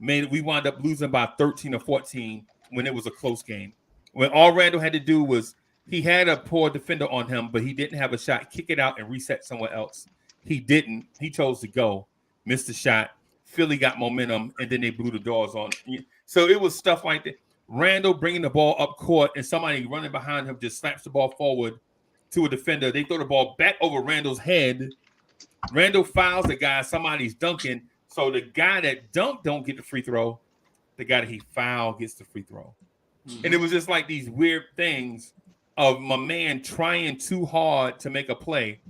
L: made we wound up losing by 13 or 14 when it was a close game. When all Randle had to do was he had a poor defender on him, but he didn't have a shot. Kick it out and reset somewhere else. He didn't. He chose to go, missed the shot. Philly got momentum, and then they blew the doors on. So it was stuff like that. Randle bringing the ball up court, and somebody running behind him just slaps the ball forward to a defender. They throw the ball back over Randle's head. Randle fouls the guy. Somebody's dunking. So the guy that dunked don't get the free throw. The guy that he fouled gets the free throw. And it was just like these weird things of my man trying too hard to make a play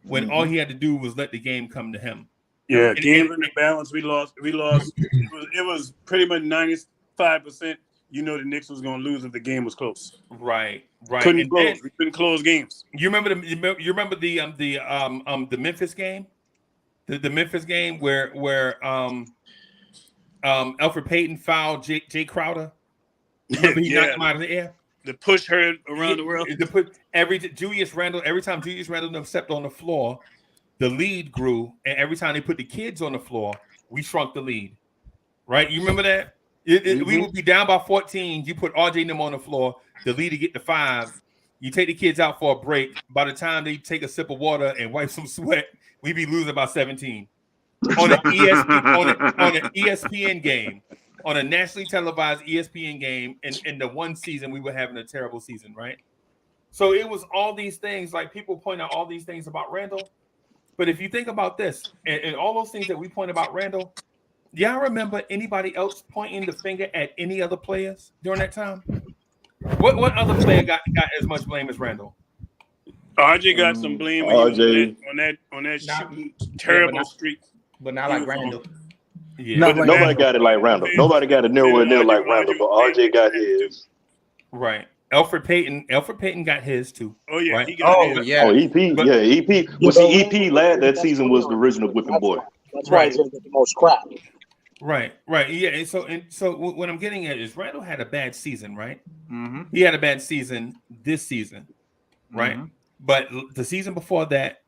L: when all he had to do was let the game come to him.
K: Yeah, game in the balance. We lost. It was pretty much 95%. You know the Knicks was going to lose if the game was close.
L: Right.
K: We couldn't close games.
L: You remember the Memphis game, the Memphis game where Alfred Payton fouled Jay Crowder. Remember he knocked him out of the air.
K: The push her around the world.
L: Every time Julius Randle stepped on the floor, the lead grew, and every time they put the kids on the floor, we shrunk the lead. Right? You remember that? We would be down by 14. You put RJ and them on the floor, the lead to get to 5. You take the kids out for a break. By the time they take a sip of water and wipe some sweat, we'd be losing by 17. On an ESPN game, on a nationally televised ESPN game, in the one season we were having a terrible season, right? So it was all these things, like people point out all these things about Randle. But if you think about this, and all those things that we point about Randle, y'all remember anybody else pointing the finger at any other players during that time? What other player got as much blame as Randle?
K: RJ got some blame on that shooting terrible streak,
J: but not like Randle.
I: Yeah, but nobody got it like Randle. Nobody got it nowhere near like Randle, but RJ got his.
L: Right. Alfred Payton got his too.
K: Oh yeah,
L: right?
K: he got his.
I: EP. EP. Well, see, EP lad that season was the original whipping boy.
N: That's why he's gonna get the most crap.
L: Right. Yeah. And so what I'm getting at is Randle had a bad season, right?
J: Mm-hmm.
L: He had a bad season this season, right? Mm-hmm. But the season before that,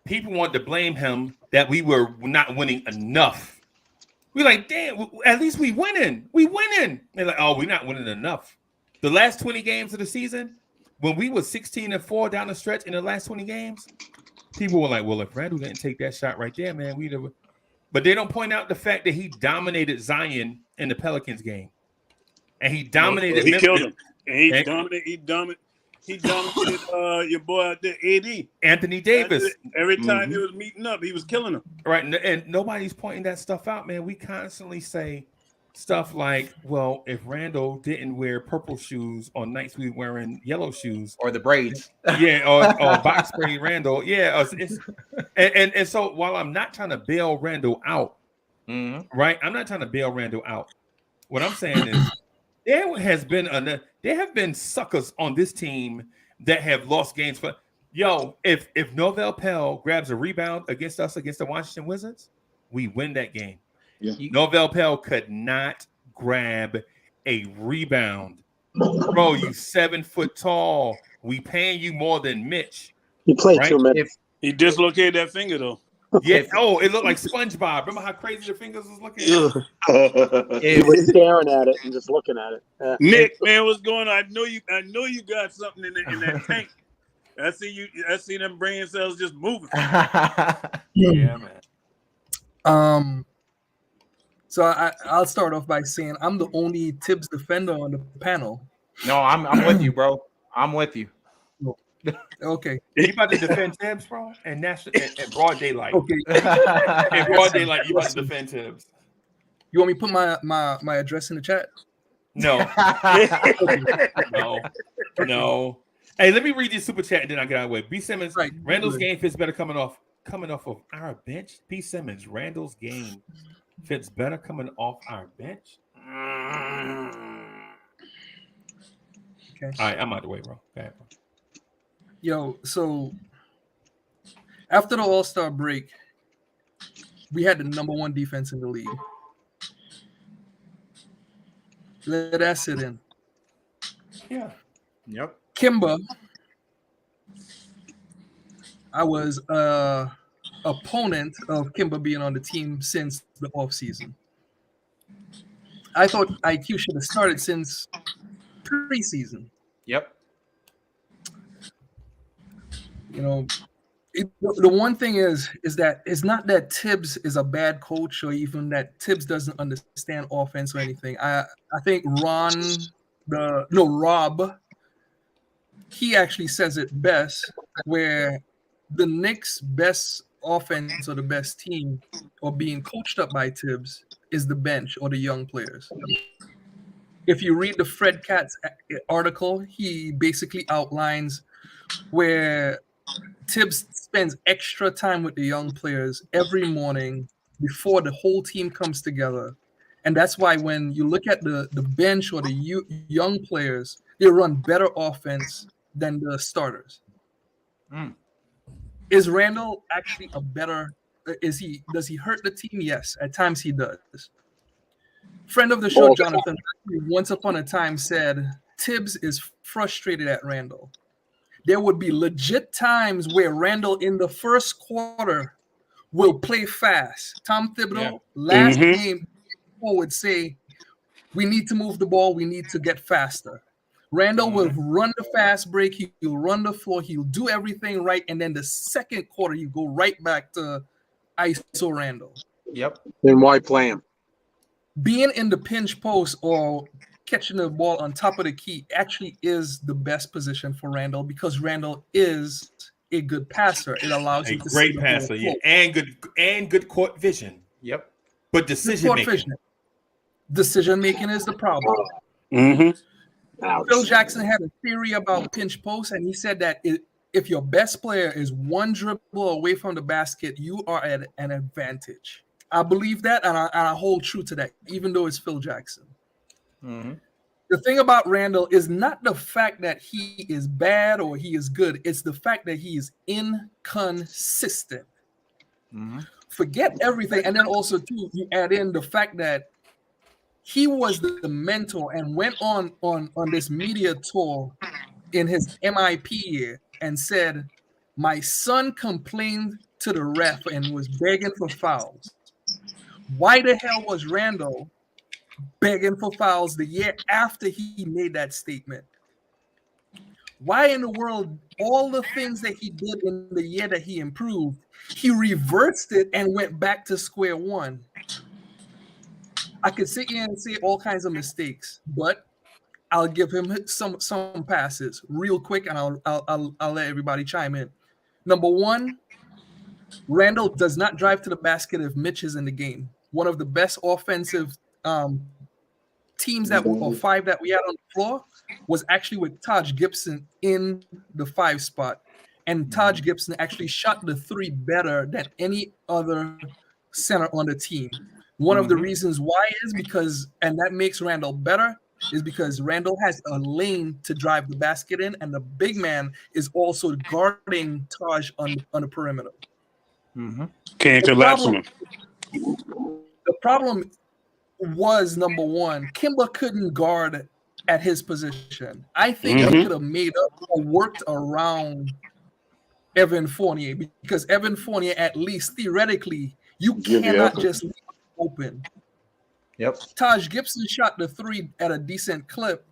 L: people wanted to blame him that we were not winning enough. We're like, damn, at least we winning. We winning. They're like, oh, we're not winning enough. The last 20 games of the season, when we were 16-4 down the stretch in the last 20 games, people were like, well, if Randle didn't take that shot right there, man, we never. But they don't point out the fact that he dominated Zion in the Pelicans game, and he dominated.
K: He killed him. And he dominated your boy out there, AD.
L: Anthony Davis.
K: Every time he was meeting up, he was killing him.
L: Right, and nobody's pointing that stuff out, man. We constantly say stuff like, well, if Randle didn't wear purple shoes on nights we were wearing yellow shoes.
J: Or the braids.
L: Yeah, or box spray Randle. Yeah. And so while I'm not trying to bail Randle out, right? I'm not trying to bail Randle out. What I'm saying is there have been suckers on this team that have lost games for if Norvell Pell grabs a rebound against us against the Washington Wizards, we win that game. Yeah. Norvell Pell could not grab a rebound. Bro, you 7 foot tall. We paying you more than Mitch.
N: He played 2 minutes.
K: He dislocated that finger though.
L: Yeah. Oh, it looked like SpongeBob. Remember how crazy the fingers was looking?
N: He was staring at it and just looking at it.
K: Nick, man, what's going on? I know you got something in that tank. I see them brain cells just moving.
L: Yeah, man.
O: So I'll start off by saying I'm the only Tibbs defender on the panel.
J: No, I'm with you, bro. I'm with you.
O: Okay.
L: You about to defend Tibbs, bro? And national at broad daylight.
O: Okay.
L: In broad daylight, you about to defend Tibbs.
O: You want me to put my address in the chat?
L: No. No. Hey, let me read this super chat and then I get out of the way. B. Simmons, right. Randall's game fits better coming off of our bench. P. Simmons, Randall's game fits better coming off our bench.
O: Okay.
L: All right, I'm out of the way, bro. Go ahead, bro.
O: Yo, so after the All-Star break, we had the number 1 defense in the league. Let that sit in.
L: Yeah.
J: Yep.
O: Kimba, I was opponent of Kimba being on the team since the offseason. I thought IQ should have started since preseason.
J: Yep.
O: You know, the one thing is that it's not that Tibbs is a bad coach or even that Tibbs doesn't understand offense or anything. I think Rob, he actually says it best, where the Knicks' best offense or the best team or being coached up by Tibbs is the bench or the young players. If you read the Fred Katz article, he basically outlines where Tibbs spends extra time with the young players every morning before the whole team comes together. And that's why when you look at the bench or the young players, they run better offense than the starters. Is Randle actually a better? Does he hurt the team? Yes, at times he does. Friend of the show, Jonathan, once upon a time said Tibbs is frustrated at Randle. There would be legit times where Randle in the first quarter will play fast. Tom Thibodeau, last game, would say, we need to move the ball. We need to get faster. Randle will run the fast break. He'll run the floor. He'll do everything right. And then the second quarter, you go right back to ISO Randle.
J: Yep.
N: Then why play him?
O: Being in the pinch post or catching the ball on top of the key actually is the best position for Randle because Randle is a good passer. It allows you to
L: great
O: see
L: passer, yeah, and good court vision.
J: Yep.
L: But decision
O: making is the problem. Phil Jackson had a theory about pinch post, and he said that if your best player is one dribble away from the basket, you are at an advantage. I believe that, and I hold true to that, even though it's Phil Jackson. The thing about Randle is not the fact that he is bad or he is good. It's the fact that he is inconsistent. Forget everything. And then also, too, you add in the fact that he was the mentor and went on this media tour in his MIP year and said, my son complained to the ref and was begging for fouls. Why the hell was Randle begging for fouls the year after he made that statement? Why in the world, all the things that he did in the year that he improved, he reversed it and went back to square one? I could sit here and say all kinds of mistakes, but I'll give him some passes real quick, and I'll let everybody chime in. Number one, Randle does not drive to the basket if Mitch is in the game. One of the best offensive teams or five that we had on the floor was actually with Taj Gibson in the 5 spot. And Taj Gibson actually shot the 3 better than any other center on the team. One of the reasons why is because, and that makes Randle better, is because Randle has a lane to drive the basket in, and the big man is also guarding Taj on the perimeter.
K: Can't collapse him.
O: The problem was, number one, Kimba couldn't guard at his position. I think he could have made up or worked around Evan Fournier, because Evan Fournier, at least theoretically, you cannot just leave him open.
J: Yep.
O: Taj Gibson shot the 3 at a decent clip,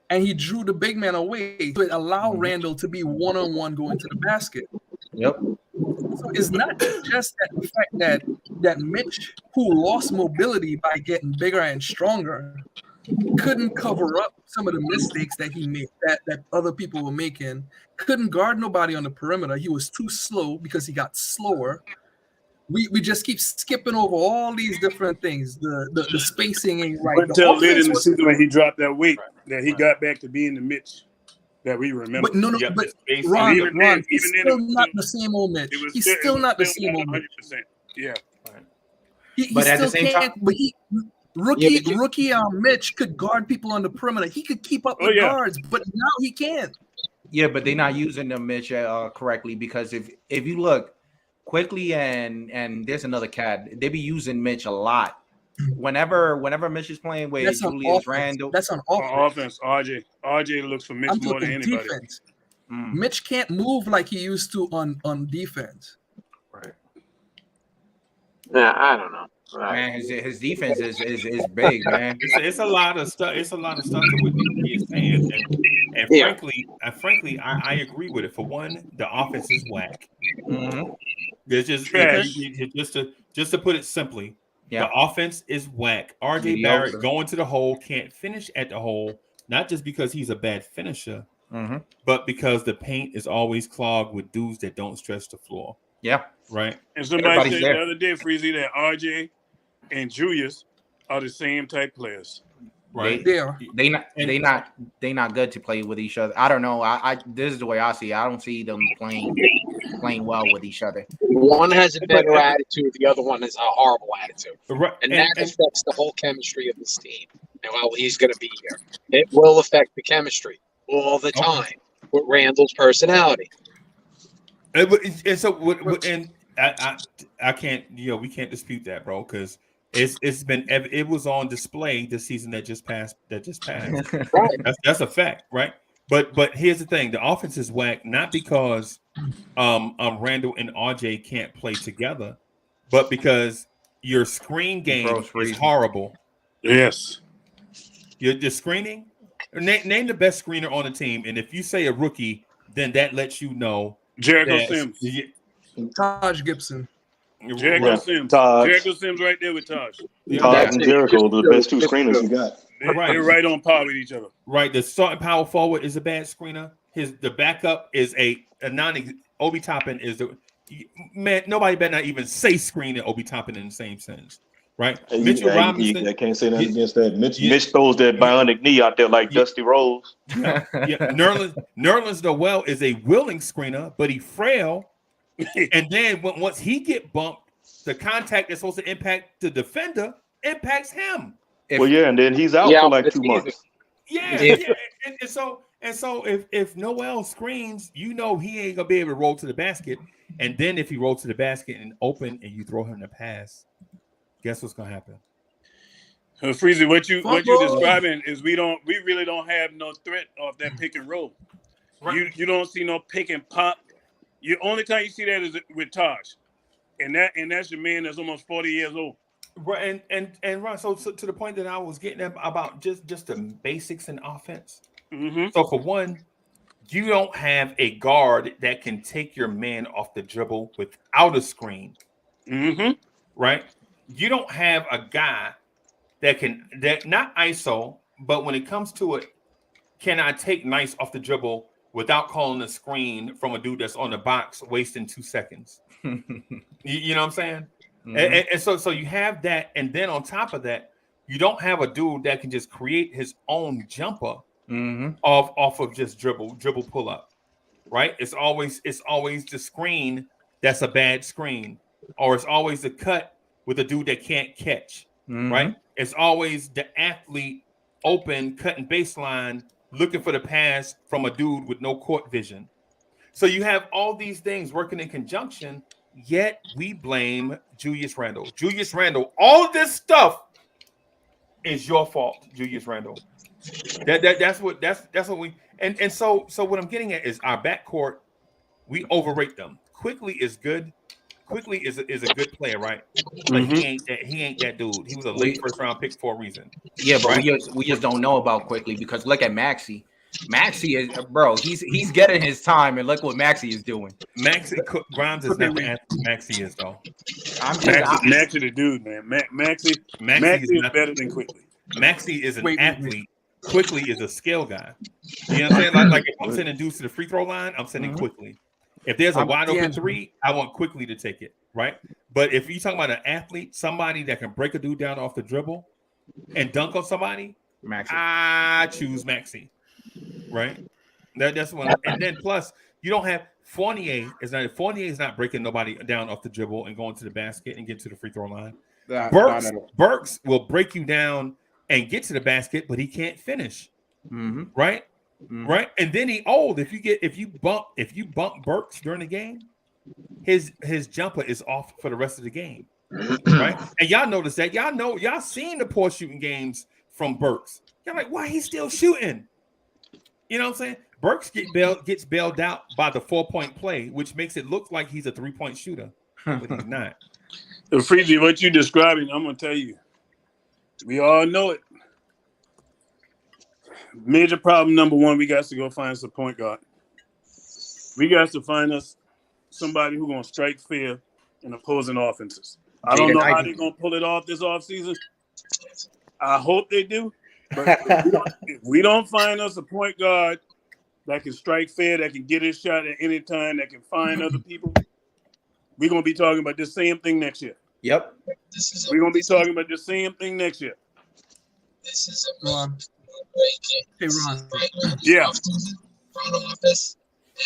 O: and he drew the big man away to allow Randle to be one-on-one going to the basket.
J: Yep.
O: So it's not just the fact that Mitch, who lost mobility by getting bigger and stronger, couldn't cover up some of the mistakes that he made, that other people were making. Couldn't guard nobody on the perimeter. He was too slow because he got slower. We just keep skipping over all these different things. The spacing ain't right.
K: Until later in the season when he dropped that weight, that he got back to being the Mitch that we remember.
O: But no, but Ron, he's still not the same old Mitch. He's still not the same old Mitch.
K: 100%. Yeah.
O: He
J: But at the
O: still
J: same
O: can't.
J: time,
O: But rookie Mitch could guard people on the perimeter. He could keep up with guards, but now he can't.
J: yeah, but they're not using the Mitch correctly, because if you look quickly and there's another cat, they be using Mitch a lot. Whenever Mitch is playing with
O: That's on
J: Julius
O: offense.
J: Randle,
O: That's on
K: offense. RJ looks for Mitch
O: I'm
K: more than
O: talking
K: anybody.
O: defense. Mitch can't move like he used to on defense.
J: Right.
P: Yeah, I don't know.
J: Man, his defense is big, man.
L: It's a lot of stuff. It's a lot of stuff to what he is saying, and frankly, I agree with it. For one, the offense is whack.
J: Mm-hmm.
L: There's just to put it simply, the offense is whack. RJ Barrett going to the hole, can't finish at the hole, not just because he's a bad finisher, but because the paint is always clogged with dudes that don't stretch the floor.
J: Yeah,
L: right.
K: And somebody said the other day, Freezy, that RJ and Julius are the same type players.
L: Right.
J: They not good to play with each other. I don't know. I this is the way I see it. I don't see them playing well with each other.
P: One has a better attitude, the other one has a horrible attitude.
L: Right.
P: And that affects the whole chemistry of this team. And while he's going to be here, it will affect the chemistry all the time with Randle's personality.
L: And so, I can't, we can't dispute that, bro, because it was on display this season that just passed. Right. That's a fact, right? But here's the thing: the offense is whack, not because Randle and RJ can't play together, but because your screen game is horrible.
K: Yes,
L: your screening. Name the best screener on the team, and if you say a rookie, then that lets you know.
K: Jericho Sims.
O: Taj Gibson.
K: Jericho Sims. Jericho Sims right there with Taj.
I: Taj and Jericho, the best two screeners you got.
K: They're right on par with each other.
L: Right. The starting power forward is a bad screener. The backup is a Obi Toppin is the man. Nobody better not even say screen and Obi Toppin in the same sentence. Right. Mitchell Robinson.
I: I can't say nothing against that. Mitch throws that bionic knee out there like Dusty Rose.
L: Nerlens Noel is a willing screener, but he's frail. And then once he get bumped, the contact that's supposed to impact the defender impacts him.
I: And then he's out for like 2 months.
L: And so if Noel screens, he ain't gonna be able to roll to the basket. And then if he rolls to the basket and open and you throw him the pass, guess what's gonna happen?
K: Freezy, what you describing is we really don't have no threat of that pick and roll. Right. You don't see no pick and pop. The only time you see that is with Taj, and that's your man that's almost 40 years old.
L: Right, and Ron, so to the point that I was getting at about just the basics in offense.
K: Mm-hmm.
L: So for one, you don't have a guard that can take your man off the dribble without a screen.
K: Mm-hmm.
L: Right. You don't have a guy that not ISO, but when it comes to it, can I take nice off the dribble without calling a screen from a dude that's on the box, wasting 2 seconds? You know what I'm saying? Mm-hmm. And so you have that, and then on top of that, you don't have a dude that can just create his own jumper off of just dribble pull up, right? It's always the screen that's a bad screen, or it's always the cut with a dude that can't catch, right? It's always the athlete open, cutting baseline, looking for the pass from a dude with no court vision. So you have all these things working in conjunction, yet we blame Julius Randle. Julius Randle, all of this stuff is your fault, Julius Randle. That's what we and so what I'm getting at is our backcourt, we overrate them. Quickly is good. Quickly is a good player, right? But he ain't that dude. He was a late first round pick for a reason.
J: Yeah, but we just don't know about Quickly, because look at Maxey. Maxey is, bro, he's getting his time, and look what Maxey is doing.
L: Grimes is not the answer. Maxey is though.
K: Maxey the dude, man. Maxey is better than Quickly.
L: Maxey is an athlete. Quickly is a skill guy. You know what I'm saying? Like if I'm sending dudes to the free throw line, I'm sending Quickly. If there's a wide open three, I want Quickly to take it, right? But if you're talking about an athlete, somebody that can break a dude down off the dribble and dunk on somebody,
J: Maxey.
L: I choose Maxey, right? That's one. And then plus, you don't have Fournier is not breaking nobody down off the dribble and going to the basket and get to the free throw line. Burks will break you down and get to the basket, but he can't finish. Right? Right? And then he old. If you bump Burks during the game, his jumper is off for the rest of the game. Right? And y'all notice that. Y'all seen the poor shooting games from Burks. You're like, why he's still shooting? You know what I'm saying? Burks gets bailed out by the 4-point play, which makes it look like he's a 3-point shooter, but he's not.
K: Freezy, what you're describing, I'm gonna tell you. We all know it. Major problem number one, we got to go find us a point guard. We got to find us somebody who's gonna strike fear in opposing offenses. I don't know how they're gonna pull it off this offseason. I hope they do. But if we don't find us a point guard that can strike fair, that can get his shot at any time, that can find other people, we're going to be talking about the same thing next year.
J: Yep.
K: We're going to be talking about the same thing next year.
P: This is a
O: Ron. Hey, Ron.
K: Yeah.
P: front office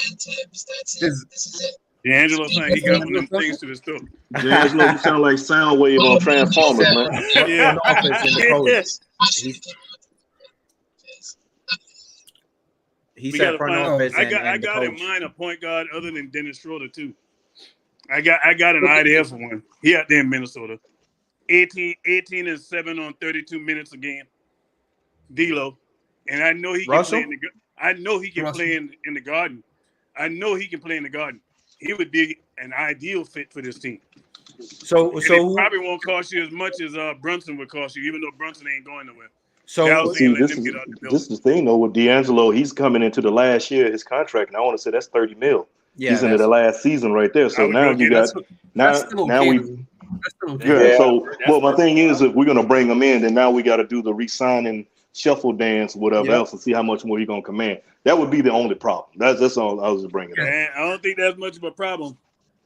P: and Tibbs. That's it. This is it.
K: D'Angelo saying he got one of them things to the store.
I: D'Angelo, you sound like Soundwave on Transformers, man.
K: Yeah.
J: He said front office.
K: I got in mind a point guard other than Dennis Schroeder too. I got an idea for one. He out there in Minnesota. 18 and 7 on 32 minutes a game. D'Lo. And I know he can play in the Garden. I know he can play in the Garden. He would be an ideal fit for this team.
J: So
K: it probably won't cost you as much as Brunson would cost you, even though Brunson ain't going nowhere.
I: So see, this is the thing though with D'Angelo. He's coming into the last year of his contract, and I want to say that's $30 million.
J: Yeah,
I: he's into the last season right there. So now you got So my thing is, if we're gonna bring him in, then now we got to do the re-signing shuffle dance, whatever else, and see how much more he's gonna command. That would be the only problem. That's all I was just bringing up.
K: And I don't think that's much of a problem.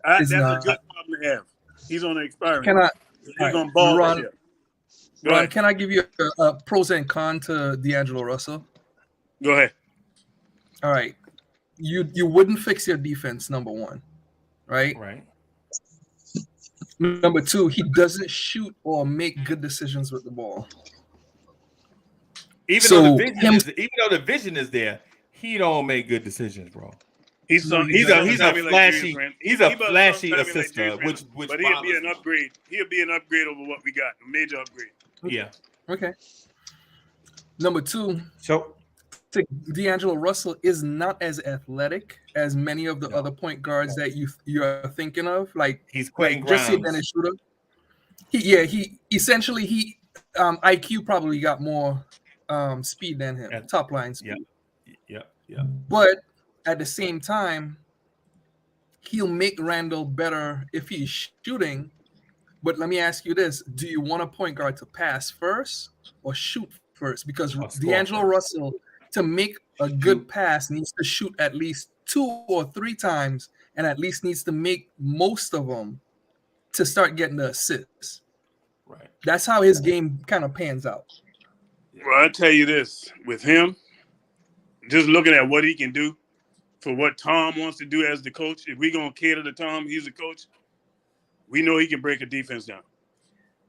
K: That's a good problem to have. He's on the expiring. He's gonna ball this year.
O: Ron, can I give you a pros and cons to D'Angelo Russell?
K: Go ahead.
O: All right. You wouldn't fix your defense, number one, right?
L: Right.
O: Number two, he doesn't shoot or make good decisions with the ball.
L: Even though the vision is there, he don't make good decisions, bro. He's a flashy assistant,
K: but he'll be an upgrade. He'll be an upgrade over what we got, a major upgrade.
L: Yeah.
O: Okay. Number two,
J: so
O: D'Angelo Russell is not as athletic as many of the other point guards that you're thinking of. Like
L: he's Quentin
O: just say
L: Grimes.
O: Dennis Schroeder. He essentially IQ probably got more speed than him, top line speed.
L: Yeah.
O: But at the same time, he'll make Randle better if he's shooting. But let me ask you this. Do you want a point guard to pass first or shoot first? Because D'Angelo Russell, to make a good pass, needs to shoot at least 2 or 3 times and at least needs to make most of them to start getting the assists.
L: Right.
O: That's how his game kind of pans out.
K: Well, I'll tell you this. With him, just looking at what he can do for what Tom wants to do as the coach, if we're going to cater to Tom, he's the coach, we know he can break a defense down.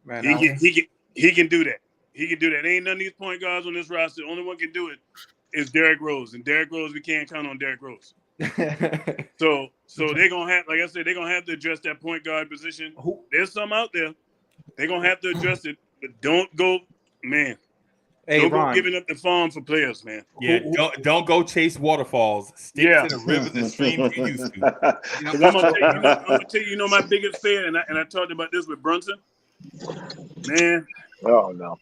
J: Man,
K: he can do that. He can do that. Ain't none of these point guards on this roster. The only one can do it is Derrick Rose. And Derrick Rose, we can't count on Derrick Rose. So they're gonna have, like I said, they're gonna have to address that point guard position. There's some out there. They're gonna have to address it, but don't go, man.
J: Hey,
K: don't
J: Ron.
K: go giving up the farm for players, man.
L: Yeah, don't go chase waterfalls. Stick to the rivers and streams you used to.
K: I'm gonna tell you, my biggest fear, and I talked about this with Brunson. Man,
E: oh no,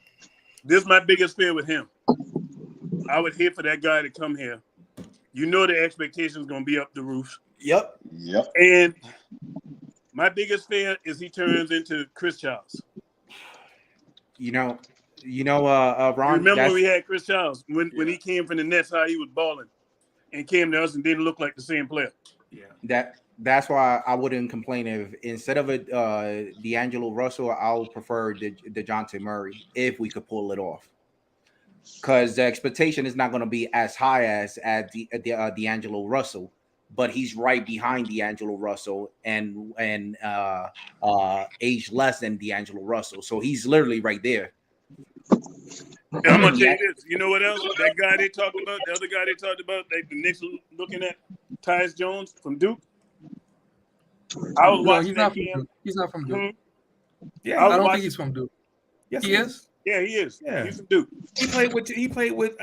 K: this is my biggest fear with him. I would hate for that guy to come here. You know the expectations gonna be up the roof.
J: Yep.
K: And my biggest fear is he turns into Chris Childs.
J: You know, You know, Ron.
K: Remember when we had Chris Charles when he came from the Nets, how he was balling, and came to us and didn't look like the same player.
D: Yeah.
J: That's why I wouldn't complain if instead of a D'Angelo Russell, I'll prefer DeJounte Murray if we could pull it off. Because the expectation is not going to be as high as D'Angelo Russell, but he's right behind D'Angelo Russell and age less than D'Angelo Russell, so he's literally right there.
K: I'm gonna tell you this. You know what else? That guy they talked about, the other guy they talked about, the Knicks looking at, Tyus Jones from Duke. I was watching that game.
O: He's not from Duke.
K: Mm-hmm.
O: Yeah, I don't think he's from Duke.
L: Yes,
O: he is.
K: Yeah, he is.
L: Yeah,
K: he's from Duke.
L: He played with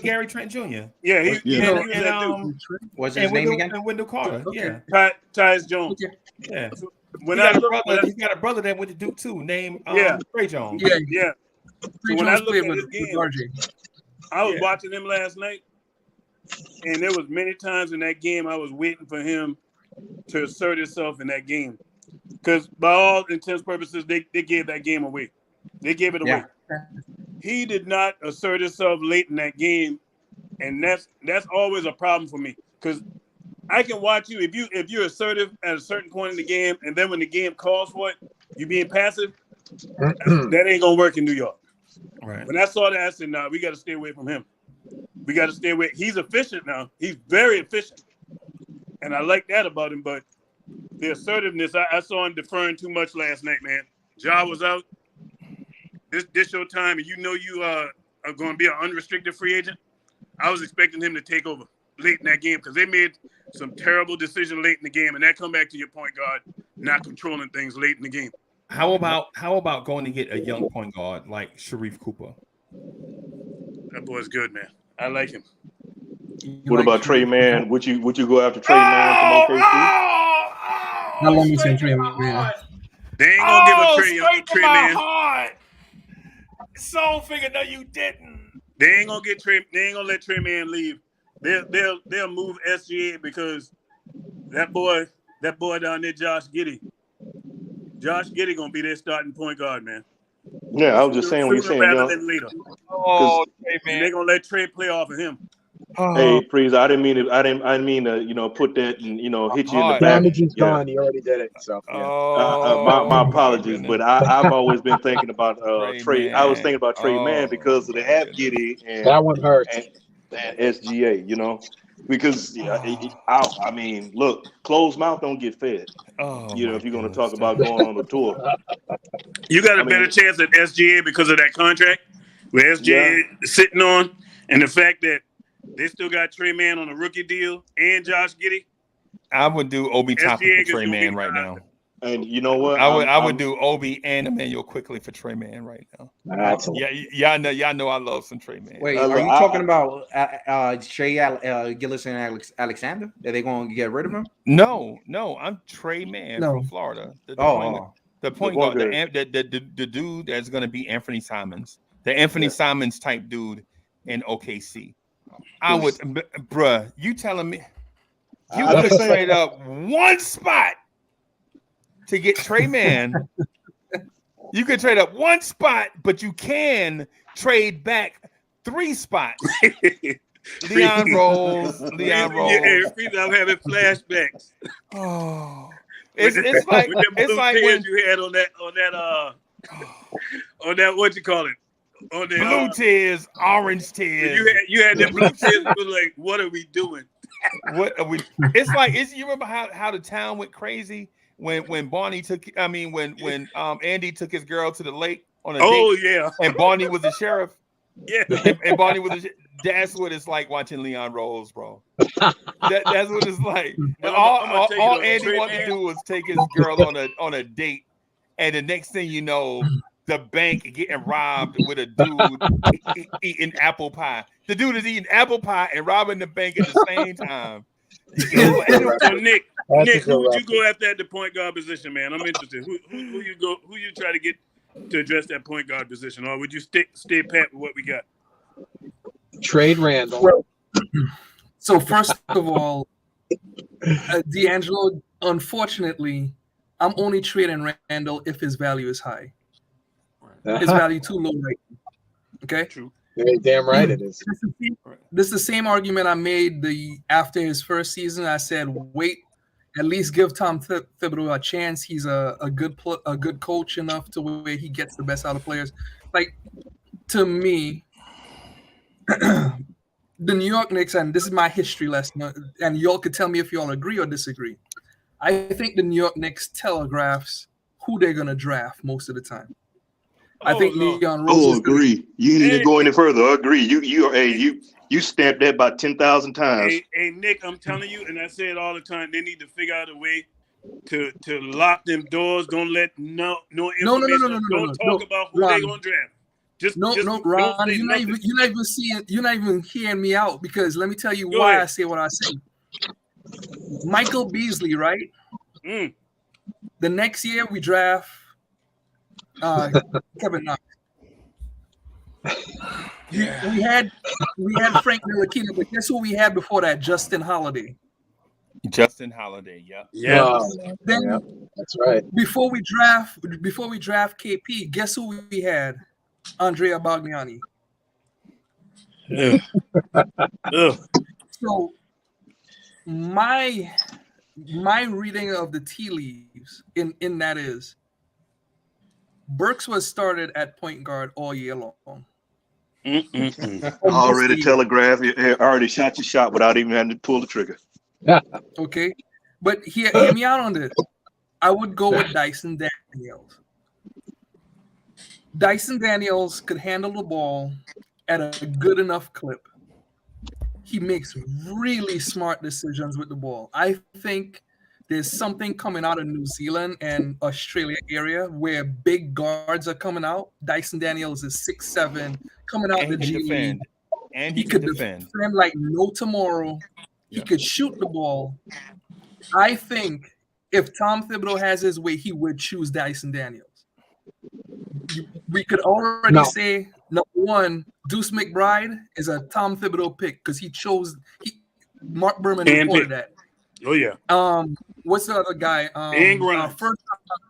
L: Gary Trent Jr.
K: Yeah, he was
L: and
K: at Duke.
J: What's his name again?
L: And Wendell Carter.
K: Okay. Tyus Jones.
L: Yeah.
K: So
L: he's got a brother that went to Duke too, named Trey Jones.
K: Yeah. So when I looked at his game, I was watching him last night, and there was many times in that game I was waiting for him to assert himself in that game, because by all intents and purposes, they gave that game away. They gave it away.
O: Yeah.
K: He did not assert himself late in that game, and that's always a problem for me, because I can watch you if you're assertive at a certain point in the game, and then when the game calls for it, you being passive. That ain't gonna work in New York.
L: Right.
K: When I saw that, I said, "Nah, we got to stay away from him. We got to stay away." He's efficient now. He's very efficient, and I like that about him. But the assertiveness, I saw him deferring too much last night, man. Ja was out. This your time, and you know you are going to be an unrestricted free agent. I was expecting him to take over late in that game because they made some terrible decisions late in the game, and that come back to your point guard not controlling things late in the game.
L: How about going to get a young point guard like Sharif Cooper?
K: That boy's good, man. I like him.
I: What about Trey Man? Would you go after Trey Man from OKC?
O: How long is Trey Man?
K: They ain't gonna give a Trey Man.
L: Heart. Soul figure, no, you didn't.
K: They ain't gonna get Trey. They ain't gonna let Trey Man leave. They'll move SGA because that boy down there, Josh Giddey. Josh Giddey gonna be their starting point guard, man.
I: Yeah, I was just saying what you're saying,
K: rather than later.
L: Oh, Trey, man.
K: They're gonna let Trey play off of him.
I: Hey, please, I didn't mean to put that and hit you in the back.
P: Damage is gone. He already did it. So
I: my apologies, but I've always been thinking about Trey. I was thinking about Trey Man because of the half Giddey and
P: that one hurts.
I: And SGA, because I mean, look, closed mouth don't get fed. If you're going to talk about going on a tour,
K: you got a better chance at SGA because of that contract where SGA is sitting on, and the fact that they still got Trey Man on a rookie deal and Josh Giddey.
L: I would do Obi Toppin for Trey Man right now.
I: And you know what?
L: I would do Obi and Emmanuel quickly for Trey Man right now. Y'all know I love some Trey Man.
J: Wait, are you talking about Shea Gilgeous Alexander? Are they going to get rid of him?
L: No, I'm Trey Man from Florida. The point guard, the dude that's going to be Anthony Simons, the Anthony Simons type dude in OKC. I would, bruh. You telling me you could trade up one spot to get Trey Man? You could trade up one spot, but you can trade back 3 spots. Leon Rose.
K: I'm having flashbacks.
L: Oh, it's like when
K: you had on that what you call it. On the,
L: blue tears, orange tears.
K: You had them blue tears. It was like, what are we doing?
L: What are we? It's like you remember how the town went crazy when Barney when Andy took his girl to the lake on a date.
K: Yeah.
L: And Barney was the sheriff.
K: Yeah.
L: And Barney was that's what it's like watching Leon Rose, bro. That's what it's like. And all Andy wanted to do was take his girl on a date, and the next thing you know, the bank getting robbed with a dude eating apple pie. The dude is eating apple pie and robbing the bank at the same time.
K: So Nick, who would you go after at the point guard position, man? I'm interested. Who you try to get to address that point guard position, or would you stay pat with what we got?
P: Trade Randle.
O: So first of all, D'Angelo, unfortunately, I'm only trading Randle if his value is high. his value too low right now. Okay.
K: True.
P: Yeah, damn right it is.
O: This is the same argument I made after his first season. I said, wait, at least give Tom Thibodeau a chance. He's a good coach enough to where he gets the best out of players. Like, to me, the New York Knicks, and this is my history lesson, and y'all could tell me if y'all agree or disagree. I think the New York Knicks telegraphs who they're gonna draft most of the time. I think Leon Rose.
I: Oh, agree. You need to go any further. I agree. You stamped that about 10,000 times.
K: Hey, Nick, I'm telling you, and I say it all the time. They need to figure out a way to lock them doors. Don't let no information. Don't talk about who they're gonna draft.
O: Ron, you're not even hearing me out, because let me tell you why I say what I say. Michael Beasley, right? The next year we draft Kevin Knox. Yeah. We had Frank Ntilikina, but guess who we had before that? Justin Holiday.
L: Justin Holiday, yeah.
O: Then
P: that's right.
O: Before we draft KP, guess who we had? Andrea Bagliani. So my reading of the tea leaves in that is Burks was started at point guard all year long.
I: Already telegraphed. You already shot your shot without even having to pull the trigger.
O: Okay, but hear me out on this. I would go with Dyson Daniels. Dyson Daniels could handle the ball at a good enough clip. He makes really smart decisions with the ball. I think there's something coming out of New Zealand and Australia area where big guards are coming out. Dyson Daniels is 6'7", coming out the G League.
L: And he could defend
O: like no tomorrow. He could shoot the ball. I think if Tom Thibodeau has his way, he would choose Dyson Daniels. We could already say, number one, Deuce McBride is a Tom Thibodeau pick because Mark Berman reported that.
K: Oh yeah.
O: What's the other guy?
K: And Grimes.
O: First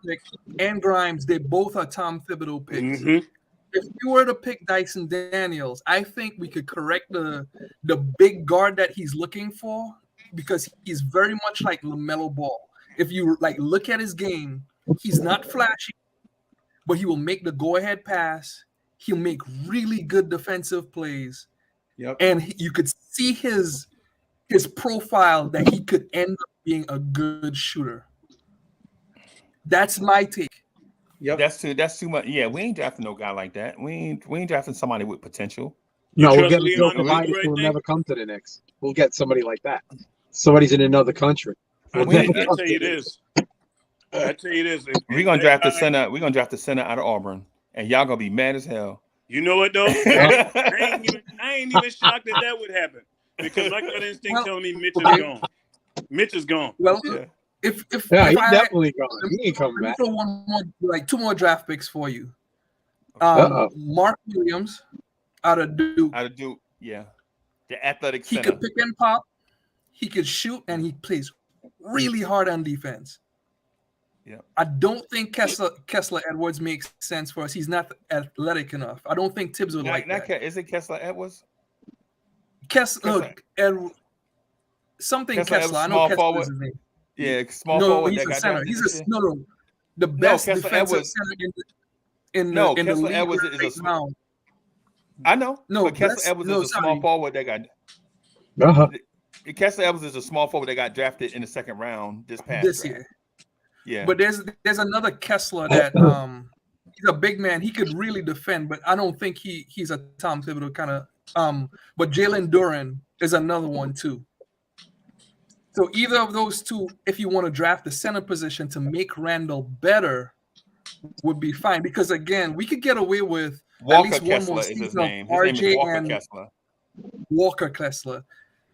O: pick and Grimes. They both are Tom Thibodeau picks.
K: Mm-hmm.
O: If you were to pick Dyson Daniels, I think we could correct the big guard that he's looking for, because he's very much like LaMelo Ball. If you look at his game, he's not flashy, but he will make the go-ahead pass. He'll make really good defensive plays. And you could see his profile that he could end up being a good shooter. That's my take.
L: That's too much. Yeah, we ain't drafting no guy like that. We ain't drafting somebody with potential.
P: No, we'll get Joe Tobias who will never come to the Knicks. We'll get somebody like that. Somebody's in another country.
K: I tell you this.
L: We're gonna draft the center. We're gonna draft the center out of Auburn, and y'all gonna be mad as hell.
K: You know what though? I ain't even shocked that would happen, because my gut instinct telling me Mitch is gone. Mitch is gone.
O: Well,
P: if he's definitely gone. He ain't coming back.
O: One more, two more draft picks for you. Mark Williams out of Duke.
L: Yeah. The athletic
O: He
L: center.
O: could pick and pop. He could shoot, and he plays really hard on defense.
L: Yeah.
O: I don't think Kessler Edwards makes sense for us. He's not athletic enough. I don't think Tibbs would like that.
L: Is it Kessler Edwards?
O: Kessler. Something Kessler. I know Kessler
L: forward.
O: is his name.
L: Yeah, small forward.
O: He's a center. The best defensive center in the
L: Kessler
O: league
L: Edwards
O: right
L: is a small.
O: now.
L: I know. But Kessler Edwards is a small forward that got. Kessler Edwards is a small forward that got drafted in the second round this
O: year.
L: Yeah.
O: But there's another Kessler that he's a big man. He could really defend, but I don't think he's a Tom Thibodeau kind of. But Jalen Duren is another one too. So either of those two, if you want to draft the center position to make Randle better, would be fine. Because again, we could get away with at least one more season of RJ and Walker Kessler.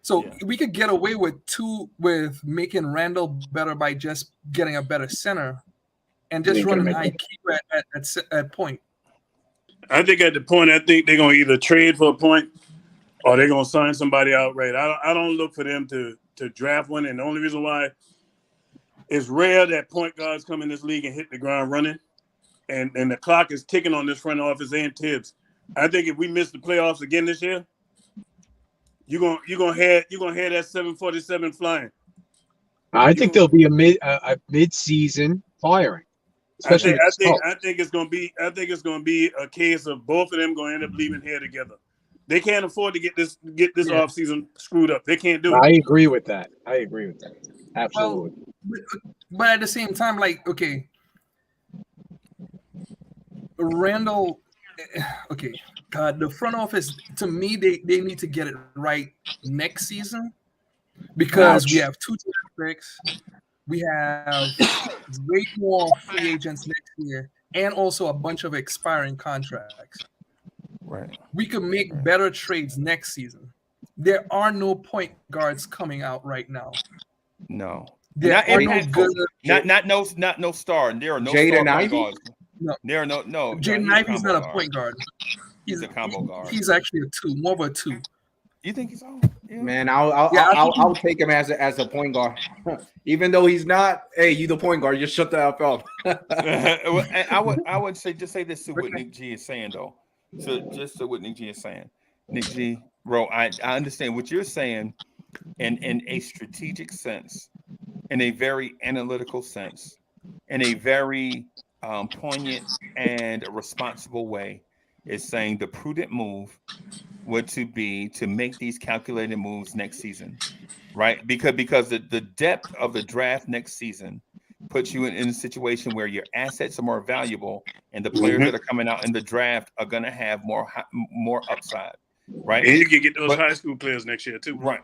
O: So we could get away with making Randle better by just getting a better center and just running IQ at point.
K: I think at the point, they're going to either trade for a point or they're going to sign somebody outright. I don't look for them to draft one. And the only reason why it's rare that point guards come in this league and hit the ground running. and the clock is ticking on this front office and Tibbs. I think if we miss the playoffs again this year, you're gonna have that 747 flying.
P: I think there'll be a mid-season firing.
K: I think it's gonna be a case of both of them gonna end up leaving here together. They can't afford to get this offseason screwed up. They can't do it.
P: I agree with that. Absolutely.
O: Well, but at the same time, like, okay, Randle, okay, God, the front office, to me, they need to get it right next season because we have 2 draft picks. We have way more free agents next year and also a bunch of expiring contracts.
L: Right.
O: We could make better trades next season. There are no point guards coming out right now.
L: No.
O: There are no good.
L: Not no star. There are no
J: Jaden
L: star
J: Ivey?
L: guards.
O: No.
L: There are no.
O: Jaden Ivey's not a point guard.
L: He's a combo guard.
O: He's actually a 2, more of a 2.
L: You think he's on? Yeah.
J: Man, I'll take him as a point guard, even though he's not. Hey, you the point guard? Just shut the F up.
L: I would say just say this to what Nick G is saying though. So just to what Nick G is saying, Nick G, bro, I understand what you're saying, in a strategic sense, in a very analytical sense, in a very poignant and responsible way, is saying the prudent move would be to make these calculated moves next season, right? Because the depth of the draft next season puts you in a situation where your assets are more valuable and the players that are coming out in the draft are going to have more upside, right?
K: And you can get those high school players next year too.
L: Right.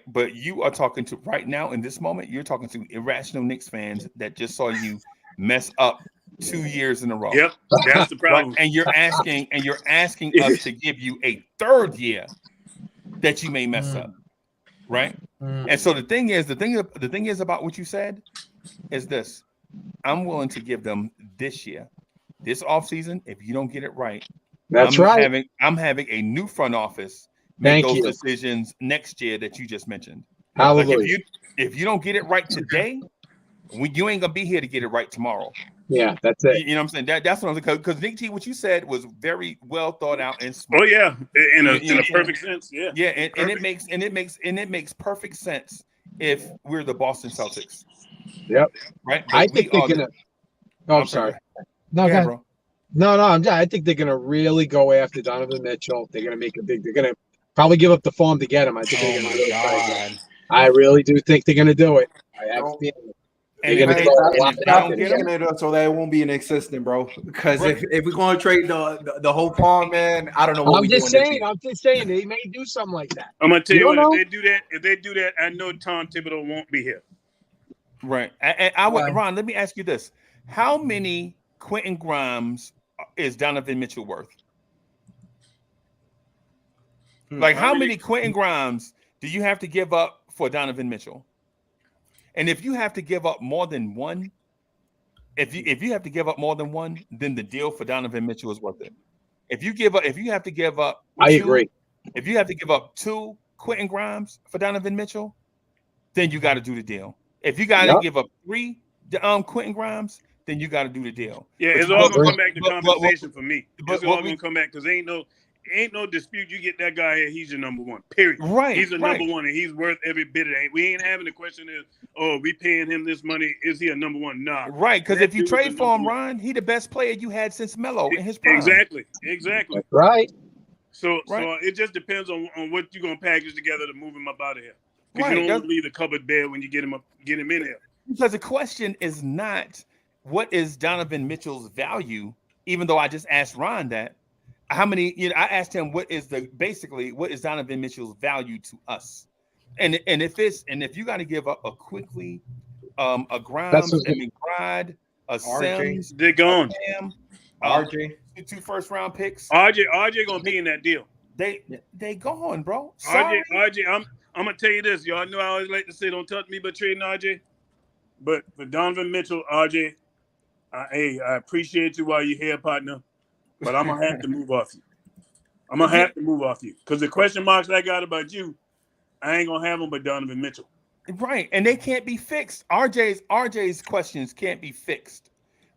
L: But you are talking to right now in this moment, you're talking to irrational Knicks fans that just saw you mess up 2 years in a row.
K: Yep, that's the problem.
L: Right? And you're asking us to give you a third year that you may mess up, right? And so the thing is about what you said is this: I'm willing to give them this year, this offseason. If you don't get it right, I'm having a new front office make those decisions next year that you just mentioned.
P: Hallelujah.
L: Like if you don't get it right today, you ain't gonna be here to get it right tomorrow.
P: Yeah, that's it.
L: You know what I'm saying? That's what I'm saying. Because Nick T, what you said was very well thought out and smart.
K: Oh yeah, in a perfect sense. Yeah.
L: Yeah, and it makes perfect sense if we're the Boston Celtics.
P: Yep.
L: Right.
P: I think they're gonna. Oh, I'm sorry. No,
L: yeah, bro.
P: No. I think they're gonna really go after Donovan Mitchell. They're gonna make they're gonna probably give up the farm to get him. I think they're gonna. Oh my God. I really do think they're gonna do it. I have a feeling.
J: They're gonna throw it so that it won't be an existent, bro. Because if we're gonna trade the whole farm, man, I don't know what
P: I'm just saying they may do something like that.
K: I'm gonna tell you what, if they do that, I know Tom Thibodeau won't be here.
L: Right. Ron, let me ask you this: how many Quentin Grimes is Donovan Mitchell worth? Like, how many Quentin Grimes do you have to give up for Donovan Mitchell? And if you have to give up more than one, if you have to give up more than one, then the deal for Donovan Mitchell is worth it. If you have to give up,
P: I agree.
L: If you have to give up 2 Quentin Grimes for Donovan Mitchell, then you got to do the deal. If you got to give up 3 Quentin Grimes, then you got to do the deal.
K: Yeah, it's all gonna come back to compensation for me. It's all gonna come back because ain't no dispute. You get that guy here, he's your number one. Period.
L: Right.
K: He's a number one, and he's worth every bit of it. We ain't having the question is, we paying him this money? Is he a number one? Nah.
L: Right. Because if you trade for him, Ron, he the best player you had since Melo in his prime.
K: Exactly.
P: That's right.
K: So it just depends on what you're gonna package together to move him up out of here. Because you don't want to leave the cupboard bare when you get him in here.
L: Because the question is not what is Donovan Mitchell's value, even though I just asked Ron that. How many? I asked him what is Donovan Mitchell's value to us, and if you got to give up a quickly, a Grimes, a McBride, a Sims,
K: they're gone.
L: RJ, 2 first-round picks.
K: RJ gonna be in that deal.
L: They gone, bro. Sorry.
K: RJ, I'm gonna tell you this. Y'all know I always like to say, don't touch me, but trading RJ. But for Donovan Mitchell, RJ, I appreciate you while you're here, partner. But I'm gonna have to move off you. Because the question marks I got about you, I ain't gonna have them but Donovan Mitchell.
L: Right, and they can't be fixed. RJ's questions can't be fixed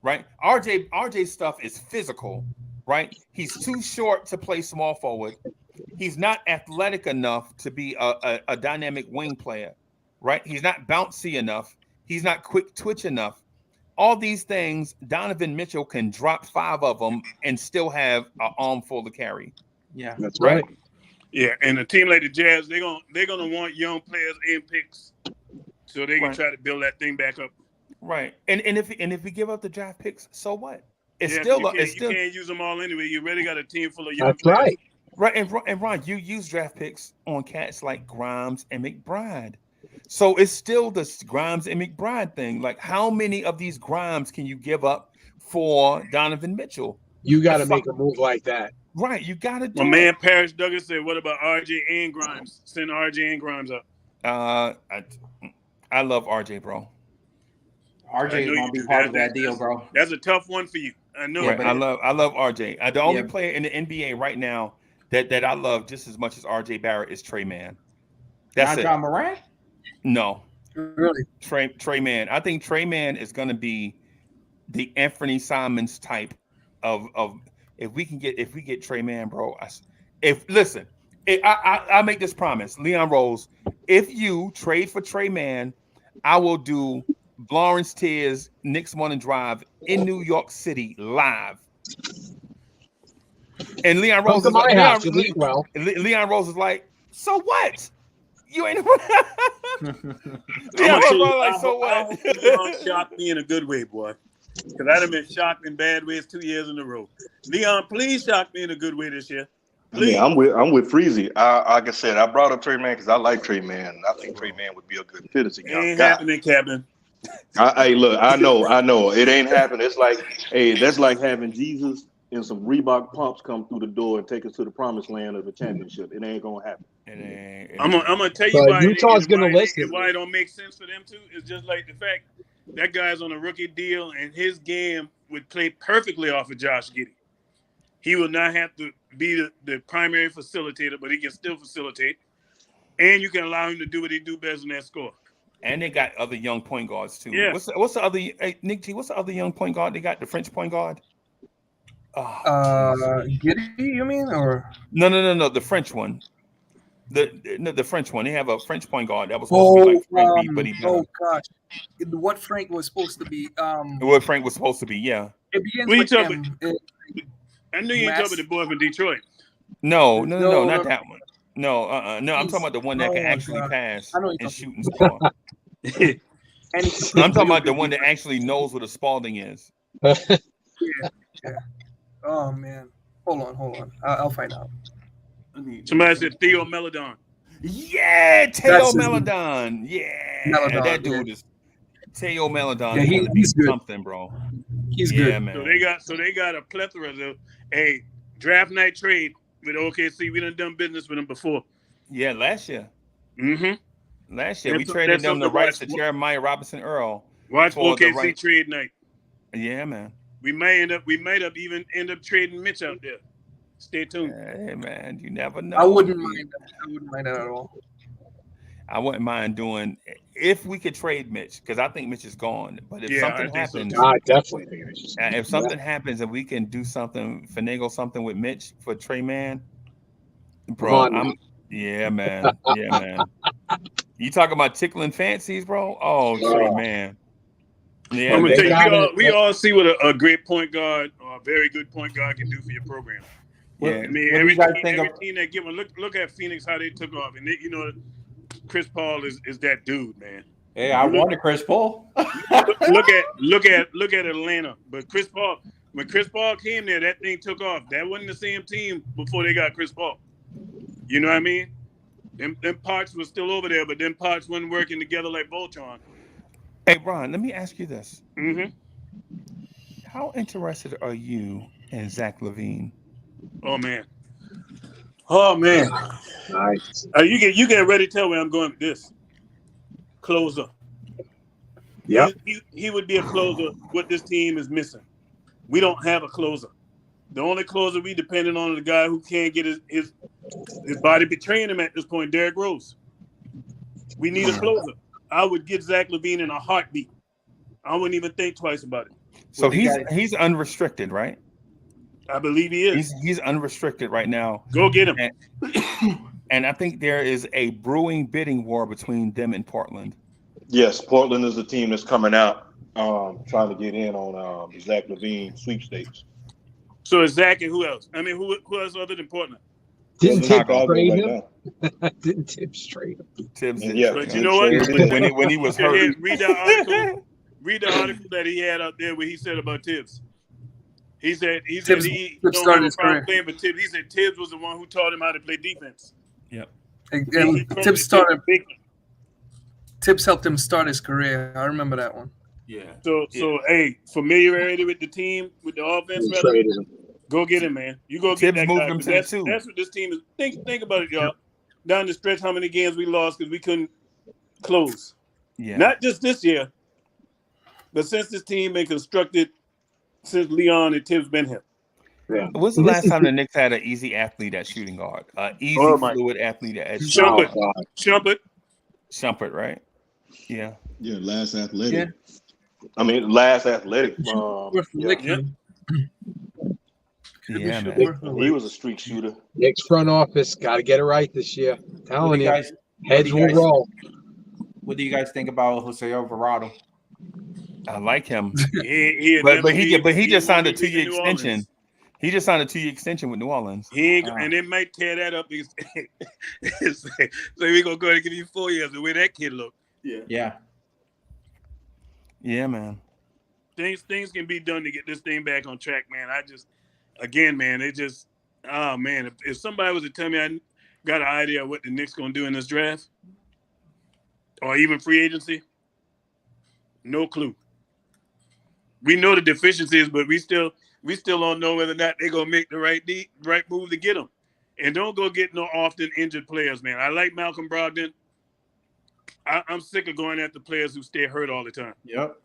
D: right? RJ's stuff is physical, right? He's too short to play small forward. He's not athletic enough to be a dynamic wing player, right? He's not bouncy enough. He's not quick twitch enough. All these things, Donovan Mitchell can drop 5 of them and still have an armful to carry.
J: Yeah,
P: that's right.
K: Yeah, and a team like the Jazz, they're gonna want young players and picks, so they can try to build that thing back up.
D: Right, and if we give up the draft picks, so what? It's
K: Yeah,
D: still
K: you
D: still
K: can't use them all anyway. You already got a team full of young
P: That's
K: players.
P: right.
D: right. And Ron, you use draft picks on cats like Grimes and McBride, so it's still the Grimes and McBride thing. Like, how many of these Grimes can you give up for Donovan Mitchell?
P: You got to make a move like that.
D: Right, you got to do
K: My
D: it.
K: man Parrish Douglas said, "What about RJ and Grimes? Send RJ and Grimes up."
D: I love RJ, bro.
J: RJ is gonna be part of that deal, bro.
K: That's a tough one for you. I know.
D: Right, I love RJ. The only player in the NBA right now that I love just as much as RJ Barrett is Trey Mann. That's
J: Not
D: it.
J: John Moran?
D: No,
O: Really?
D: Trey Mann. I think Trey Mann is going to be the Anthony Simons type of if we get Trey Mann, bro. I make this promise, Leon Rose. If you trade for Trey Mann, I will do Blorange Tears Knicks Morning Drive in New York City live. And Leon Rose is like, Leon Rose is like, so what? You ain't. Leon Rose is like, so what?
K: Leon shocked me in a good way, boy. Because I'd have been shocked in bad ways 2 years in a row. Leon, please shock me in a good way this year. Please.
I: Yeah, I'm with Freezy. Like I said, I brought up Trey Mann because I like Trey Mann. I think Trey Mann would be a good fit as a young
K: Ain't
I: guy.
K: happening, Captain.
I: Hey, look, I know. It ain't happening. It's like, that's like having Jesus and some Reebok pumps come through the door and take us to the promised land of the championship. It ain't gonna happen.
K: I'm gonna tell you why
P: Utah's gonna listen.
K: Why it don't make sense for them to. It's just like the fact that guy's on a rookie deal and his game would play perfectly off of Josh Giddey. He will not have to be the primary facilitator, but he can still facilitate. And you can allow him to do what he do best in that score.
D: And they got other young point guards too.
K: Yeah.
D: What's the other Nick G? What's the other young point guard they got? The French point guard.
O: Giddey, you mean, or
D: no, the French one. The French one. They have a French point guard that was supposed to be like Frank B, but he
O: gosh, what Frank was supposed to be.
D: What Frank was supposed to be, yeah.
O: It begins
K: What
O: with
K: you
O: M.
K: I knew you ain't talking about the boy from Detroit.
D: No, not that one. No, I'm talking about the one that can actually pass and shoot and score. I'm talking about the one that actually knows what a Spalding is.
O: Yeah. Oh man, hold on. I'll find out.
K: Somebody said Theo Melodon.
D: Yeah, Theo Melodon. Yeah,
O: Melodon,
D: that dude is Theo Melodon.
O: Yeah, he's good.
D: Something, bro.
O: He's good,
D: man.
K: So they got a plethora of a draft night trade with OKC. We done business with them before.
D: Yeah, last year.
K: Mm-hmm.
D: Last year we traded them the rights to Jeremiah Robinson Earl.
K: Watch OKC trade night.
D: Yeah, man.
K: We might even end up trading Mitch out there. Stay tuned.
D: Hey man, you never know.
O: I wouldn't mind that at all.
D: I wouldn't mind doing if we could trade Mitch, because I think Mitch is gone. But if something happens,
P: I definitely think Mitch is gone.
D: If something happens and we can do something, finagle something with Mitch for Trey Mann, bro. Yeah, man. You talking about tickling fancies, bro? Oh, Trey Mann. Yeah,
K: I'm gonna tell you, we all see what a great point guard or a very good point guard can do for your program.
D: Yeah,
K: I mean, every team that give them look at Phoenix how they took off, and Chris Paul is that dude, man.
J: Hey, I wanted Chris Paul.
K: look at Atlanta, but when Chris Paul came there, that thing took off. That wasn't the same team before they got Chris Paul. You know what I mean? Them parts were still over there, but them parts wasn't working together like Voltron.
D: Hey, Ron, let me ask you this.
K: Mm-hmm.
D: How interested are you in Zach LaVine?
K: Oh man. Nice. You get ready to tell where I'm going with this. Closer.
P: Yeah.
K: He would be a closer. What this team is missing. We don't have a closer. The only closer we dependent on is the guy who can't get his body betraying him at this point, Derrick Rose. We need a closer. I would get Zach LaVine in a heartbeat. I wouldn't even think twice about it.
D: So he's unrestricted, right?
K: I believe he is.
D: He's unrestricted right now.
K: Go get him.
D: And I think there is a brewing bidding war between them and Portland.
I: Yes, Portland is the team that's coming out trying to get in on the Zach LaVine sweepstakes.
K: So it's Zach and who else? I mean, who else other than Portland?
P: Didn't Tibbs trade him? Didn't Tibbs trade him?
D: Tibbs did.
I: Yeah,
K: but you know what?
D: When he was hurt.
K: Read the article. Read the article that he had out there where he said about Tibbs. He said he don't have a problem playing for Tibbs. He said Tibbs was the one who taught him how to play defense.
L: Yep.
O: And Tibbs helped him start his career. I remember that one.
K: Yeah. So hey, familiarity with the team, with the offense, go get him, man. You go get that guy. That's what this team is. Think about it, y'all. Down the stretch, how many games we lost because we couldn't close.
D: Yeah.
K: Not just this year, but since this team been constructed, since Leon and Tibbs been here.
D: Yeah. When's the last time the Knicks had an easy athlete at shooting guard? Easy fluid athlete at Shumpert, right? Yeah.
Q: Yeah, last athletic.
I: Yeah. I mean, last athletic.
D: Yeah, man.
I: He was a streak shooter.
P: Knicks front office got to get it right this year. I'm telling you, heads will roll.
J: What do you guys think about Jose Alvarado?
D: I like him,
K: but
D: he just signed a 2-year extension. He just signed a 2-year extension with New Orleans.
K: He ain't, and they might tear that up. So we're gonna go and give you 4 years. The way that kid look.
D: Yeah, man.
K: Things can be done to get this thing back on track, man. If somebody was to tell me I got an idea of what the Knicks gonna do in this draft, or even free agency, no clue. We know the deficiencies, but we still don't know whether or not they're gonna make the right move to get them. And don't go get no often injured players, man. I like Malcolm Brogdon. I'm sick of going after players who stay hurt all the time.
J: Yep.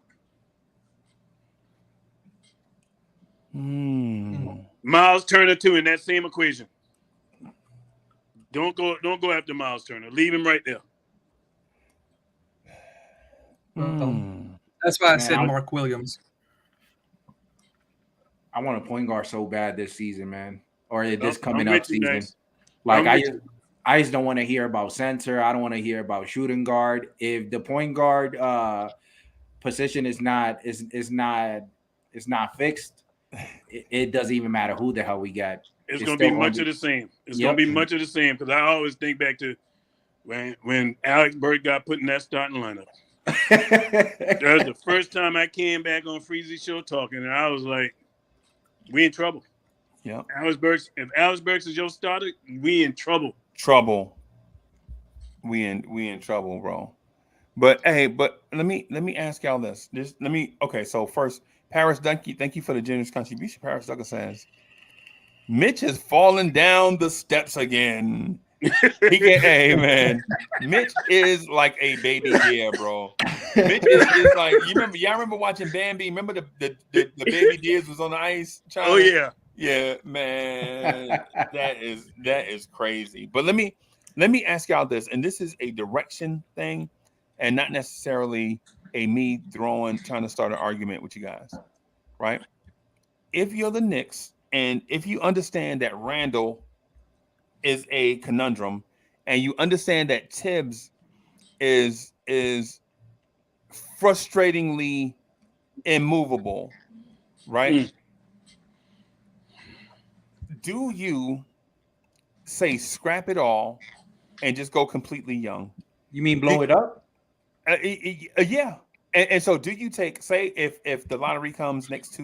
K: Miles Turner too in that same equation. Don't go after Miles Turner. Leave him right there.
O: That's why I said Mark Williams.
J: I want a point guard so bad this season, man, or this coming up season.
K: Nice.
J: Like I just don't want to hear about center. I don't want to hear about shooting guard. If the point guard position is not fixed, it doesn't even matter who the hell we got.
K: It's going to be much of the same. It's going to be much of the same because I always think back to when Alex Burke got put in that starting lineup. That was the first time I came back on Freezy's show talking, and I was like, we in trouble.
D: Yeah.
K: If Alex Burks is your starter, we in trouble.
D: We in trouble, bro. But let me ask y'all this. So first, Paris, thank you for the generous contribution. Paris Ducker says, Mitch has fallen down the steps again. Hey man, Mitch is like a baby deer, bro. Mitch is like y'all remember watching Bambi? Remember the baby deers was on the ice?
K: Oh yeah.
D: Yeah, man. that is crazy. But let me ask y'all this, and this is a direction thing and not necessarily a me trying to start an argument with you guys. Right? If you're the Knicks and if you understand that Randle is a conundrum, and you understand that Tibbs is frustratingly immovable, right? Do you say scrap it all and just go completely young?
J: You mean blow it up?
D: Yeah. And so do you say if the lottery comes next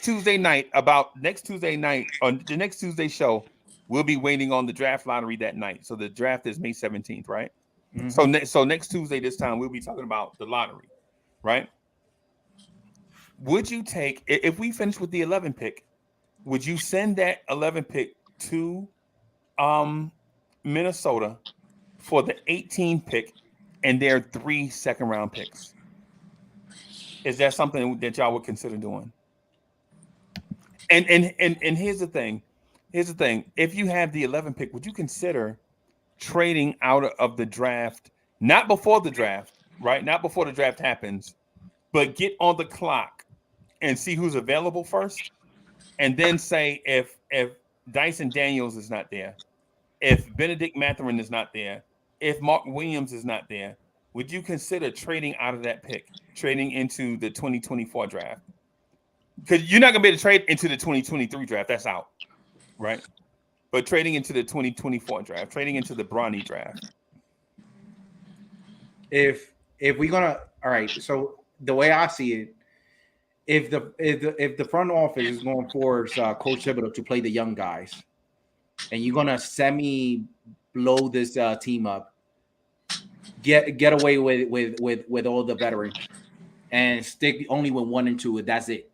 D: Tuesday night or the next Tuesday show, we'll be waiting on the draft lottery that night. So the draft is May 17th, right? Mm-hmm. So next Tuesday this time, we'll be talking about the lottery, right? Would you take, if we finish with the 11 pick, would you send that 11 pick to Minnesota for the 18 pick and their 3 second-round picks? Is that something that y'all would consider doing? And here's the thing. If you have the 11 pick, would you consider trading out of the draft, not before the draft, right? Not before the draft happens, but get on the clock
L: and see who's available first, and then say if Dyson Daniels is not there, if Benedict Mathurin is not there, if Mark Williams is not there, would you consider trading out of that pick, trading into the 2024 draft? Because you're not going to be able to trade into the 2023 draft. That's out, right? But trading into the 2024 draft, trading into the Bronny draft.
J: If we're gonna, all right. So the way I see it, if the front office is going to force Coach Thibodeau to play the young guys, and you're gonna blow this team up, get away with all the veterans, and stick only with 1 and 2. That's it.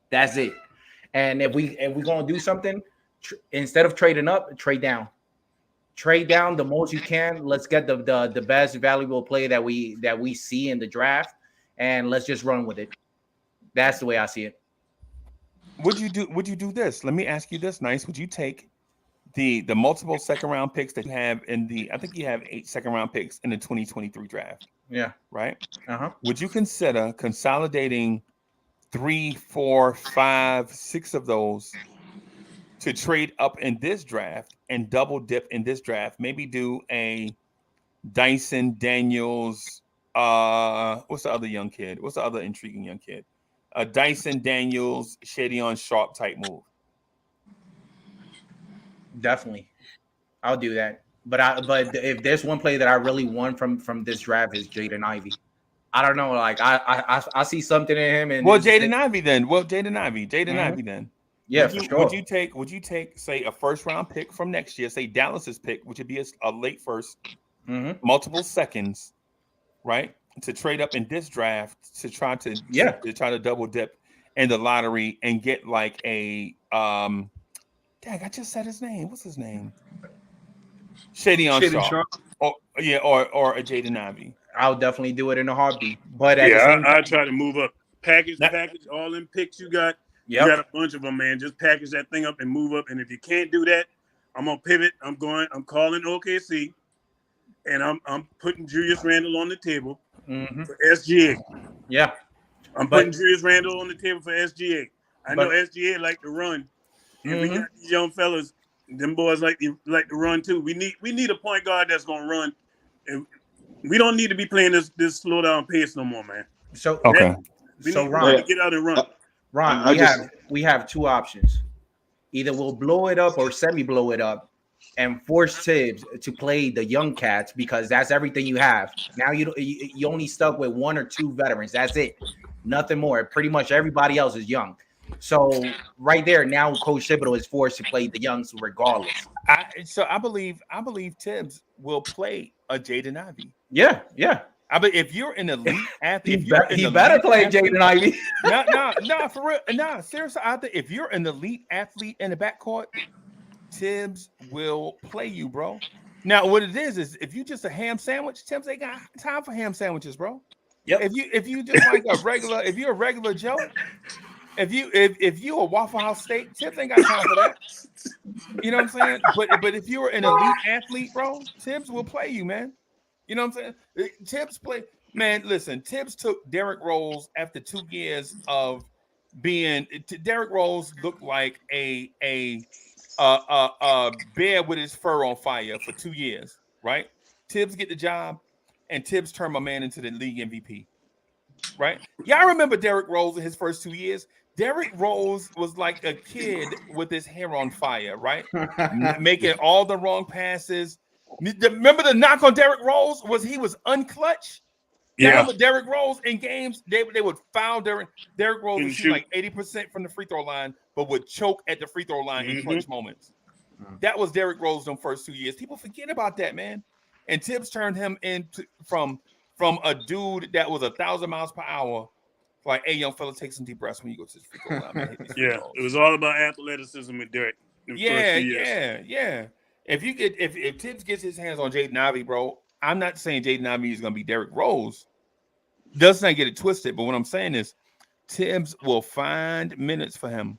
J: And if we're gonna do something, instead of trading up, trade down. Trade down the most you can. Let's get the best valuable player that we see in the draft, and let's just run with it. That's the way I see it.
L: Would you do this? Let me ask you this, Nice. Would you take the multiple second round picks that you have I think you have 8 second round picks in the 2023 draft?
J: Yeah.
L: Right?
J: Uh-huh.
L: Would you consider consolidating 3, 4, 5, 6 of those to trade up in this draft and double dip in this draft? Maybe do a Dyson Daniels. What's the other young kid? What's the other intriguing young kid? A Dyson Daniels, Shadion Sharp type move.
J: Definitely, I'll do that. But if there's one player that I really want from this draft is Jaden Ivey. I don't know, like I see something in him. And
L: Jaden Ivey then. Ivey then.
J: Yeah, for sure.
L: Would you take say a first round pick from next year, say Dallas's pick, which would be a late first, multiple seconds, right, to trade up in this draft to try to double dip in the lottery and get like a I just said his name. What's his name? Shadion Sharp. Or a Jaden Ivey.
J: I'll definitely do it in a heartbeat. But
K: I try to move up. Package all them picks you got. You got a bunch of them, man. Just package that thing up and move up. And if you can't do that, I'm gonna pivot. I'm calling OKC, and I'm putting Julius Randle on the table for SGA.
J: Yeah.
K: I'm putting Julius Randle on the table for SGA. I know SGA like to run. And we got these young fellas, them boys like to run too. We need a point guard that's gonna run. And we don't need to be playing this slow down pace no more, man.
J: So
K: we need to get out and run.
J: Ron, we have 2 options. Either we'll blow it up or semi-blow it up and force Tibbs to play the young cats because that's everything you have. Now you only stuck with 1 or 2 veterans. That's it. Nothing more. Pretty much everybody else is young. So right there, now Coach Thibodeau is forced to play the youngs regardless.
L: I believe Tibbs will play a Jaden Ivey.
J: Yeah.
L: I mean, if you're an elite athlete,
J: he better play Jaden Ivey.
L: No, for real. No, seriously, if you're an elite athlete in the backcourt, Tibbs will play you, bro. Now, what it is if you just a ham sandwich, Tibbs ain't got time for ham sandwiches, bro.
J: Yep.
L: If you just like if you're a regular Joe, if you a Waffle House steak, Tibbs ain't got time for that. You know what I'm saying? But if you're an elite athlete, bro, Tibbs will play you, man. You know what I'm saying? Tibbs play, man. Listen, Tibbs took Derrick Rose after 2 years of being. Derrick Rose looked like a bear with his fur on fire for 2 years, right? Tibbs get the job, and Tibbs turned my man into the league MVP, right? Y'all remember Derrick Rose in his first 2 years? Derrick Rose was like a kid with his hair on fire, right? Making all the wrong passes. Remember the knock on Derrick Rose was he was unclutch. Yeah, Derrick Rose in games they would foul Derrick Rose would shoot like 80% from the free throw line, but would choke at the free throw line in clutch moments. That was Derrick Rose in the first 2 years. People forget about that, man. And Tibbs turned him into from a dude that was 1,000 miles per hour. Like, hey, young fella, take some deep breaths when you go to the free throw line. Man.
K: It was all about athleticism with Derrick.
L: Yeah. If Tibbs gets his hands on Jaden Ivey, bro, I'm not saying Jaden Ivey is going to be Derrick Rose. Does not get it twisted, but what I'm saying is Tibbs will find minutes for him,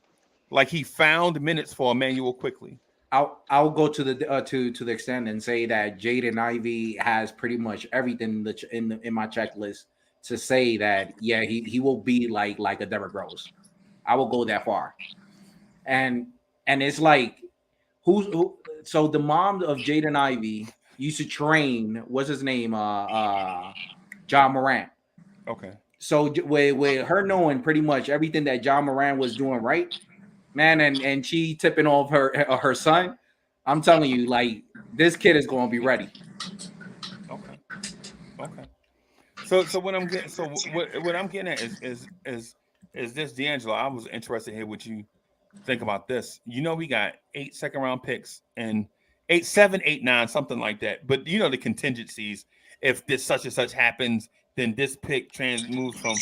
L: like he found minutes for Emmanuel Quickly.
J: I'll go to the extent and say that Jaden Ivey has pretty much everything in my checklist to say that he will be like a Derrick Rose. I will go that far. And it's like who so the mom of Jaden Ivey used to train, what's his name? John Morant.
L: Okay.
J: So with her knowing pretty much everything that John Morant was doing right, man, and she tipping off her son, I'm telling you, like, this kid is going to be ready.
L: Okay. So what I'm getting, what I'm getting at is this, D'Angelo. I was interested to hear what you think about this. You know, we got 8 second-round picks and 8, 7, 8, 9, something like that. But you know the contingencies. If this such and such happens, then this pick moves from.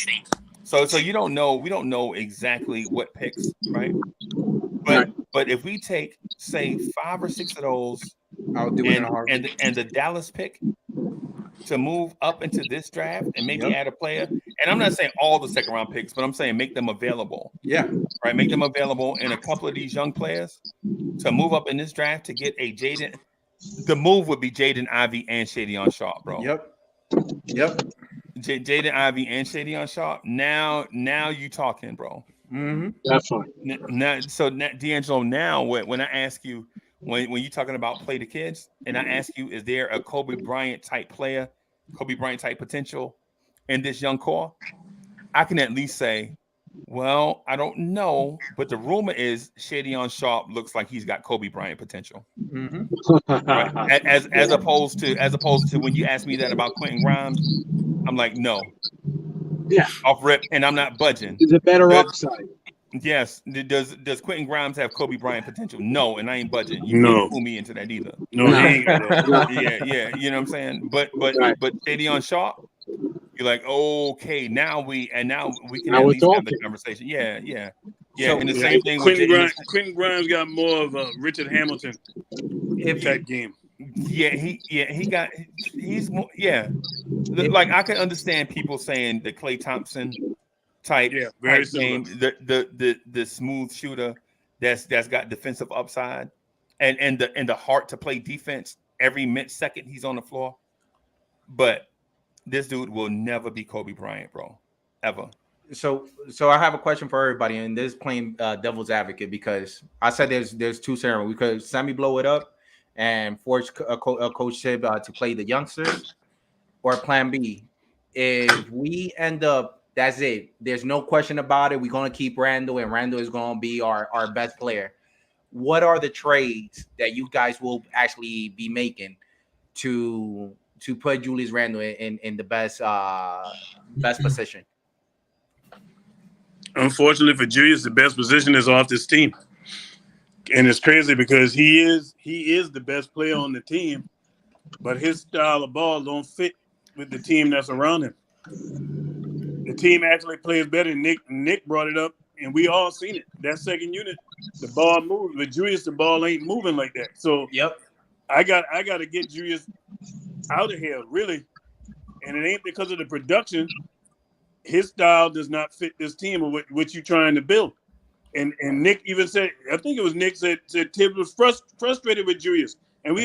L: So you don't know. We don't know exactly what picks, right? But if we take, say, 5 or 6 of those,
J: I'll do it in a heartbeat.
L: and the Dallas pick to move up into this draft and maybe add a player. And I'm not saying all the second round picks, but I'm saying make them available.
J: Yeah.
L: Right. Make them available in a couple of these young players to move up in this draft to get a Jaden. The move would be Jaden Ivey and Shadion Sharp, bro.
J: Yep.
L: Jaden Ivey and Shadion Sharp. Now you talking, bro.
J: Mm-hmm.
P: That's fine.
L: Now, D'Angelo, now when I ask you, when you're talking about play the kids, and I ask you, is there a Kobe Bryant type player, Kobe Bryant type potential in this young core? I can at least say, well, I don't know, but the rumor is Shadion Sharp looks like he's got Kobe Bryant potential.
J: Mm-hmm.
L: Right? As opposed to when you ask me that about Quentin Grimes, I'm like, no.
P: Yeah.
L: Off rip, and I'm not budging.
P: There's a better upside.
L: Yes. Does Quentin Grimes have Kobe Bryant potential? No, and I ain't budging. You
K: No.
L: can't fool me into that either.
K: No, he ain't got
L: yeah. You know what I'm saying? But Shadion Sharp, you're like, okay, now we can at least have the conversation. Yeah.
K: So,
L: and the same thing
K: Quentin
L: with
K: Grimes. Quentin Grimes got more of a Richard Hamilton type game.
L: He's more, like I can understand people saying the Klay Thompson type game, the smooth shooter that's got defensive upside and the heart to play defense every second he's on the floor. But this dude will never be Kobe Bryant, bro, ever.
J: So I have a question for everybody, and this is playing devil's advocate, because I said there's two scenarios. We could semi-blow it up and force Coach Sib to play the youngsters, or plan B. If we end up, that's it. There's no question about it. We're going to keep Randle, and Randle is going to be our best player. What are the trades that you guys will actually be making to put Julius Randle in the best position?
K: Unfortunately for Julius, the best position is off this team. And it's crazy because he is the best player on the team, but his style of ball don't fit with the team that's around him. The team actually plays better. Nick brought it up, and we all seen it. That second unit, the ball moves. With Julius, the ball ain't moving like that. So I got to get Julius out of here, really. And it ain't because of the production. His style does not fit this team or what you're trying to build. And Nick even said, I think it was Nick said Tibbs was frustrated with Julius. And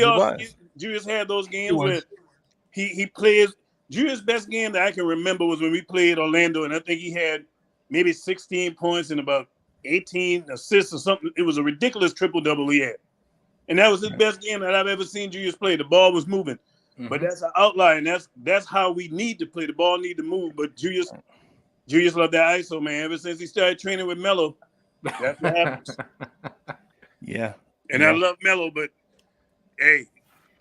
K: Julius had those games where he plays. Julius' best game that I can remember was when we played Orlando, and I think he had maybe 16 points and about 18 assists or something. It was a ridiculous triple-double he had. And that was his best game that I've ever seen Julius play. The ball was moving. Mm-hmm. But that's an outlier, and that's how we need to play. The ball need to move. But Julius loved that ISO, man. Ever since he started training with Melo, that's what happens.
L: Yeah.
K: And I love Melo, but hey,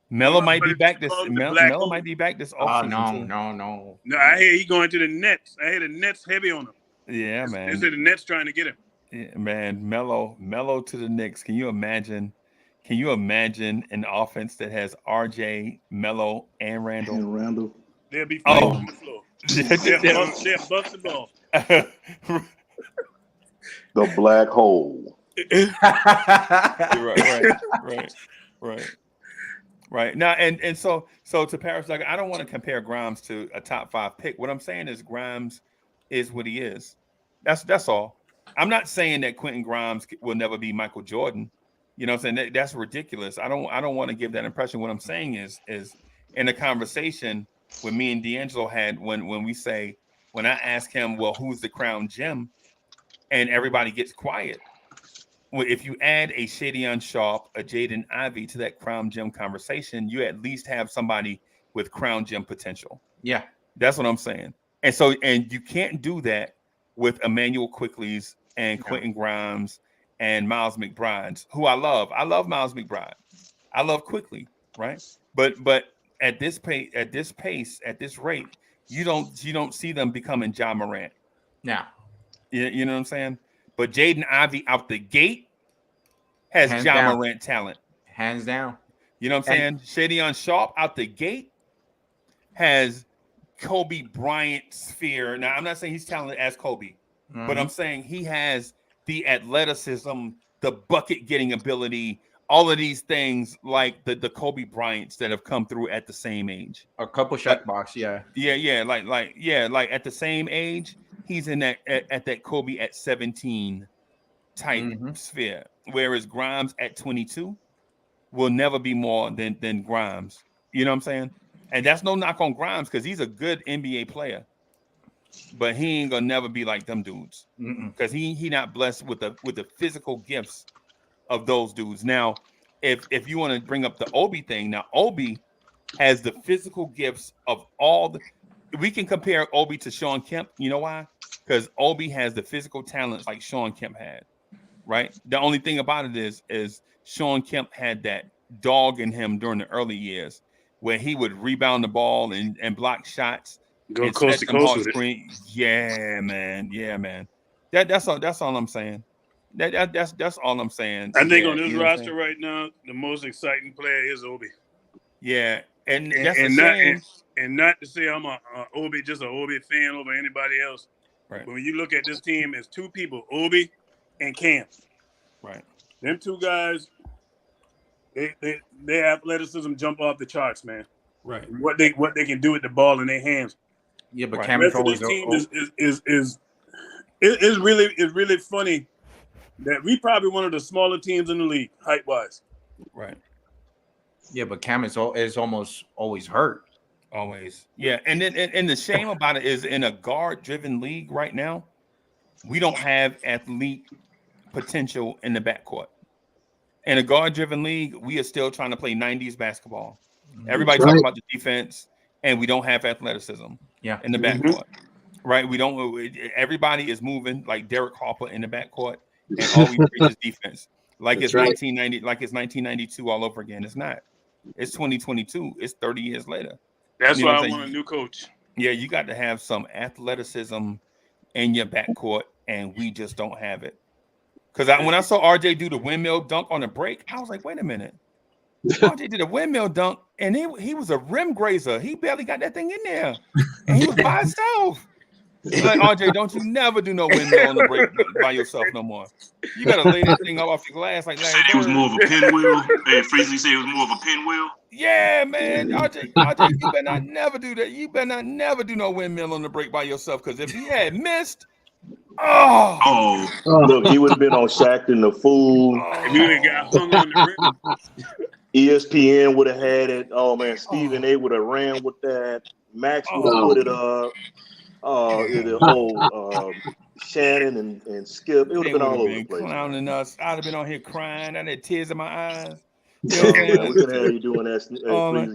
L: Melo might be back this. Melo might be back this offseason.
J: No.
K: No, I hear he going to the Nets. I hear the Nets heavy on him.
L: Yeah, man.
K: They said the Nets trying to get him.
L: Yeah, man, Melo to the Knicks. Can you imagine an offense that has RJ, Melo, and Randle?
K: They'll be fighting on the floor. They'll bust the ball.
Q: The black hole.
L: Right. Now, and so to Paris, like, I don't want to compare Grimes to a top 5 pick. What I'm saying is Grimes is what he is. That's all. I'm not saying that Quentin Grimes will never be Michael Jordan. You know what I'm saying? That's ridiculous. I don't want to give that impression. What I'm saying is in a conversation with me and D'Angelo had when I asked him, well, who's the crown gem?
D: and everybody gets quiet. Well, if you add a Shadion Sharp, a Jaden Ivey to that Crown Gem conversation, you at least have somebody with Crown Gem potential.
J: Yeah,
D: that's what I'm saying. And so, and you can't do that with Emmanuel Quickly's and Quentin Grimes and Miles McBride's, who I love. I love Miles McBride. I love Quickly, right? But at this pace, at this rate, you don't see them becoming Ja Morant.
J: Yeah.
D: You know what I'm saying? But Jaden Ivey out the gate has
J: Hands
D: Ja
J: down.
D: Morant talent.
J: Hands down.
D: You know what I'm saying? Shadion Sharp out the gate has Kobe Bryant sphere. Now, I'm not saying he's talented as Kobe, but I'm saying he has the athleticism, the bucket getting ability, all of these things like the Kobe Bryants that have come through at the same age.
J: A couple shot box, yeah.
D: Yeah, like at the same age, he's in that at that Kobe at 17 type sphere. Whereas Grimes at 22 will never be more than Grimes. You know what I'm saying? And that's no knock on Grimes because he's a good NBA player, but he ain't gonna never be like them dudes because he not blessed with the physical gifts of those dudes. Now, if you want to bring up the Obi thing, now Obi has the physical gifts of all the. We can compare Obi to Sean Kemp. You know why? Because Obi has the physical talents like Sean Kemp had, right? The only thing about it is Sean Kemp had that dog in him during the early years where he would rebound the ball and block shots.
K: Go coast to coast with it.
D: Yeah, man. That's all I'm saying. That's all I'm saying.
K: I think on this roster right now, the most exciting player is Obi.
D: Yeah, and
K: not to say I'm a Obi fan over anybody else.
D: Right.
K: But when you look at this team, it's two people, Obi and Cam.
D: Right.
K: Them two guys, their athleticism jump off the charts, man.
D: Right.
K: What they can do with the ball in their hands.
J: Yeah, but
K: Cam is always this team is really funny that we probably one of the smaller teams in the league, height wise.
D: Right.
J: Yeah, but Cam is almost always hurt.
D: Always. Yeah, and then and the shame about it is in a guard-driven league right now, we don't have athlete potential in the backcourt. In a guard-driven league, we are still trying to play 90s basketball. Everybody talking about the defense, and we don't have athleticism in the backcourt. Right? We don't. Everybody is moving like Derek Harper in the backcourt, and all we preach is defense. Like it's 1990, like it's 1992 all over again. It's not. It's 2022. It's 30 years later.
K: That's why I want a new coach.
D: Yeah, you got to have some athleticism in your backcourt, and we just don't have it. Because when I saw RJ do the windmill dunk on the break, I was like, wait a minute. RJ did a windmill dunk, and he was a rim grazer. He barely got that thing in there, and he was by himself. Like, RJ, don't you never do no windmill on the break by yourself no more. You got to lay that thing up off your glass like Larry
R: It was more of a pinwheel. Hey, Freezy said it was more of a pinwheel.
D: Yeah, man. RJ, you better not never do that. You better not never do no windmill on the break by yourself, because if he had missed,
Q: look, he would have been on Shaq the Fool.
K: If you would have got hung on the rim.
Q: ESPN would have had it. Oh man, Stephen A would have ran with that. Max would have put it up. The whole Shannon and Skip. It would have been all over the place.
D: Clowning us. I'd have been on here crying. I had tears in my eyes.
Q: We couldn't have you doing that,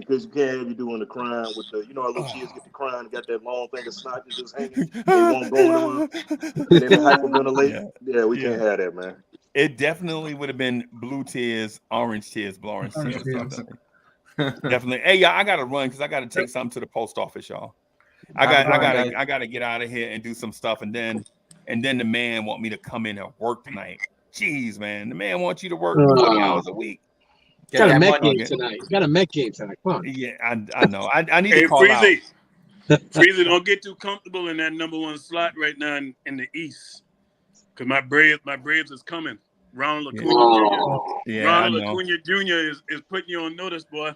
Q: because you can't have you doing the crying with the, how little kids get to crying, got that long thing of snot just hanging. They won't go in and then they hyperventilate. Yeah, we can't have that, man.
D: It definitely would have been blue tears, orange tears, Blorange tears. Definitely. Hey, y'all, I gotta run because I gotta take something to the post office, y'all. I gotta get out of here and do some stuff, and then the man want me to come in and work tonight. Jeez, man, the man wants you to work 40 hours a week.
P: Got a Met game tonight. Got a Met game tonight. Come on.
D: Yeah, I know. I need to call out.
K: Freezy, don't get too comfortable in that number one slot right now in the East, because my Braves is coming. Ronald Acuna Jr. Ronald Acuna Jr. is putting you on notice, boy.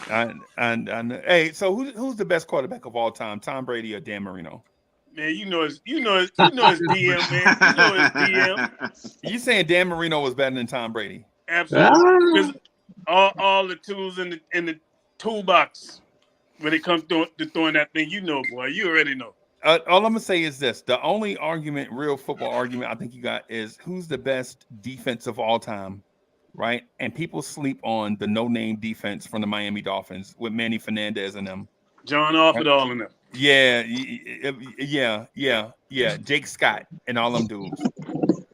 D: I know. Hey, so who's the best quarterback of all time? Tom Brady or Dan Marino?
K: Man, you know it's DM, man. You know it's DM.
D: You saying Dan Marino was better than Tom Brady?
K: Absolutely. Because all the tools in the toolbox when it comes to throwing that thing, boy. You already know.
D: All I'm gonna say is this: the only argument, real football argument, I think you got is who's the best defense of all time, right? And people sleep on the no-name defense from the Miami Dolphins with Manny Fernandez and them.
K: John Offered all in them.
D: Yeah. Jake Scott and all them dudes.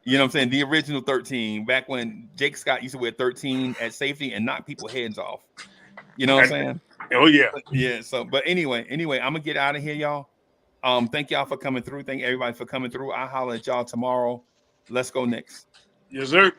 D: You know what I'm saying? The original 13, back when Jake Scott used to wear 13 at safety and knock people's heads off. You know what I'm saying?
K: Oh yeah.
D: Yeah. So, but anyway, I'm gonna get out of here, y'all. Thank y'all for coming through. Thank everybody for coming through. I'll holler at y'all tomorrow. Let's go Knicks.
K: Yes, sir.